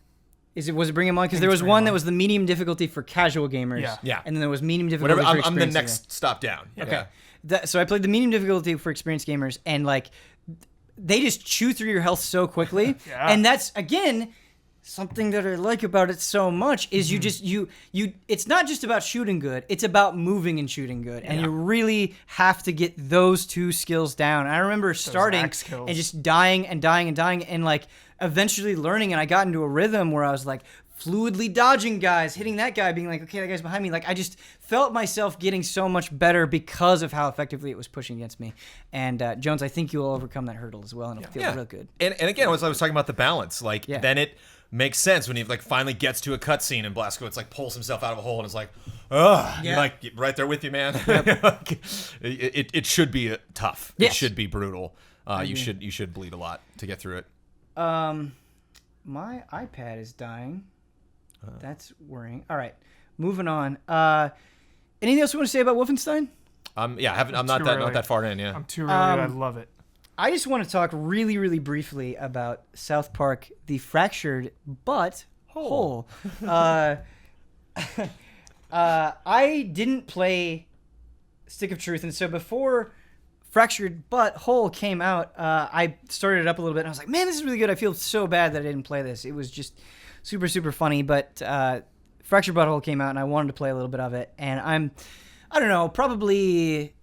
Was it Bring 'em On? Because there was Bring one 'em that On. was the medium difficulty for casual gamers. Yeah. Yeah. And then there was medium difficulty Whatever. for I'm the experienced gamers. next stop down. Okay. So I played the medium difficulty for experienced gamers, and like they just chew through your health so quickly. Yeah. And that's again something that I like about it so much is you just you it's not just about shooting good, it's about moving and shooting good. And you really have to get those two skills down. And I remember starting axe kills. and just dying and dying and dying and like eventually learning, and I got into a rhythm where I was like fluidly dodging guys, hitting that guy, being like, okay, that guy's behind me. Like I just felt myself getting so much better because of how effectively it was pushing against me. And Jones, I think you will overcome that hurdle as well, and it'll feel real good. And again, I was talking about the balance. Like Yeah. then it makes sense when he like finally gets to a cutscene and Blazkowicz like pulls himself out of a hole and is like, ugh, Yeah. like right there with you, man. it should be tough. Yes. It should be brutal. You should bleed a lot to get through it. My iPad is dying. That's worrying. All right, moving on. Anything else you want to say about Wolfenstein? Yeah, I'm not too that early. not that far in. Yeah. I'm too early. I love it. I just want to talk really, really briefly about South Park: The Fractured But Whole. I didn't play Stick of Truth, and so before Fractured But Whole came out, I started it up a little bit, and I was like, man, this is really good. I feel so bad that I didn't play this. It was just super, super funny, but Fractured But Whole came out, and I wanted to play a little bit of it, and I don't know, probably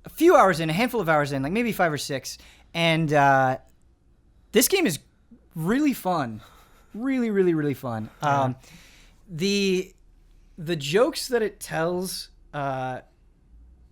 a few hours in, a handful of hours in, like maybe 5 or 6, and this game is really fun. Really, really, really fun. The jokes that it tells,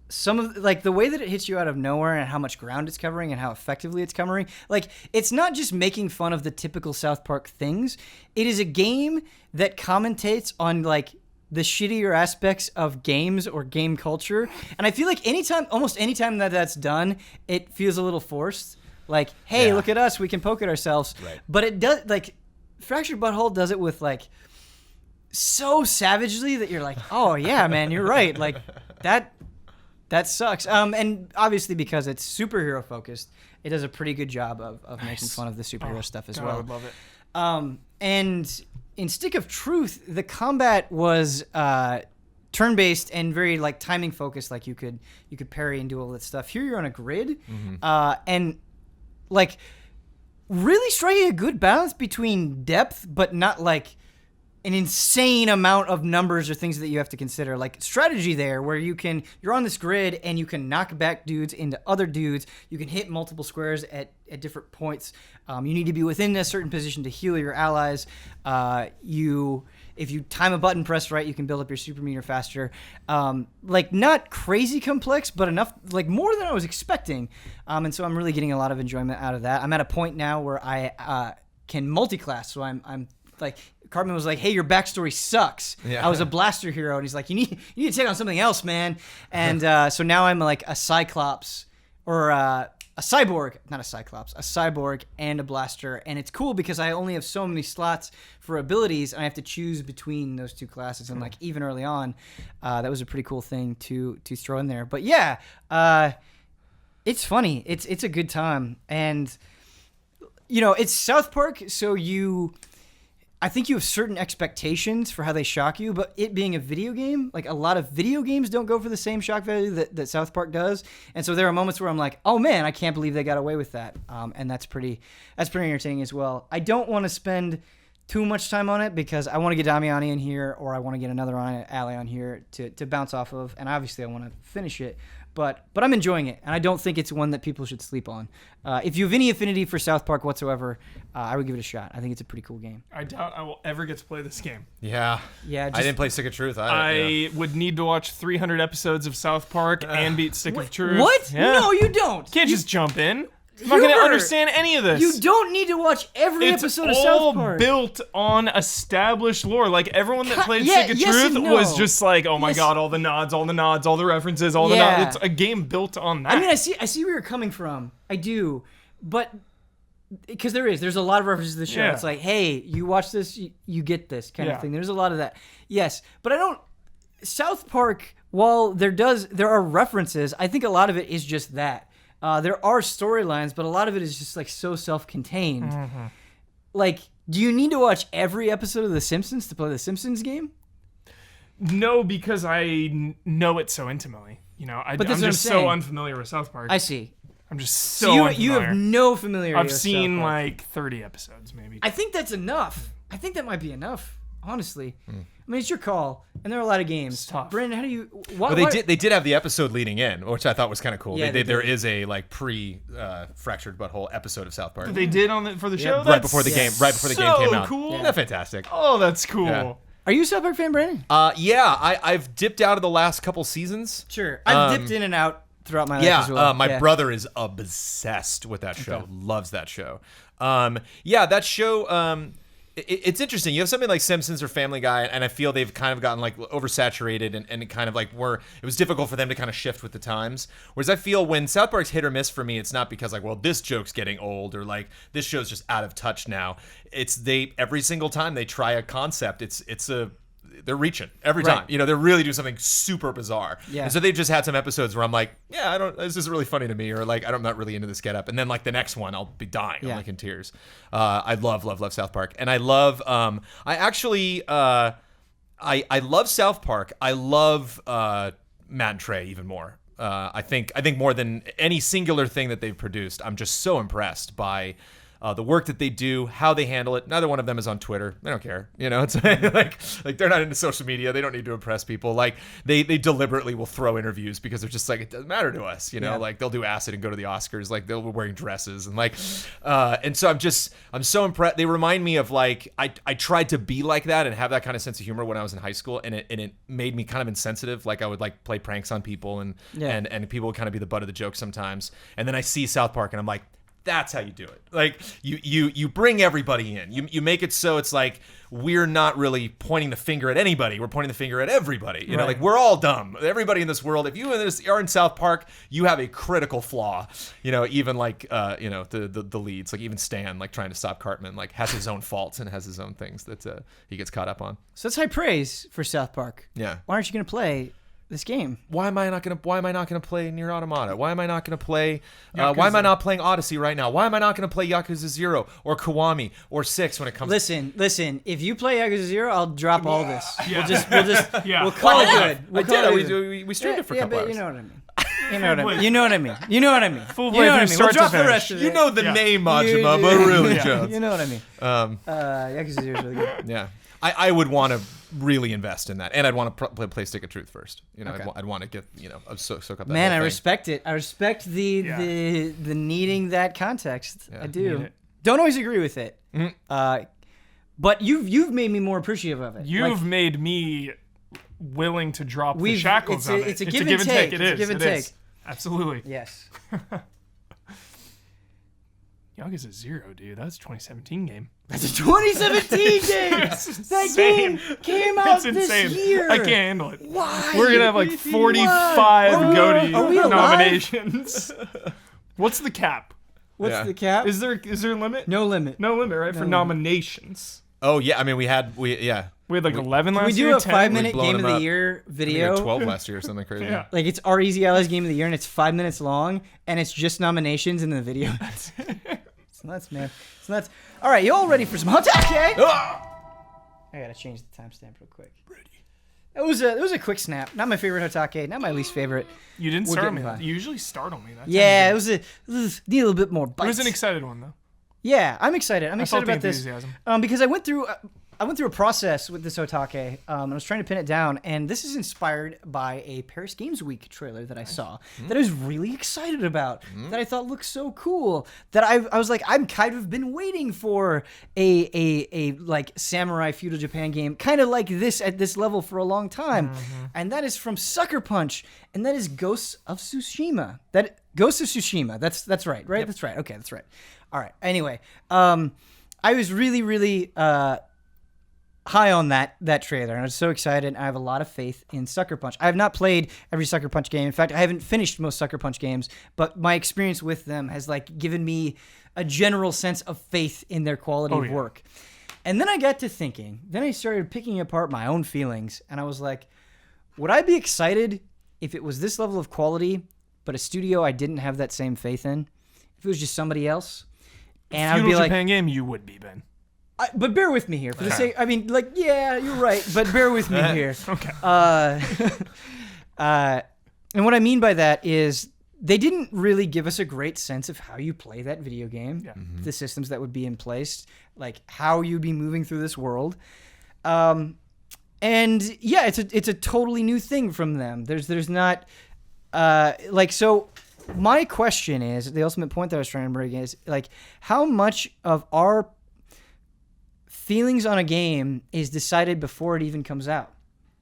some of like the way that it hits you out of nowhere and how much ground it's covering and how effectively it's covering, like it's not just making fun of the typical South Park things. It is a game that commentates on like the shittier aspects of games or game culture, and I feel like almost anytime that that's done, it feels a little forced. Like, hey, look at us, we can poke at ourselves. Right. But it does, like, Fractured But Whole does it with like so savagely that you're like, oh yeah, man, you're right. Like that sucks. And obviously because it's superhero focused, it does a pretty good job of making fun of the superhero stuff as well. I would love it. And in Stick of Truth, the combat was turn-based and very like timing focused. Like you could parry and do all that stuff. Here you're on a grid, and like really striking a good balance between depth, but not like an insane amount of numbers or things that you have to consider. Like strategy there, where you're on this grid and you can knock back dudes into other dudes. You can hit multiple squares at different points. You need to be within a certain position to heal your allies. If you time a button press right, you can build up your super meter faster. Like not crazy complex, but enough, like more than I was expecting. And so I'm really getting a lot of enjoyment out of that. I'm at a point now where I can multi-class. So I'm like, Cartman was like, hey, your backstory sucks. Yeah. I was a blaster hero. And he's like, you need to take on something else, man. And so now I'm like a Cyclops or a cyborg, not a Cyclops, a cyborg and a blaster. And it's cool because I only have so many slots for abilities, and I have to choose between those two classes. And like even early on, that was a pretty cool thing to throw in there. But yeah, it's funny. It's a good time. And, you know, it's South Park, so I think you have certain expectations for how they shock you, but it being a video game, like a lot of video games don't go for the same shock value that South Park does. And so there are moments where I'm like, oh man, I can't believe they got away with that. And that's pretty entertaining as well. I don't want to spend too much time on it because I want to get Damiani in here, or I want to get another ally on here to bounce off of. And obviously I want to finish it. But I'm enjoying it, and I don't think it's one that people should sleep on. If you have any affinity for South Park whatsoever, I would give it a shot. I think it's a pretty cool game. I doubt I will ever get to play this game. Yeah. I didn't play Stick of Truth. I would need to watch 300 episodes of South Park and beat Stick of Truth. What? Yeah. No, you don't. Can't just jump in. I'm not going to understand any of this. You don't need to watch every episode of South It's Park. all built on established lore. Like, everyone that played yeah, Stick of yes Truth and no. was just like, oh my Yes. god, all the nods, all the references, all the Yeah. nods. It's a game built on that. I mean, I see where you're coming from. I do. But because there's a lot of references to the show. Yeah. It's like, hey, you watch this, you get this kind Yeah. of thing. There's a lot of that. Yes, but I don't. South Park, while there are references, I think a lot of it is just that. There are storylines, but a lot of it is just like so self-contained. Mm-hmm. Like, do you need to watch every episode of The Simpsons to play The Simpsons game? No, because I know it so intimately. You know, But that's I'm what I'm just so saying. unfamiliar with South Park. I see. I'm just So so you unfamiliar. have no familiarity I've with seen South Park. like 30 episodes, maybe. I think that's enough. I think that might be enough, honestly. I mean, it's your call, and there are a lot of games. It's tough. Brandon, how do you... Well, they did have the episode leading in, which I thought was kind of cool. Yeah, There did. is a like Fractured But Whole episode of South Park. They did for the show. right That's before the game. Right before the game so came out. Cool. Isn't that fantastic? Oh, that's cool. Yeah. Are you a South Park fan, Brandon? Yeah, I've dipped out of the last couple seasons. Sure. I've dipped in and out throughout my life Yeah, as well. my brother is obsessed with that show. Loves that show. Yeah, that show. It's interesting. You have something like Simpsons or Family Guy, and I feel they've kind of gotten like oversaturated, and kind of like it was difficult for them to kind of shift with the times. Whereas I feel when South Park's hit or miss for me, it's not because like, well, this joke's getting old or like this show's just out of touch now. It's every single time they try a concept, they're reaching every time. Right. You know, they really do something super bizarre. Yeah. And so they've just had some episodes where I'm like, yeah, this is really funny to me, or like, I'm not really into this get up. And then like the next one, I'll be dying. Yeah. I'm like in tears. I love South Park. And I love, I actually, I love South Park. I love Matt and Trey even more. I think more than any singular thing that they've produced, I'm just so impressed by the work that they do, how they handle it. Neither one of them is on Twitter. They don't care. It's like they're not into social media. They don't need to impress people. Like they deliberately will throw interviews because they're just like, it doesn't matter to us. Like they'll do acid and go to the Oscars. Like they'll be wearing dresses and and so I'm so impressed. They remind me of like I tried to be like that and have that kind of sense of humor when I was in high school, and it made me kind of insensitive. Like I would like play pranks on people and people would kind of be the butt of the joke sometimes. And then I see South Park and I'm like, that's how you do it. Like you bring everybody in. You make it so it's like we're not really pointing the finger at anybody. We're pointing the finger at everybody. You know, like we're all dumb. Everybody in this world. If you are in South Park, you have a critical flaw. Even like the leads, like even Stan, like trying to stop Cartman, like has his own faults and has his own things that he gets caught up on. So that's high praise for South Park. Yeah. Why aren't you going to play this game? Why am I not gonna play Nier Automata? Why am I not gonna play? Why am I not playing Odyssey right now? Why am I not gonna play Yakuza 0 or Kiwami or 6 when it comes? Listen. If you play Yakuza 0, I'll drop all this. Yeah. We'll call it good. I did. We streamed it for a couple but hours. you know what I mean. You know what I mean. Full You know what I playthrough mean. We'll start to drop the finish. rest of it. The name Majima, but really, Jones. You know what I mean. Yakuza 0 is really good. Yeah. I would want to really invest in that, and I'd want to play Stick of Truth first. Okay. I'd want to get soak up that. Man, whole I thing. respect it. I respect the needing that context. Yeah. I do. Need it. Don't always agree with it. Mm-hmm. But you've made me more appreciative of it. You've made me willing to drop the shackles of it. It's a give and take. It It's a is. give and It is. take. Absolutely. Yes. Yakuza 0, dude. That's a 2017 game. That's a 2017 game. That game came out It's this insane. year. I can't handle it. Why? We're gonna have like 45 Are we GOTY alive? nominations. What's the cap? What's the cap? Is there a limit? No limit. No limit, right? For nominations. Oh yeah, I mean we had like 11 last Can we year. do a 10? 5-minute blown game of them the up. year I think video? we had 12 last year or something crazy. Yeah. Like it's our Easy Allies game of the year, and it's 5 minutes long, and it's just nominations in the video. It's nuts, man. It's nuts. All right, you all ready for some HOTTAKE? I gotta change the timestamp real quick. Ready. It was a quick snap. Not my favorite HOTTAKE. Not my least favorite. You didn't We're start getting me. by. You usually startle me. That Yeah, time it was a little bit more bite. It was an excited one though. Yeah, I'm excited. I'm I felt excited the about this enthusiasm. because I went through a process with this HOTTAKE. And I was trying to pin it down, and this is inspired by a Paris Games Week trailer that I saw that I was really excited about. That I thought looked so cool. That I was like, I'm kind of been waiting for a like samurai feudal Japan game, kind of like this at this level for a long time. And that is from Sucker Punch, and that is Ghosts of Tsushima. Ghosts of Tsushima. That's right. Right. Yep. That's right. Okay. That's right. All right. Anyway, I was really high on that trailer, and I was so excited. I have a lot of faith in Sucker Punch. I have not played every Sucker Punch game. In fact, I haven't finished most Sucker Punch games, but my experience with them has like given me a general sense of faith in their quality of work. And then I got to thinking. Then I started picking apart my own feelings, and I was like, would I be excited if it was this level of quality, but a studio I didn't have that same faith in? If it was just somebody else? And I would be like, Japan game, you would be, Ben. But bear with me here for the sake. I mean, like, yeah, you're right, but bear with me here. Okay. And what I mean by that is they didn't really give us a great sense of how you play that video game, the systems that would be in place, like how you'd be moving through this world. And yeah, it's a totally new thing from them. There's not so. My question is, the ultimate point that I was trying to bring is, like, how much of our feelings on a game is decided before it even comes out,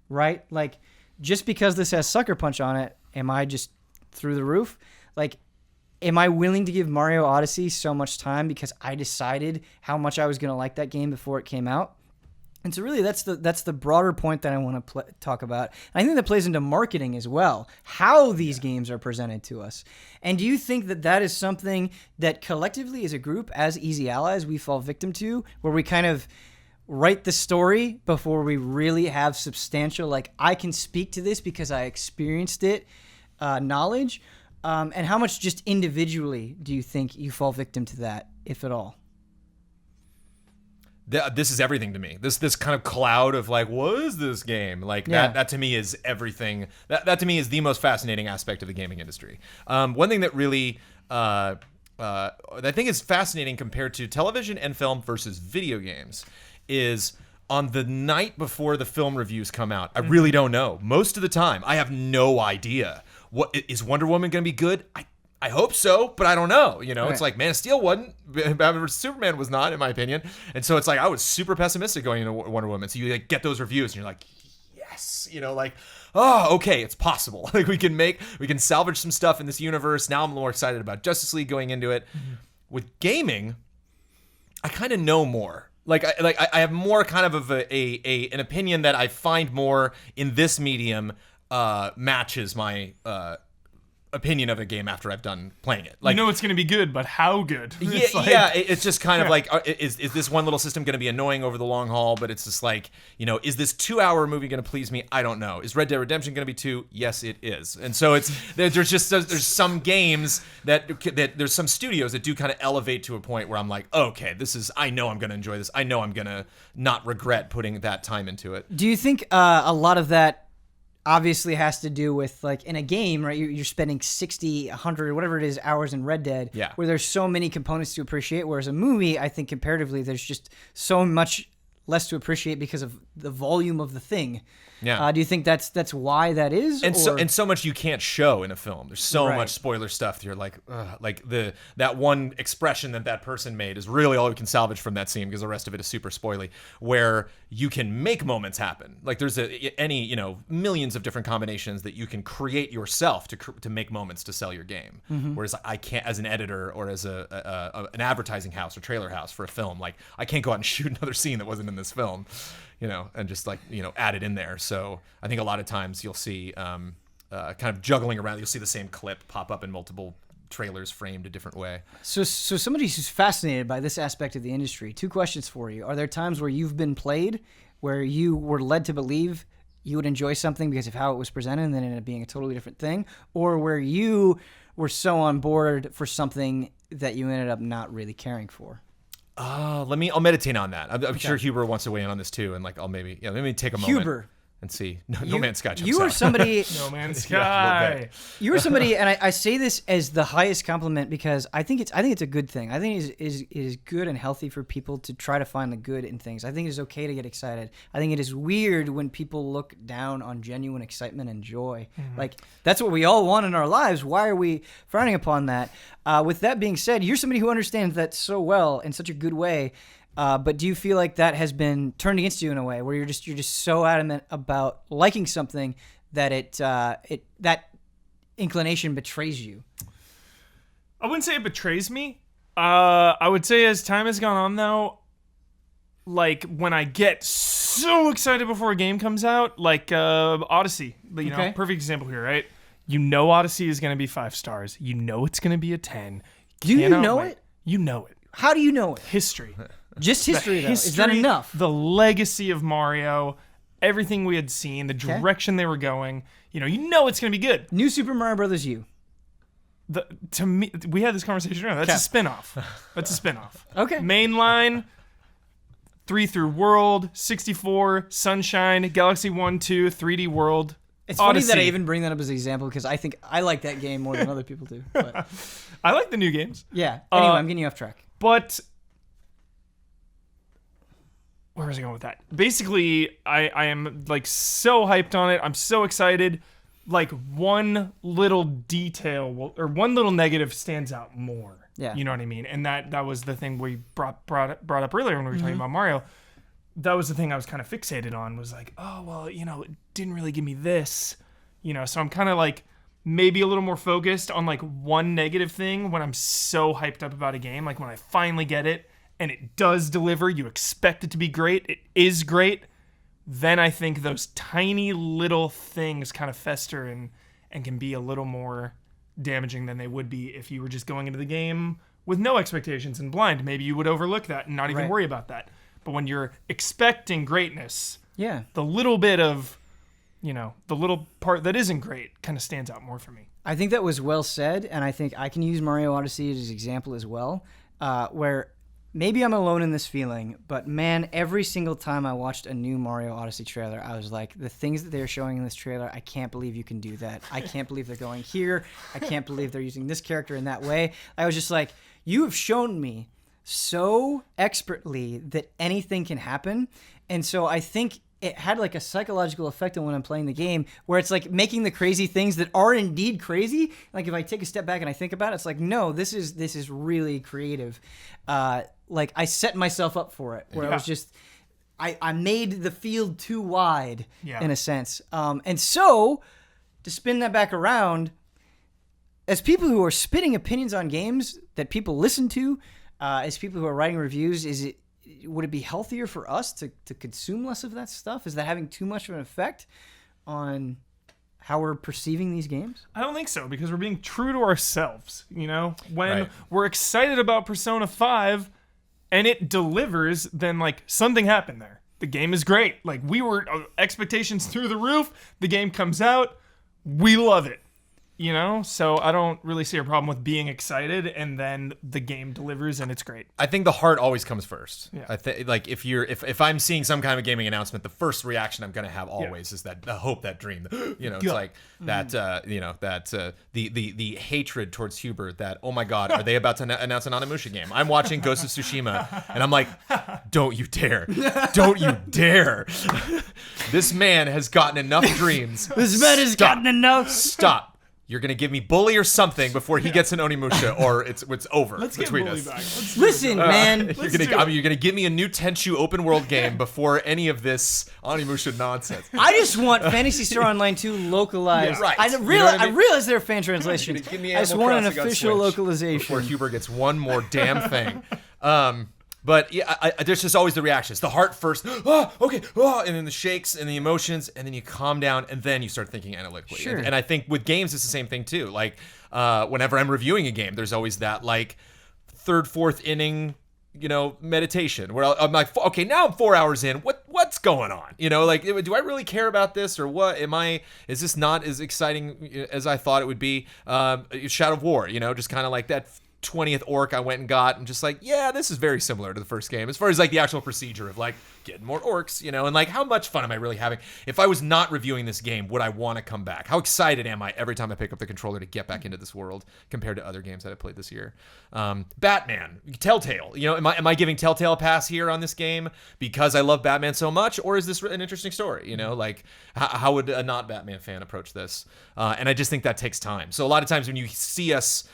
right? Like, just because this has Sucker Punch on it, am I just through the roof? Like, am I willing to give Mario Odyssey so much time because I decided how much I was going to like that game before it came out? And so really that's the broader point that I want to talk about. And I think that plays into marketing as well, how these games are presented to us. And do you think that is something that collectively as a group, as Easy Allies, we fall victim to, where we kind of write the story before we really have substantial, like, I can speak to this because I experienced it, knowledge? And how much just individually do you think you fall victim to that, if at all? this is everything to me. This kind of cloud of like, what is this game? Like that to me is everything. That to me is the most fascinating aspect of the gaming industry. One thing that really I think is fascinating compared to television and film versus video games is on the night before the film reviews come out. I really don't know. Most of the time, I have no idea. What is Wonder Woman going to be good? I hope so, but I don't know. You know, It's like Man of Steel wasn't, Batman vs Superman was not, in my opinion. And so it's like I was super pessimistic going into Wonder Woman. So you like get those reviews, and you're like, yes, you know, like, oh, okay, it's possible. Like we can salvage some stuff in this universe. Now I'm more excited about Justice League going into it. With gaming, I kind of know more. Like I have more kind of an opinion that I find more in this medium matches my opinion of a game after I've done playing it. Like, you know it's going to be good, but how good? It's just kind of like, is this one little system going to be annoying over the long haul? But it's just like, you know, is this 2-hour movie going to please me? I don't know. Is Red Dead Redemption going to be 2? Yes, it is. And so there's some games that there's some studios that do kind of elevate to a point where I'm like, okay, I know I'm going to enjoy this. I know I'm going to not regret putting that time into it. Do you think a lot of that obviously has to do with, like, in a game, right, you're spending 60, 100, whatever it is, hours in Red Dead, where there's so many components to appreciate, whereas a movie, I think comparatively, there's just so much less to appreciate because of the volume of the thing. Yeah. Do you think that's why that is? And so much you can't show in a film. There's so much spoiler stuff that you're like, ugh, like that one expression that person made is really all we can salvage from that scene because the rest of it is super spoily. Where you can make moments happen. Like there's millions of different combinations that you can create yourself to make moments to sell your game. Mm-hmm. Whereas I can't, as an editor or as an advertising house or trailer house for a film, like I can't go out and shoot another scene that wasn't in this film. You know, and just like, you know, add it in there. So I think a lot of times you'll see kind of juggling around. You'll see the same clip pop up in multiple trailers framed a different way. So somebody who's fascinated by this aspect of the industry, 2 questions for you. Are there times where you've been played, where you were led to believe you would enjoy something because of how it was presented and then it ended up being a totally different thing? Or where you were so on board for something that you ended up not really caring for? I'll meditate on that. I'm sure Huber wants to weigh in on this too, and like let me take a moment. Huber. And see. No Man's Sky jumps You were out. somebody. No Man's Sky. You were somebody, and I say this as the highest compliment because I think it's a good thing. I think it is good and healthy for people to try to find the good in things. I think it is okay to get excited. I think it is weird when people look down on genuine excitement and joy. Mm-hmm. Like that's what we all want in our lives. Why are we frowning upon that? With that being said, you're somebody who understands that so well in such a good way. But do you feel like that has been turned against you in a way where you're just so adamant about liking something that that inclination betrays you? I wouldn't say it betrays me. I would say as time has gone on, though, like when I get so excited before a game comes out, like Odyssey, you know, perfect example here, right? You know Odyssey is going to be 5 stars. You know it's going to be a 10. Do you know it? You know it. How do you know it? History. Just history, though. Is that enough? The legacy of Mario, everything we had seen, the direction they were going. You know it's going to be good. New Super Mario Brothers U. To me, we had this conversation earlier. That's a spin-off. Okay. Mainline, 3 through World, 64, Sunshine, Galaxy 1, 2, 3D World, It's Odyssey. funny that I even bring that up as an example because I think I like that game more than other people do. But I like the new games. yeah. Anyway, I'm getting you off track. But where was I going with that? Basically, I am like so hyped on it. I'm so excited. Like one little detail or one little negative stands out more. Yeah. You know what I mean? And that was the thing we brought up earlier when we were talking about Mario. That was the thing I was kind of fixated on, was like, oh, well, it didn't really give me this, so I'm kind of like maybe a little more focused on like one negative thing when I'm so hyped up about a game. Like when I finally get it and it does deliver, you expect it to be great, it is great, then I think those tiny little things kind of fester and can be a little more damaging than they would be if you were just going into the game with no expectations and blind. Maybe you would overlook that and not even worry about that. But when you're expecting greatness, the little bit of, the little part that isn't great kind of stands out more for me. I think that was well said, and I think I can use Mario Odyssey as an example as well, where maybe I'm alone in this feeling, but man, every single time I watched a new Mario Odyssey trailer, I was like, the things that they're showing in this trailer, I can't believe you can do that. I can't believe they're going here. I can't believe they're using this character in that way. I was just like, you have shown me so expertly that anything can happen. And so I think it had like a psychological effect on when I'm playing the game, where it's like making the crazy things that are indeed crazy. Like if I take a step back and I think about it, it's like, no, this is really creative. Like I set myself up for it, where I was just, I made the field too wide in a sense. And so to spin that back around, as people who are spitting opinions on games that people listen to, as people who are writing reviews, would it be healthier for us to consume less of that stuff? Is that having too much of an effect on how we're perceiving these games? I don't think so, because we're being true to ourselves. You know, when we're excited about Persona 5 and it delivers, then like something happened there. The game is great. Like we were expectations through the roof. The game comes out, we love it. You know, so I don't really see a problem with being excited and then the game delivers and it's great. I think the heart always comes first. Yeah. I think like if I'm seeing some kind of gaming announcement, the first reaction I'm gonna have always is that the hope, that dream. You know, it's like that. You know, that the hatred towards Hubert. That, oh my God, are they about to announce an Onimusha game? I'm watching Ghost of Tsushima and I'm like, don't you dare, don't you dare! This man has gotten enough dreams. This man has gotten enough. Stop. You're gonna give me Bully or something before he gets an Onimusha, or it's over. Let's get between Bully us. back. Listen, man. You're gonna give me a new Tenchu open world game before any of this Onimusha nonsense. I just want Phantasy Star Online 2 localized. Yeah, right. I You know what I mean? realize they're fan translations. Give me I just Animal want an Crossing on official Switch localization. before Huber gets one more damn thing. But yeah, there's just always the reactions. The heart first, okay, and then the shakes and the emotions, and then you calm down, and then you start thinking analytically. Sure. And I think with games, it's the same thing too. Like whenever I'm reviewing a game, there's always that like third, fourth inning, you know, meditation where I'm like, okay, now I'm 4 hours in. What's going on? You know, like, do I really care about this, or what? Is this not as exciting as I thought it would be? Shadow of War, you know, just kind of like that 20th orc I went and got, and just like, yeah, this is very similar to the first game as far as like the actual procedure of like getting more orcs, you know, and like how much fun am I really having? If I was not reviewing this game, would I want to come back? How excited am I every time I pick up the controller to get back into this world compared to other games that I played this year? Batman, Telltale, you know, am I giving Telltale a pass here on this game because I love Batman so much, or is this an interesting story? You know, like how would a not Batman fan approach this? And I just think that takes time. So a lot of times when you see us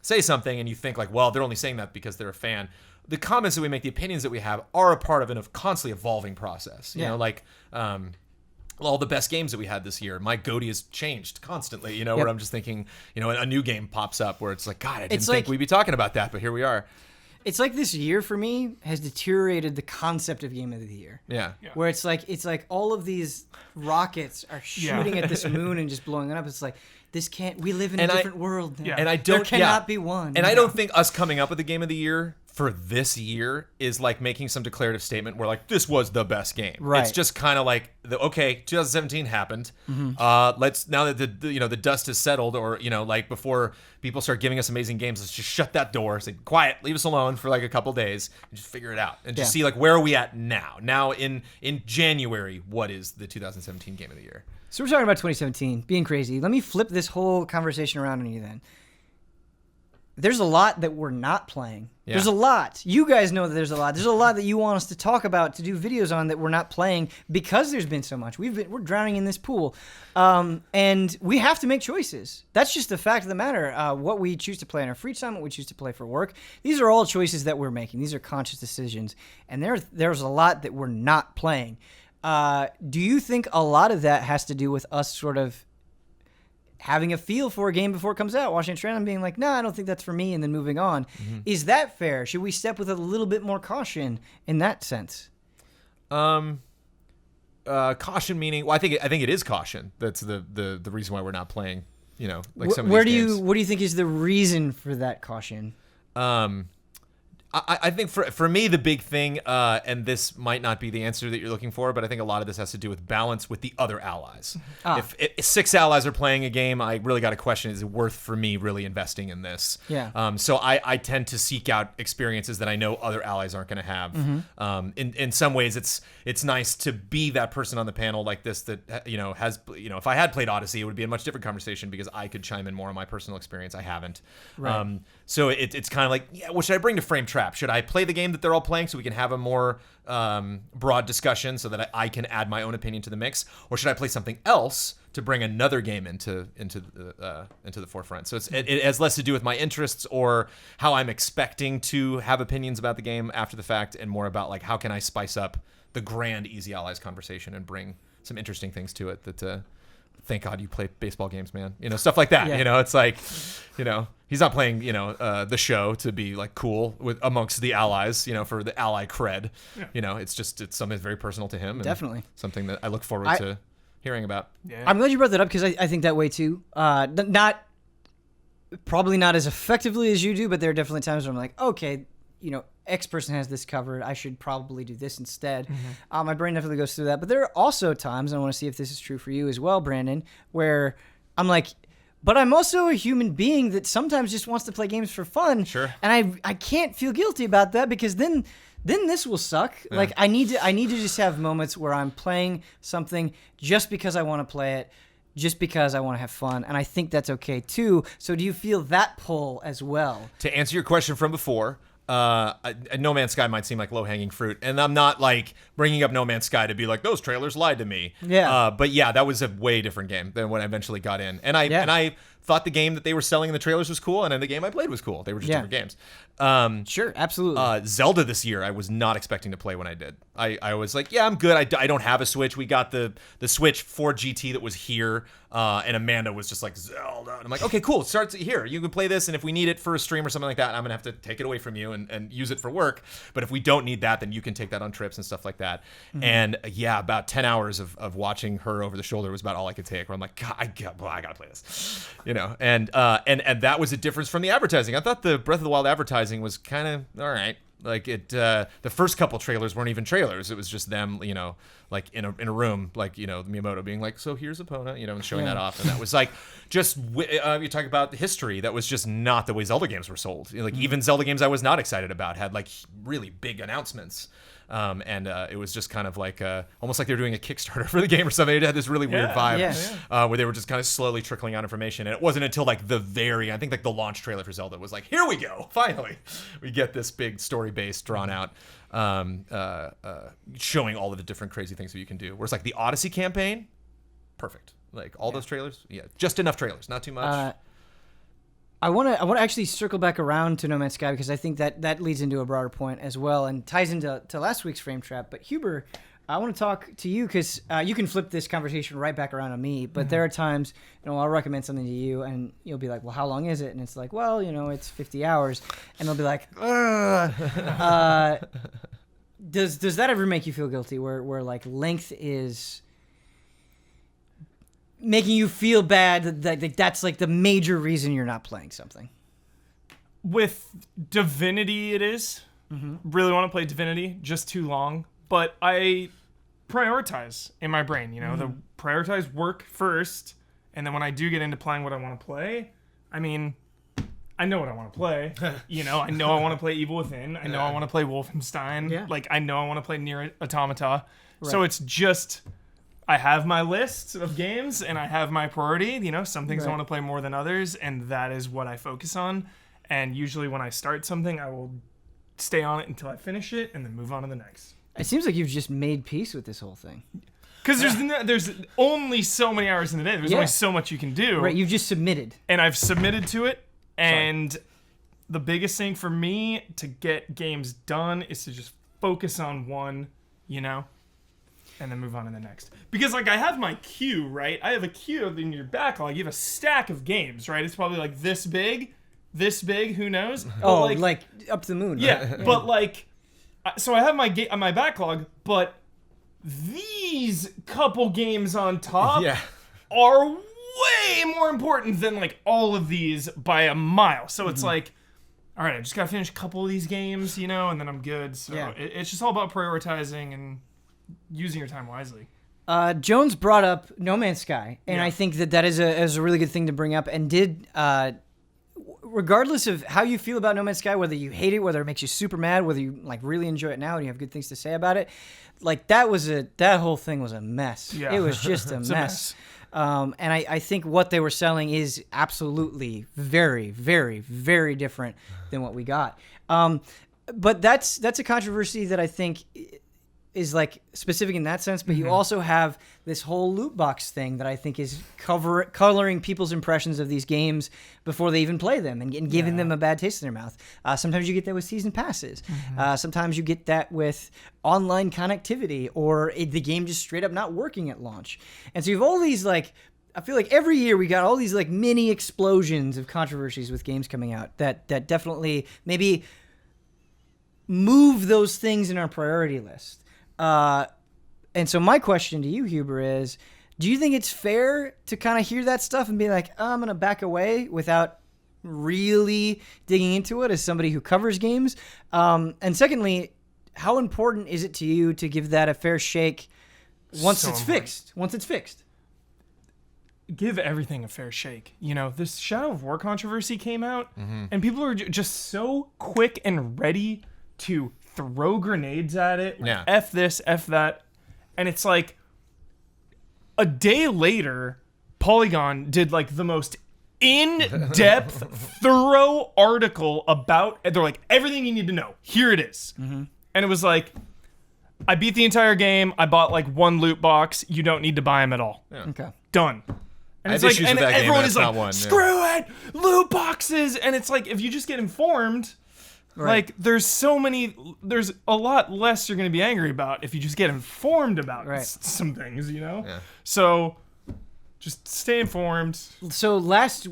say something and you think like, well, they're only saying that because they're a fan. The comments that we make, the opinions that we have, are a part of a constantly evolving process. You know, like all the best games that we had this year, my goatee has changed constantly. You know, where I'm just thinking, you know, a new game pops up where it's like, God, I didn't think we'd be talking about that, but here we are. It's like this year for me has deteriorated the concept of Game of the Year. Yeah. Where it's like all of these rockets are shooting at this moon and just blowing it up. It's like, we live in a different world now. And I don't, there cannot be one. And I don't think us coming up with the Game of the Year for this year is like making some declarative statement where like, this was the best game. Right. It's just kind of like, okay, 2017 happened. Let's, now that the dust has settled, or, you know, like before people start giving us amazing games, let's just shut that door, say, quiet, leave us alone for like a couple days and just figure it out. And just see like, where are we at now? Now in January, what is the 2017 Game of the Year? So we're talking about 2017, being crazy. Let me flip this whole conversation around on you then. There's a lot that we're not playing. Yeah. There's a lot. You guys know that there's a lot. There's a lot that you want us to talk about, to do videos on, that we're not playing because there's been so much. We're drowning in this pool. And we have to make choices. That's just the fact of the matter. What we choose to play in our free time, what we choose to play for work, these are all choices that we're making. These are conscious decisions. And there's a lot that we're not playing. Do you think a lot of that has to do with us sort of having a feel for a game before it comes out, watching a trailer and being like, I don't think that's for me, and then moving on? Mm-hmm. Is that fair? Should we step with a little bit more caution in that sense? Caution meaning, well, I think it is caution. That's the reason why we're not playing, you know, like some of these games. What do you think is the reason for that caution? I I think for me, the big thing, and this might not be the answer that you're looking for, but I think a lot of this has to do with balance with the other allies. If 6 allies are playing a game, I really got to question, is it worth for me really investing in this? Yeah. So I tend to seek out experiences that I know other allies aren't going to have. In some ways, it's nice to be that person on the panel like this that, has, if I had played Odyssey, it would be a much different conversation because I could chime in more on my personal experience. I haven't. Right. So it's kind of like, what should I bring to Frame Trap? Should I play the game that they're all playing so we can have a more broad discussion so that I can add my own opinion to the mix, or should I play something else to bring another game into the forefront? So it has less to do with my interests or how I'm expecting to have opinions about the game after the fact, and more about like how can I spice up the grand Easy Allies conversation and bring some interesting things to it that. Thank God you play baseball games, man. Stuff like that. Yeah. It's like, he's not playing, the show to be like cool with amongst the allies, for the ally cred. Yeah. It's something that's very personal to him. And Definitely. something that I look forward to hearing about. Yeah. I'm glad you brought that up because I think that way too. Probably not as effectively as you do, but there are definitely times where I'm like, okay, X person has this covered. I should probably do this instead. My brain definitely goes through that. But there are also times, and I want to see if this is true for you as well, Brandon, where I'm like, but I'm also a human being that sometimes just wants to play games for fun. Sure. And I can't feel guilty about that because then this will suck. Yeah. Like I need to just have moments where I'm playing something just because I want to play it, just because I want to have fun, and I think that's okay too. So do you feel that pull as well? To answer your question from before, No Man's Sky might seem like low-hanging fruit, and I'm not like bringing up No Man's Sky to be like those trailers lied to me. Yeah. But yeah, that was a way different game than when I eventually got in, and I thought the game that they were selling in the trailers was cool, and then the game I played was cool. They were just different games. Sure, absolutely. Zelda this year, I was not expecting to play when I did. I was like, yeah, I'm good. I don't have a Switch. We got the Switch for GT that was here, and Amanda was just like, Zelda. And I'm like, okay, cool. Start here. You can play this, and if we need it for a stream or something like that, I'm going to have to take it away from you and use it for work. But if we don't need that, then you can take that on trips and stuff like that. Mm-hmm. And yeah, about 10 hours of watching her over the shoulder was about all I could take, where I'm like, God, I got to play this. And that was a difference from the advertising. I thought the Breath of the Wild advertising was kind of all right. Like the first couple trailers weren't even trailers. It was just them, like in a room, like Miyamoto being like, "So here's Epona," and showing that off, and that was like just you talk about the history. That was just not the way Zelda games were sold. Even Zelda games I was not excited about had like really big announcements. And it was just kind of like almost like they were doing a Kickstarter for the game or something. It had this really weird vibe where they were just kind of slowly trickling out information. And it wasn't until like I think like the launch trailer for Zelda was like, here we go, finally, we get this big story-based, drawn-out, showing all of the different crazy things that you can do. Whereas like the Odyssey campaign, perfect. Like all those trailers, just enough trailers, not too much. I want to actually circle back around to No Man's Sky because I think that leads into a broader point as well and ties into last week's Frame Trap. But Huber, I want to talk to you because you can flip this conversation right back around on me. But there are times, I'll recommend something to you and you'll be like, well, how long is it? And it's like, well, it's 50 hours. And they'll be like, does that ever make you feel guilty where like length is making you feel bad that's like the major reason you're not playing something? With Divinity, it is. Mm-hmm. Really want to play Divinity, just too long. But I prioritize in my brain, the prioritize work first. And then when I do get into playing what I want to play, I mean, I know what I want to play. I know I want to play Evil Within. I know I want to play Wolfenstein. Yeah. Like, I know I want to play Nier Automata. Right. So it's just... I have my list of games and I have my priority. Some things I want to play more than others, and that is what I focus on. And usually when I start something, I will stay on it until I finish it and then move on to the next. It seems like you've just made peace with this whole thing. Because there's only so many hours in the day. There's only so much you can do. Right, you've just submitted. And I've submitted to it. And the biggest thing for me to get games done is to just focus on one, and then move on to the next. Because, like, I have my queue, right? I have a queue in your backlog. You have a stack of games, right? It's probably, like, this big, who knows? But, like up to the moon, right? Yeah, but, like, so I have my backlog, but these couple games on top are way more important than, like, all of these by a mile. So it's like, all right, I just gotta finish a couple of these games, and then I'm good. So it's just all about prioritizing and using your time wisely. Jones brought up No Man's Sky, and I think that is a really good thing to bring up. And regardless of how you feel about No Man's Sky, whether you hate it, whether it makes you super mad, whether you like really enjoy it now and you have good things to say about it, like that whole thing was a mess. Yeah. It was just a mess. And I think what they were selling is absolutely very, very, very different than what we got. But that's a controversy that I think is like specific in that sense, but you also have this whole loot box thing that I think is coloring people's impressions of these games before they even play them and giving them a bad taste in their mouth. Sometimes you get that with season passes. Sometimes you get that with online connectivity or the game just straight up not working at launch. And so you have all these I feel like every year we got all these like mini explosions of controversies with games coming out that definitely maybe move those things in our priority list. And so my question to you, Huber, is do you think it's fair to kind of hear that stuff and be like, oh, I'm going to back away without really digging into it as somebody who covers games? And secondly, how important is it to you to give that a fair shake once it's fixed? Give everything a fair shake. This Shadow of War controversy came out, and people are just so quick and ready to throw grenades at it. Like, F this, F that. And it's like a day later, Polygon did like the most in-depth, thorough article about, they're like, everything you need to know. Here it is. And it was like, I beat the entire game. I bought like one loot box. You don't need to buy them at all. Yeah. Okay. Done. And it's like, and everyone is like, screw it, loot boxes. And it's like, if you just get informed, like there's a lot less you're going to be angry about if you just get informed about some things, Yeah. So just stay informed. So last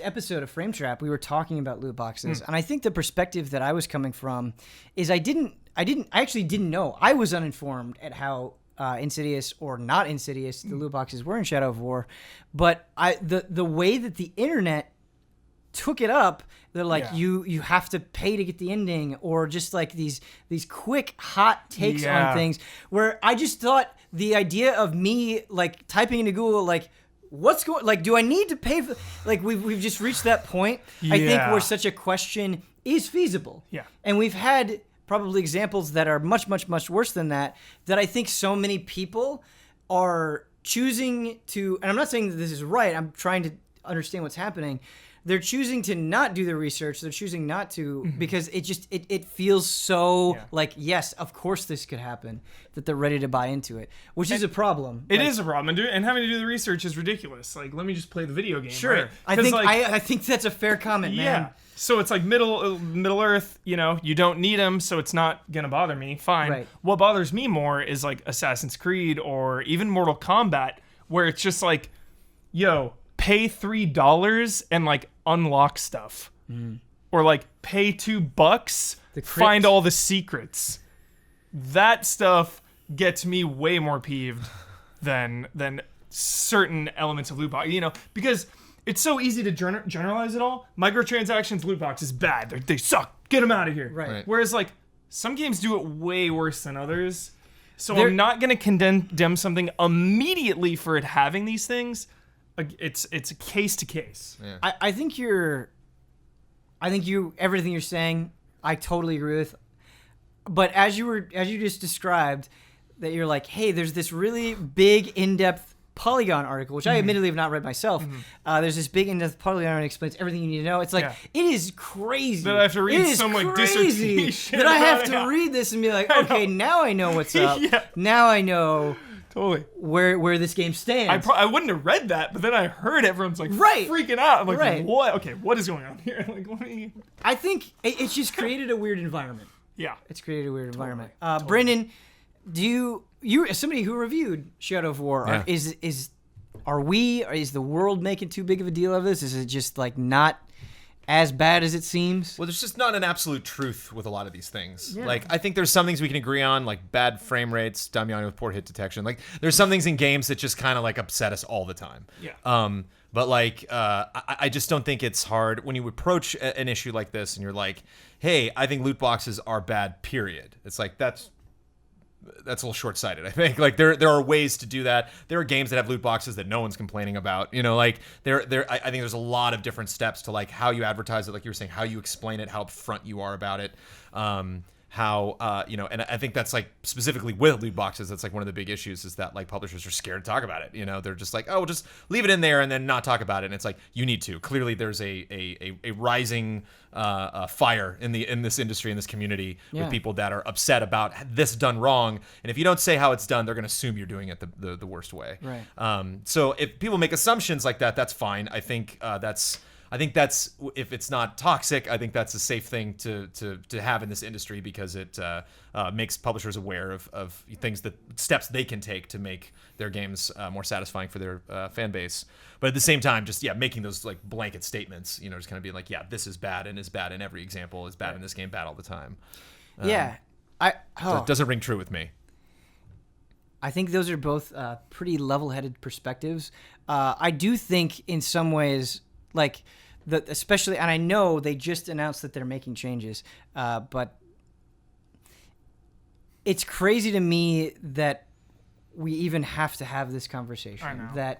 episode of Frame Trap, we were talking about loot boxes, and I think the perspective that I was coming from is I actually didn't know. I was uninformed at how insidious or not insidious the loot boxes were in Shadow of War, but the way that the internet took it up, they're like, you have to pay to get the ending, or just like these quick hot takes on things, where I just thought the idea of me like typing into Google like, what's going, like, do I need to pay for, like, we've just reached that point, I think, where such a question is feasible. Yeah. And we've had probably examples that are much, much, much worse than that I think so many people are choosing to, and I'm not saying that this is right, I'm trying to understand what's happening. They're choosing to not do the research. They're choosing not to because it feels so like, yes, of course this could happen, that they're ready to buy into it, which is a problem. It is a problem. And having to do the research is ridiculous. Like, let me just play the video game. Sure. Right? I think that's a fair comment, man. Yeah. So it's like Middle Earth, you don't need them, so it's not going to bother me. Fine. Right. What bothers me more is like Assassin's Creed or even Mortal Kombat, where it's just like, yo, pay $3 and like unlock stuff, or like pay $2, find all the secrets. That stuff gets me way more peeved than certain elements of loot box. Because it's so easy to generalize it all. Microtransactions, loot box is bad. They suck. Get them out of here. Right. Whereas like some games do it way worse than others. So I'm not going to condemn something immediately for it having these things. It's a case to case. Yeah. I think everything you're saying, I totally agree with. But as you just described, that you're like, hey, there's this really big in-depth Polygon article, which I admittedly have not read myself. There's this big in-depth Polygon article that explains everything you need to know. It's like, it is crazy that I have to read some like dissertation that I have to read this and be like, okay, now I know what's up. Now I know. Totally. Where this game stands. I wouldn't have read that, but then I heard everyone's like freaking out. I'm like, what? Okay, what is going on here? Like, let me. I think it's just created a weird environment. Yeah, it's created a weird environment. Brendan, you as somebody who reviewed Shadow of War, is the world making too big of a deal of this? Is it just like not as bad as it seems. Well, there's just not an absolute truth with a lot of these things. Yeah. Like, I think there's some things we can agree on, like bad frame rates, Damiani with poor hit detection. Like, there's some things in games that just kind of like upset us all the time. Yeah. But like, I just don't think it's hard when you approach an issue like this and you're like, hey, I think loot boxes are bad, period. It's like, that's a little short-sighted, I think. Like, there are ways to do that. There are games that have loot boxes that no one's complaining about. You know, like, I think there's a lot of different steps to, like, how you advertise it, like you were saying, how you explain it, how upfront you are about it. And I think that's, like, specifically with loot boxes, that's, like, one of the big issues is that, like, publishers are scared to talk about it. You know, they're just like, oh, we'll just leave it in there and then not talk about it. And it's like, you need to. Clearly, there's a rising fire in this industry, in this community, with people that are upset about this done wrong. And if you don't say how it's done, they're going to assume you're doing it the worst way. Right. So if people make assumptions like that, that's fine. I think that's if it's not toxic, I think that's a safe thing to have in this industry because it makes publishers aware of steps they can take to make their games more satisfying for their fan base. But at the same time, just making those like blanket statements, just kind of being like, this is bad and is bad in every example, is bad in this game, bad all the time. Doesn't ring true with me. I think those are both pretty level-headed perspectives. I do think in some ways, like, especially, and I know they just announced that they're making changes, but it's crazy to me that we even have to have this conversation. I know.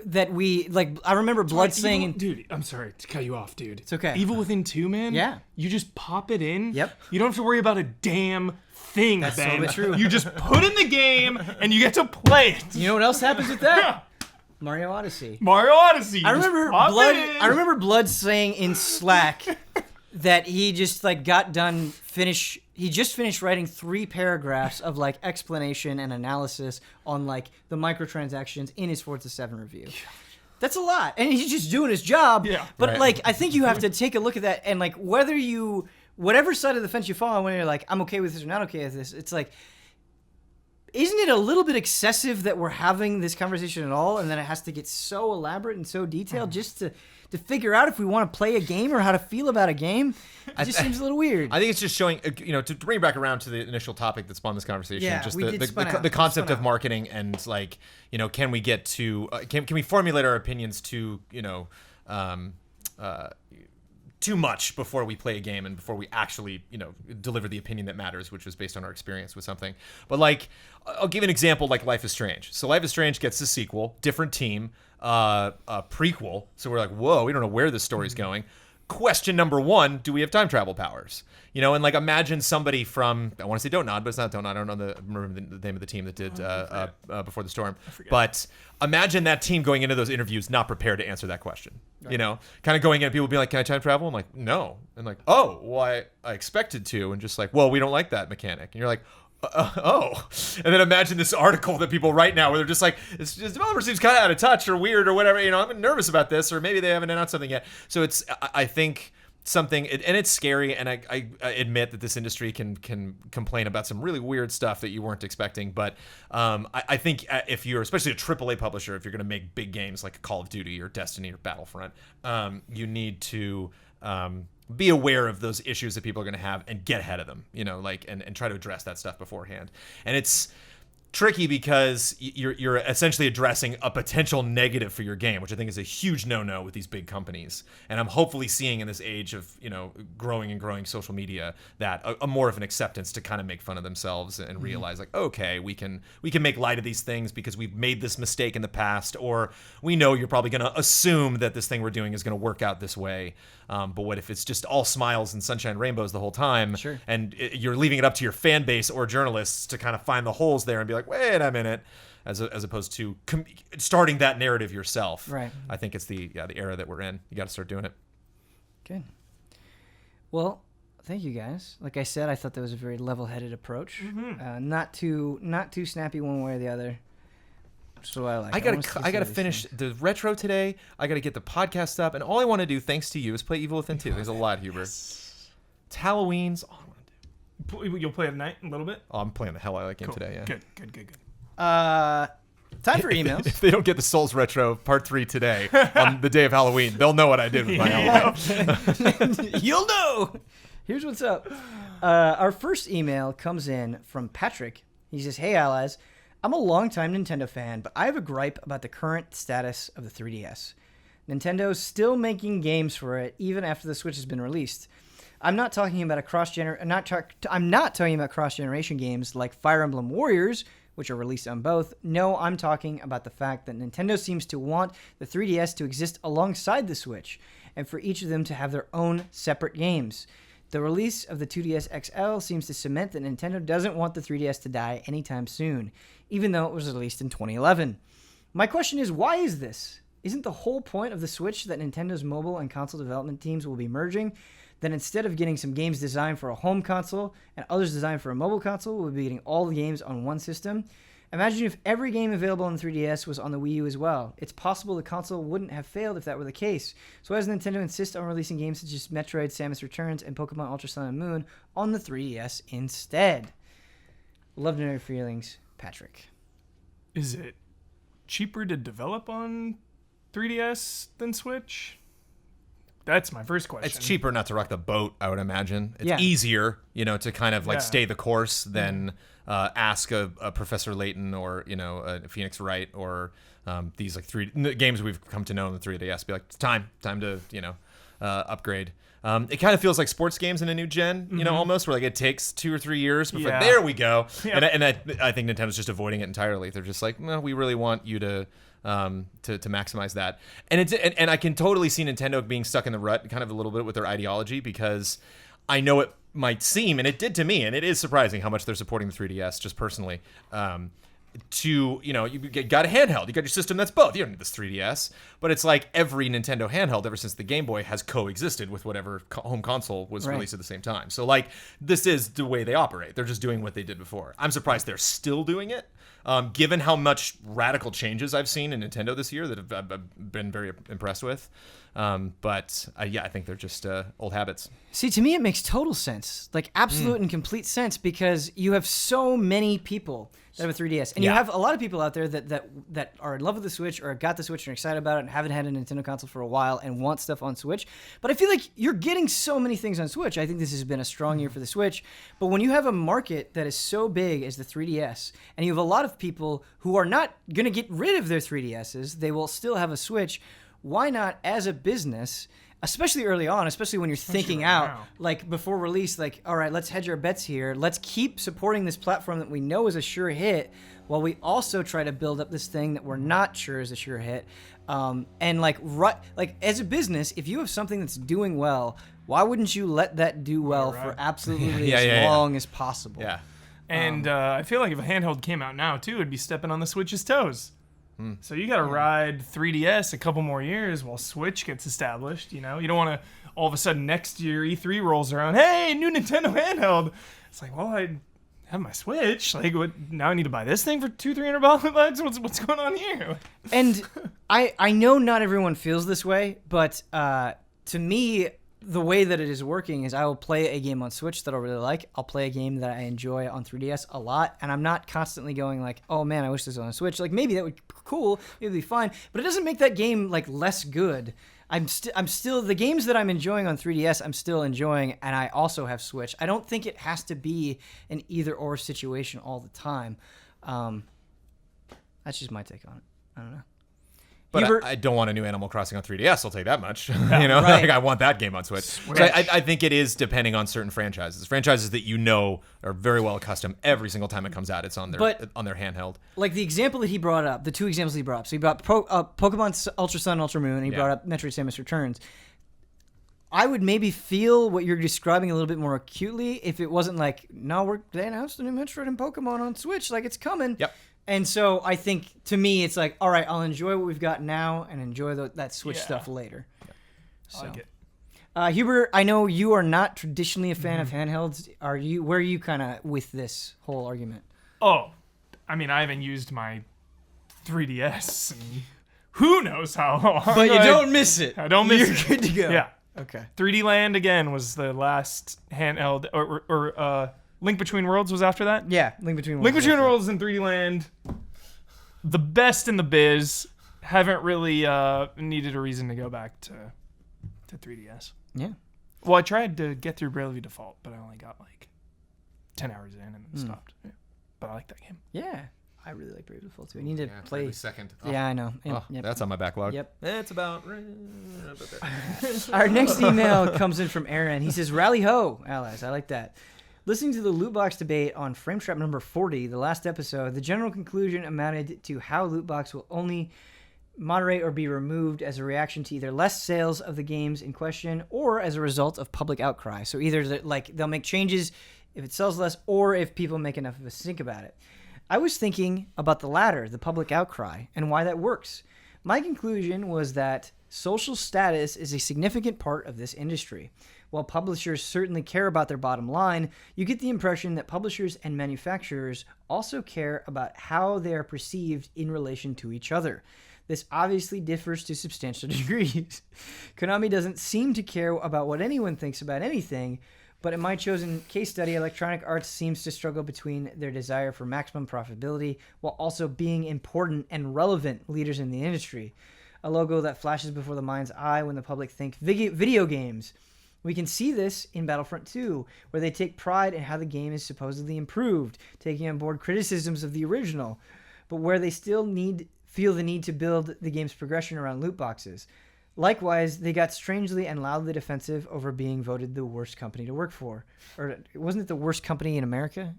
That we, like, I remember Blood saying... Dude, I'm sorry to cut you off, dude. It's okay. Evil Within 2, man? Yeah. You just pop it in. Yep. You don't have to worry about a damn thing, That's Ben. so true. You just put in the game, and you get to play it. You know what else happens with that? Mario Odyssey. Mario Odyssey. I remember Blood saying in Slack that he just like he just finished writing 3 paragraphs of like explanation and analysis on like the microtransactions in his Forza 7 review. That's a lot. And he's just doing his job. Yeah. But Right. like I think you have to take a look at that and like whatever side of the fence you fall on when you're like, I'm okay with this or not okay with this, it's like, isn't it a little bit excessive that we're having this conversation at all and then it has to get so elaborate and so detailed just to figure out if we want to play a game or how to feel about a game? It just seems a little weird. I think it's just showing, to bring it back around to the initial topic that spawned this conversation, Yeah, just we did spun out. the concept Spun of out. marketing and like, can we get to, can we formulate our opinions to, too much before we play a game and before we actually, deliver the opinion that matters, which was based on our experience with something. But like, I'll give an example like Life is Strange. So Life is Strange gets a sequel, different team, a prequel. So we're like, whoa, we don't know where this story's going. Question number 1, do we have time travel powers? And like imagine somebody from, I want to say Don't Nod, but it's not Don't Nod. I don't remember the name of the team that did Before the Storm. But imagine that team going into those interviews not prepared to answer that question. Right. Kind of going in and people being like, can I time travel? I'm like, no. And like, oh, well, I expected to. And just like, well, we don't like that mechanic. And you're like, oh. And then imagine this article that people write now where they're just like, this developer seems kind of out of touch or weird or whatever. I'm nervous about this, or maybe they haven't announced something yet. So it's, I think, something, and it's scary, and I admit that this industry can complain about some really weird stuff that you weren't expecting, but I think if you're, especially a AAA publisher, if you're going to make big games like Call of Duty or Destiny or Battlefront, you need to be aware of those issues that people are going to have and get ahead of them, and try to address that stuff beforehand. And it's tricky because you're essentially addressing a potential negative for your game, which I think is a huge no-no with these big companies. And I'm hopefully seeing in this age of growing social media that a more of an acceptance to kind of make fun of themselves and realize like, okay, we can make light of these things because we've made this mistake in the past, or we know you're probably going to assume that this thing we're doing is going to work out this way. But what if it's just all smiles and sunshine and rainbows the whole time? Sure. And you're leaving it up to your fan base or journalists to kind of find the holes there and be like, wait a minute, as opposed to starting that narrative yourself. Right. I think it's the era that we're in. You got to start doing it. Good. Well, thank you guys. Like I said, I thought that was a very level-headed approach. Mm-hmm. Not too snappy one way or the other. So I like. I gotta finish the retro today. I gotta get the podcast up, and all I want to do, thanks to you, is play Evil Within 2. There's a lot, Huber. Yes. It's Halloween's. All I want to do. You'll play it at night a little bit. Oh, I'm playing the hell out of that game today. Yeah. Good. Time for emails. If they don't get the Souls Retro Part 3 today, on the day of Halloween, they'll know what I did with my Halloween. You'll know. Here's what's up. Our first email comes in from Patrick. He says, "Hey, allies. I'm a longtime Nintendo fan, but I have a gripe about the current status of the 3DS. Nintendo's still making games for it, even after the Switch has been released. I'm not talking about I'm not talking about cross-generation games like Fire Emblem Warriors, which are released on both. No, I'm talking about the fact that Nintendo seems to want the 3DS to exist alongside the Switch, and for each of them to have their own separate games. The release of the 2DS XL seems to cement that Nintendo doesn't want the 3DS to die anytime soon, even though it was released in 2011. My question is, why is this? Isn't the whole point of the Switch that Nintendo's mobile and console development teams will be merging? Then instead of getting some games designed for a home console and others designed for a mobile console, we'll be getting all the games on one system. Imagine if every game available on the 3DS was on the Wii U as well. It's possible the console wouldn't have failed if that were the case. So why does Nintendo insist on releasing games such as Metroid, Samus Returns, and Pokemon Ultra Sun and Moon on the 3DS instead? Love to know your feelings, Patrick." Is it cheaper to develop on 3DS than Switch? That's my first question. It's cheaper not to rock the boat, I would imagine. It's Yeah. easier, to kind of like Yeah. stay the course than ask a Professor Layton or, a Phoenix Wright or these like games we've come to know in the 3DS. Be like, time to, upgrade. It kind of feels like sports games in a new gen, almost, where like it takes 2 or 3 years before there we go. Yep. And I think Nintendo's just avoiding it entirely. They're just like, no, we really want you to maximize that. And I can totally see Nintendo being stuck in the rut kind of a little bit with their ideology, because I know it might seem, and it did to me, and it is surprising how much they're supporting the 3DS just personally. You got a handheld, you got your system that's both. You don't need this 3DS, but it's like every Nintendo handheld ever since the Game Boy has coexisted with whatever home console was released at the same time. So like, this is the way they operate. They're just doing what they did before. I'm surprised they're still doing it, given how much radical changes I've seen in Nintendo this year that I've been very impressed with. But I think they're just old habits. See, to me, it makes total sense, like absolute and complete sense, because you have so many people that have a 3DS, and you have a lot of people out there that are in love with the Switch or got the Switch and are excited about it and haven't had a Nintendo console for a while and want stuff on Switch. But I feel like you're getting so many things on Switch. I think this has been a strong year for the Switch. But when you have a market that is so big as the 3DS, and you have a lot of people who are not going to get rid of their 3DSs, they will still have a Switch. Why not, as a business, especially early on, especially when you're thinking out, like before release, like, all right, let's hedge our bets here. Let's keep supporting this platform that we know is a sure hit, while we also try to build up this thing that we're not sure is a sure hit. And like as a business, if you have something that's doing well, why wouldn't you let that do well for absolutely as long as possible? Yeah. And I feel like if a handheld came out now, too, it'd be stepping on the Switch's toes. So you got to ride 3DS a couple more years while Switch gets established. You don't want to all of a sudden next year E3 rolls around. Hey, new Nintendo handheld. It's like, well, I have my Switch. Like, what? Now I need to buy this thing for $200-$300. What's going on here? And I know not everyone feels this way, but to me, the way that it is working is I will play a game on Switch that I really like. I'll play a game that I enjoy on 3DS a lot, and I'm not constantly going like, oh man, I wish this was on a Switch. Like, maybe that would be cool, maybe it'd be fine, but it doesn't make that game like less good. I'm still the games that I'm enjoying on 3DS, I'm still enjoying, and I also have Switch. I don't think it has to be an either or situation all the time. That's just my take on it. I don't know. But I don't want a new Animal Crossing on 3DS, I'll tell you that much. Right. Like I want that game on Switch. So I think it is depending on certain franchises. Franchises that are very well accustomed. Every single time it comes out, it's on their handheld. Like the example that he brought up, the two examples he brought up. So he brought Pokemon Ultra Sun, Ultra Moon, and he brought up Metroid Samus Returns. I would maybe feel what you're describing a little bit more acutely if it wasn't like, no, they announced a new Metroid and Pokemon on Switch, like it's coming. Yep. And so I think, to me, it's like, all right, I'll enjoy what we've got now and enjoy that Switch stuff later. I like it. Hubert, I know you are not traditionally a fan of handhelds. Where are you kind of with this whole argument? Oh, I mean, I haven't used my 3DS in who knows how long. But you don't miss it. I don't miss it. You're good to go. Yeah. Okay. 3D Land, again, was the last handheld, or Link Between Worlds was after that? Yeah, Link Between Worlds. Link Between Worlds and 3D Land. the best in the biz. Haven't really needed a reason to go back to 3DS. Yeah. Well, I tried to get through Bravely Default, but I only got like 10 hours in and then stopped. Yeah. But I like that game. Yeah. I really like Bravely Default too. I need to play. Every second. Oh. Yeah, I know. Oh, Yep. that's on my backlog. Yep. It's about there. Our next email comes in from Aaron. He says, "Rally ho, allies." I like that. Listening to the loot box debate on Frame Trap number 40, the last episode, the general conclusion amounted to how loot box will only moderate or be removed as a reaction to either less sales of the games in question or as a result of public outcry. So either they'll make changes if it sells less or if people make enough of a stink about it. I was thinking about the latter, the public outcry, and why that works. My conclusion was that social status is a significant part of this industry. While publishers certainly care about their bottom line, you get the impression that publishers and manufacturers also care about how they are perceived in relation to each other. This obviously differs to substantial degrees. Konami doesn't seem to care about what anyone thinks about anything, but in my chosen case study, Electronic Arts seems to struggle between their desire for maximum profitability while also being important and relevant leaders in the industry. A logo that flashes before the mind's eye when the public think video games. We can see this in Battlefront 2, where they take pride in how the game is supposedly improved, taking on board criticisms of the original, but where they still feel the need to build the game's progression around loot boxes. Likewise, they got strangely and loudly defensive over being voted the worst company to work for. Or wasn't it the worst company in America?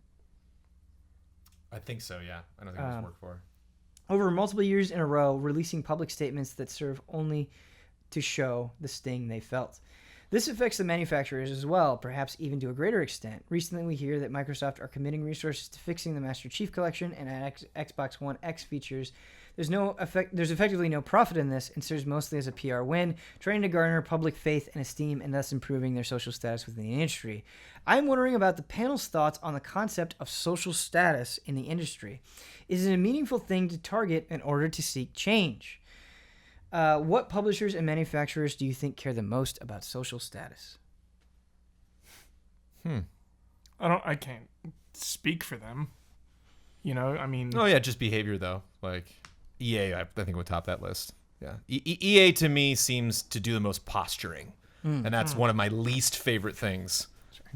I think so, yeah. I don't think it was work for. Over multiple years in a row, releasing public statements that serve only to show the sting they felt. This affects the manufacturers as well, perhaps even to a greater extent. Recently, we hear that Microsoft are committing resources to fixing the Master Chief Collection and Xbox One X features. There's effectively no profit in this, and serves mostly as a PR win, trying to garner public faith and esteem and thus improving their social status within the industry. I'm wondering about the panel's thoughts on the concept of social status in the industry. Is it a meaningful thing to target in order to seek change? What publishers and manufacturers do you think care the most about social status? I can't speak for them. You know, I mean. Oh yeah, just behavior though. Like EA, I think would top that list. Yeah, EA to me seems to do the most posturing, and that's one of my least favorite things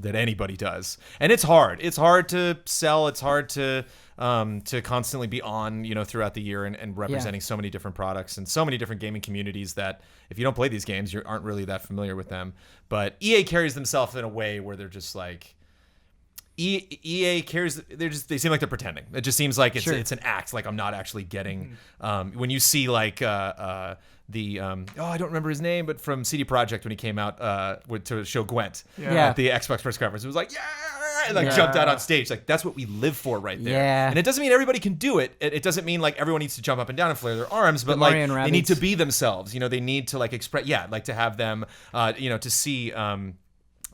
that anybody does. And it's hard. It's hard to sell. It's hard to constantly be on, throughout the year and representing so many different products and so many different gaming communities that if you don't play these games, you aren't really that familiar with them. But EA carries themselves in a way where they're just like, EA cares. They seem like they're pretending. It just seems like it's an act. Like I'm not actually getting. When you see like I don't remember his name, but from CD Projekt when he came out to show Gwent at the Xbox press conference, it was like and jumped out on stage. Like that's what we live for right there. Yeah. And it doesn't mean everybody can do it. It doesn't mean like everyone needs to jump up and down and flare their arms, but like they need to be themselves. They need to like express. Yeah, like to have them. To see.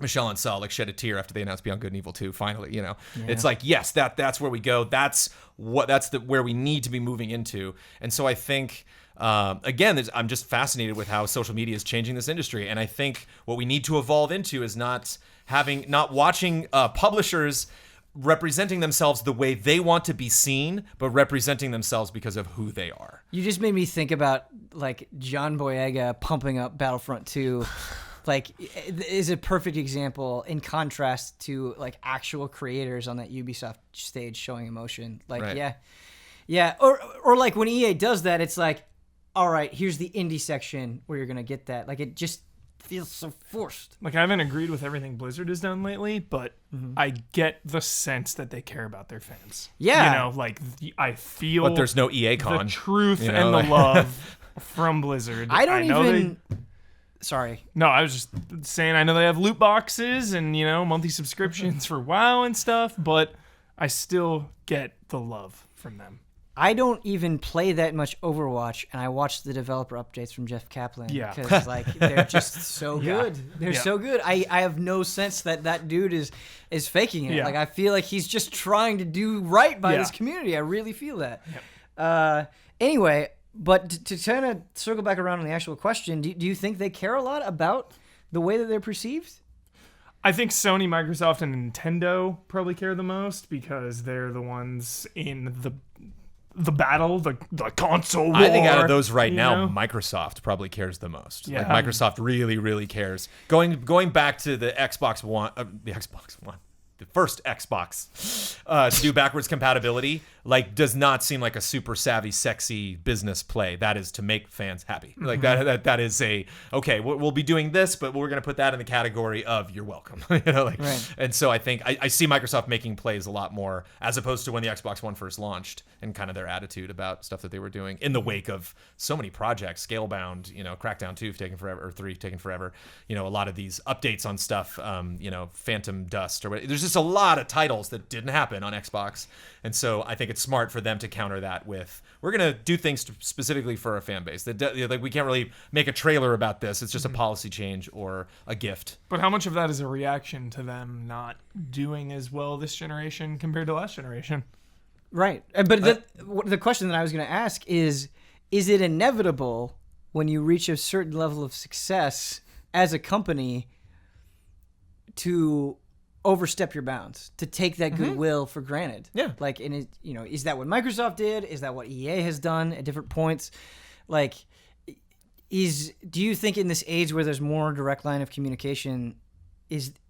Michelle and Saul like shed a tear after they announced Beyond Good and Evil 2. Finally, it's like yes, that's where we go. That's where we need to be moving into. And so I think again, I'm just fascinated with how social media is changing this industry. And I think what we need to evolve into is not watching publishers representing themselves the way they want to be seen, but representing themselves because of who they are. You just made me think about like John Boyega pumping up Battlefront 2. Like, is a perfect example in contrast to like actual creators on that Ubisoft stage showing emotion. Like, right. yeah. Or like when EA does that, it's like, all right, here's the indie section where you're gonna get that. Like, it just feels so forced. Like, I haven't agreed with everything Blizzard has done lately, but I get the sense that they care about their fans. Yeah, I feel. But there's no EA con. The truth and the love from Blizzard. Sorry. No, I was just saying I know they have loot boxes and, monthly subscriptions for WoW and stuff, but I still get the love from them. I don't even play that much Overwatch, and I watch the developer updates from Jeff Kaplan. Yeah. Because, they're just so good. They're so good. I have no sense that dude is faking it. Yeah. Like, I feel like he's just trying to do right by this community. I really feel that. Yeah. Anyway... But to kind of circle back around on the actual question, do you think they care a lot about the way that they're perceived? I think Sony, Microsoft, and Nintendo probably care the most because they're the ones in the the battle, the console war. I think out of those right you now, know? Microsoft probably cares the most. Yeah. Like Microsoft really, really cares. Going back to the Xbox One, the first Xbox, to do backwards compatibility, like does not seem like a super savvy, sexy business play. That is to make fans happy. Like that is okay. We'll be doing this, but we're gonna put that in the category of you're welcome. Right. And so I think I see Microsoft making plays a lot more as opposed to when the Xbox One first launched and kind of their attitude about stuff that they were doing in the wake of so many projects, Scalebound, Crackdown 2 taking forever, or 3 taking forever. A lot of these updates on stuff, Phantom Dust or whatever. There's just a lot of titles that didn't happen on Xbox. And so I think it's smart for them to counter that with, we're going to do things specifically for our fan base. Like we can't really make a trailer about this. It's just a policy change or a gift. But how much of that is a reaction to them not doing as well this generation compared to last generation? Right. But the question that I was going to ask is it inevitable when you reach a certain level of success as a company to overstep your bounds, to take that goodwill for granted? Yeah. Like, is that what Microsoft did? Is that what EA has done at different points? Like, do you think in this age where there's more direct line of communication,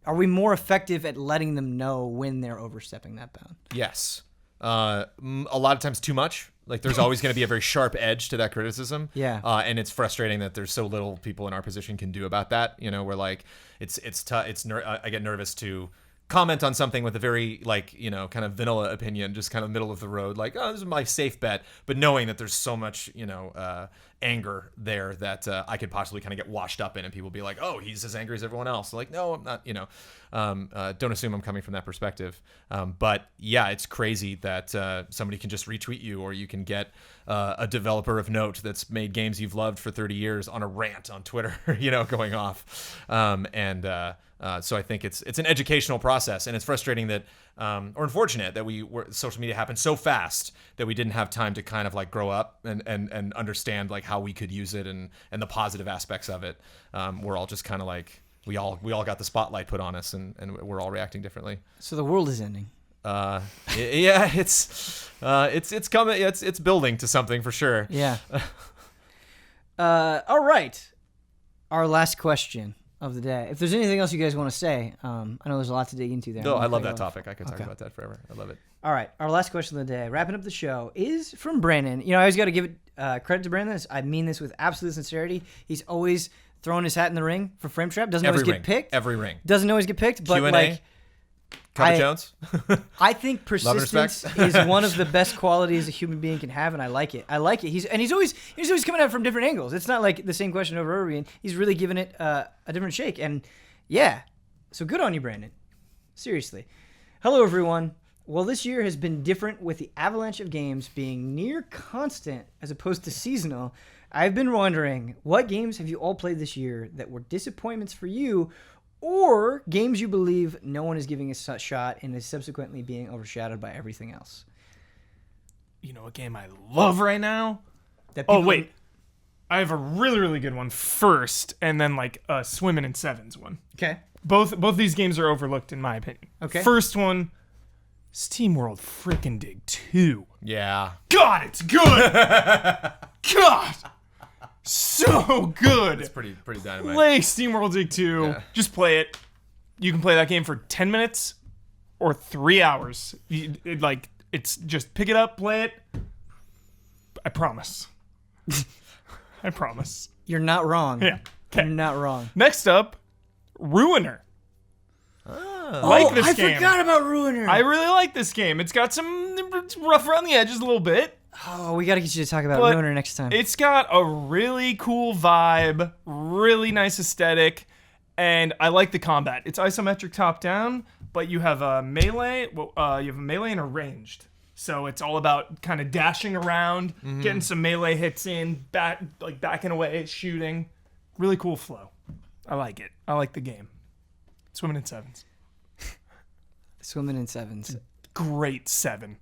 are we more effective at letting them know when they're overstepping that bound? Yes. A lot of times too much. Like there's always going to be a very sharp edge to that criticism. Yeah. And it's frustrating that there's so little people in our position can do about that. Where like I get nervous to comment on something with a very kind of vanilla opinion, just kind of middle of the road, like, oh, this is my safe bet, but knowing that there's so much anger there that I could possibly kind of get washed up in, and people be like, oh, he's as angry as everyone else. Like, no, I'm not. Don't assume I'm coming from that perspective. But yeah, it's crazy that somebody can just retweet you, or you can get a developer of note that's made games you've loved for 30 years on a rant on Twitter, going off. So I think it's an educational process, and it's frustrating that, or unfortunate that social media happened so fast that we didn't have time to kind of like grow up and understand like how we could use it and the positive aspects of it. We're all just kind of like, we all got the spotlight put on us, and we're all reacting differently. So the world is ending. Yeah, it's coming. It's building to something for sure. Yeah. All right. Our last question of the day. If there's anything else you guys want to say, I know there's a lot to dig into there. No, I love that topic. I could talk about that forever. I love it. All right. Our last question of the day, wrapping up the show, is from Brandon. I always got to give credit to Brandon. I mean this with absolute sincerity. He's always throwing his hat in the ring for Frame Trap. Doesn't always get picked. Every ring. Doesn't always get picked, but Q&A? like... Cover Jones? I think persistence is one of the best qualities a human being can have, and I like it. He's always coming at it from different angles. It's not like the same question over and over again. He's really giving it a different shake, and yeah. So good on you, Brandon. Seriously. Hello, everyone. Well, this year has been different with the avalanche of games being near constant as opposed to seasonal. I've been wondering, what games have you all played this year that were disappointments for you, or games you believe no one is giving a shot and is subsequently being overshadowed by everything else? You know, a game I love right now? Wait. I have a really, really good one first, and then like a Swimmin' in Sevens one. Okay. Both these games are overlooked in my opinion. Okay. First one, SteamWorld Frickin' Dig 2. Yeah. God, it's good! God! So good. It's pretty dynamite. Play SteamWorld Dig 2. Yeah. Just play it. You can play that game for 10 minutes or 3 hours. It's just pick it up, play it. I promise. I promise. You're not wrong. Yeah. You're not wrong. Next up, Ruiner. I forgot about Ruiner. I really like this game. It's got it's rough around the edges a little bit. Oh, we got to get you to talk about But Ruiner next time. It's got a really cool vibe, really nice aesthetic, and I like the combat. It's isometric top-down, but you have a melee. And a ranged. So it's all about kind of dashing around, getting some melee hits in, backing away, shooting. Really cool flow. I like it. I like the game. Swimming in Sevens. Swimming in Sevens. Great 7.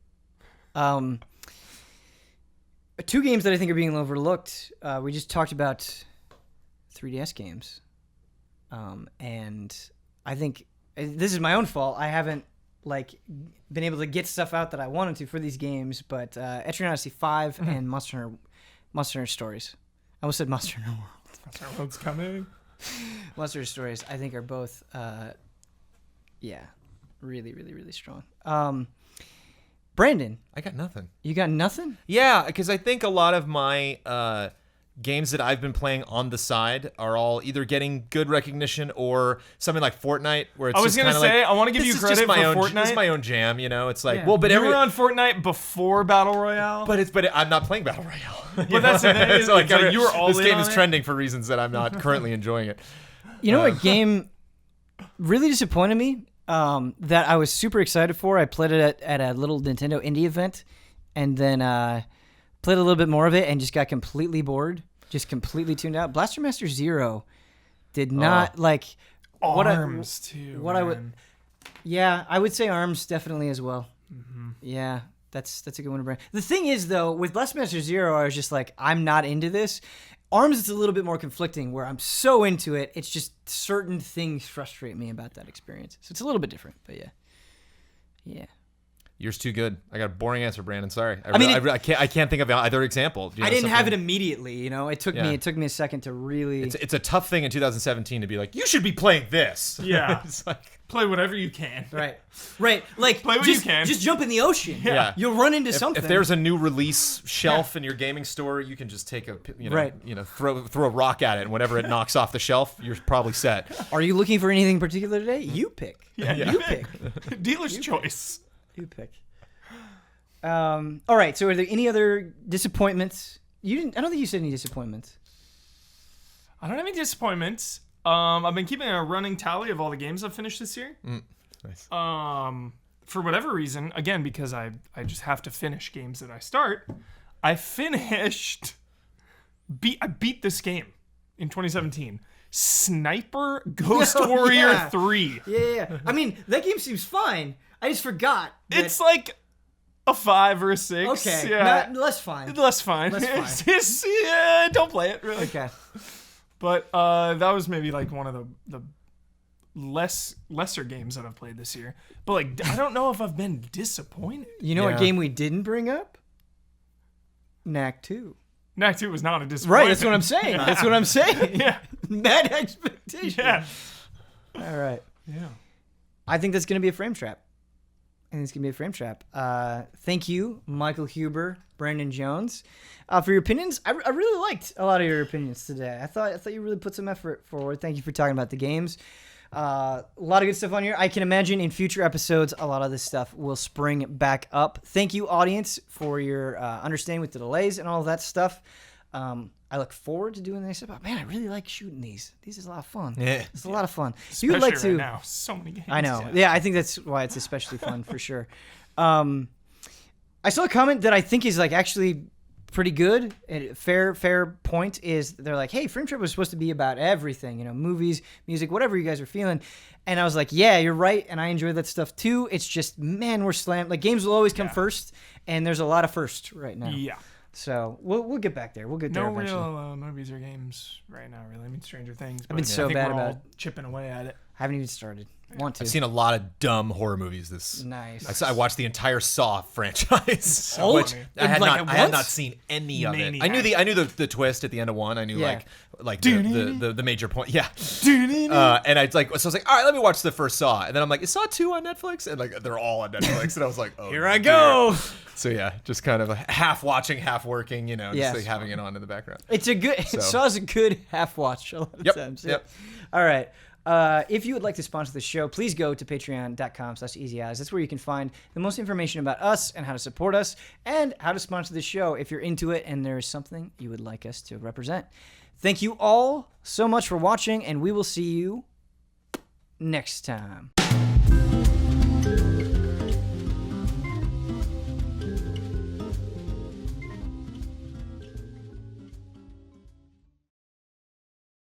Two games that I think are being overlooked. We just talked about 3DS games. And I think this is my own fault. I haven't like been able to get stuff out that I wanted to for these games, but Etrian Odyssey 5 and Monster Hunter Stories. I almost said Monster Hunter World. Monster Hunter World's coming. Monster Hunter Stories, I think, are both, really, really, really strong. Brandon, I got nothing. you got nothing? Yeah, because I think a lot of my games that I've been playing on the side are all either getting good recognition or something like Fortnite, where it's I was just gonna kinda say, like, I want to give you this is credit just my for own, Fortnite. This is my own jam, you know. It's like, Yeah. well, but You were on Fortnite before Battle Royale. but I'm not playing Battle Royale. But that's the thing, It's like, it's like you were all this in game on is it. trending for reasons that I'm not currently enjoying it. You know what game really disappointed me that I was super excited for? I played it at a little Nintendo indie event and then played a little bit more of it and just got completely bored, just completely tuned out. Blaster Master Zero did not like Arms too. what I would. man. Yeah, I would say ARMS definitely as well. Mm-hmm. Yeah, that's a good one to bring. The thing is, though, with Blaster Master Zero, I was just like, I'm not into this. ARMS, it's a little bit more conflicting, where I'm so into it, it's just certain things frustrate me about that experience. So it's a little bit different, but yeah. Yours too good. I got a boring answer, Brandon. Sorry. mean, I can't think of either example. Do you I know didn't have it something? immediately, you know. It took me a second to really. It's a tough thing in 2017 to be like, you should be playing this. Yeah. It's like, Play whatever you can. Right. Like Play what just, you can. Just jump in the ocean. Yeah. You'll run into something. if there's a new release shelf in your gaming store, you can just take Right. throw a rock at it, and whenever it knocks off the shelf, you're probably set. Are you looking for anything particular today? You pick. Yeah. You pick. Dealer's choice. You pick. All right. So, are there any other disappointments? You didn't. I don't think you said any disappointments. I don't have any disappointments. I've been keeping a running tally of all the games I've finished this year. Nice. For whatever reason, again, because I just have to finish games that I start, I beat this game in 2017. Sniper Ghost Oh, Warrior yeah. 3. Yeah. I mean, that game seems fine. I just forgot. that- It's like a 5 or a 6. okay. Yeah. Less fine. Less fine. Less fine. Yeah, don't play it, really. Okay. But that was maybe like one of the lesser games that I've played this year. But like, I don't know if I've been disappointed. You know what Yeah. game we didn't bring up? Knack 2. Knack 2 was not a disappointment. Right. That's what I'm saying. That's what I'm saying. Yeah. Mad expectation. Yeah. All right. Yeah. I think that's going to be a frame trap. Thank you, Michael Huber, Brandon Jones, for your opinions. I really liked a lot of your opinions today. I thought you really put some effort forward. Thank you for talking about the games. A lot of good stuff on here. I can imagine in future episodes, a lot of this stuff will spring back up. Thank you, audience, for your understanding with the delays and all of that stuff. I look forward to doing this. Man, I really like shooting these. These is a lot of fun. Yeah. It's a lot of fun. Especially You would like right to? now. So many games. I know. Yeah, I think that's why it's especially fun for sure. I saw a comment that I think is like actually pretty good. A fair point is they're like, hey, Frame Trip was supposed to be about everything, you know, movies, music, whatever you guys are feeling. And I was like, yeah, you're right, and I enjoy that stuff too. It's just, man, we're slammed. Like, games will always come first, and there's a lot of first right now. Yeah. So we'll get back there. We'll get there No eventually. real movies or games right now, really. I mean, Stranger Things. But been so I think bad we're all about- chipping away at it. Haven't even started. Want to. I've seen a lot of dumb horror movies this. Nice. I watched the entire Saw franchise, Oh, which funny. I had Like, not. at I had once? not seen any of it. Maniac. I knew the twist at the end of one. I knew Yeah. like the major point. Yeah. And I was like, so I was like, all right, let me watch the first Saw, and then I'm like, is Saw 2 on Netflix? And like they're all on Netflix, and I was like, oh, Here I dear. go. So yeah, just kind of half watching, half working, you know, just Yes. like having it on in the background. It's a good. Saw's a good half watch a lot of Yep, times. yep. All right. If you would like to sponsor the show, please go to patreon.com/easyeyes. That's where you can find the most information about us and how to support us and how to sponsor the show if you're into it and there is something you would like us to represent. Thank you all so much for watching, and we will see you next time.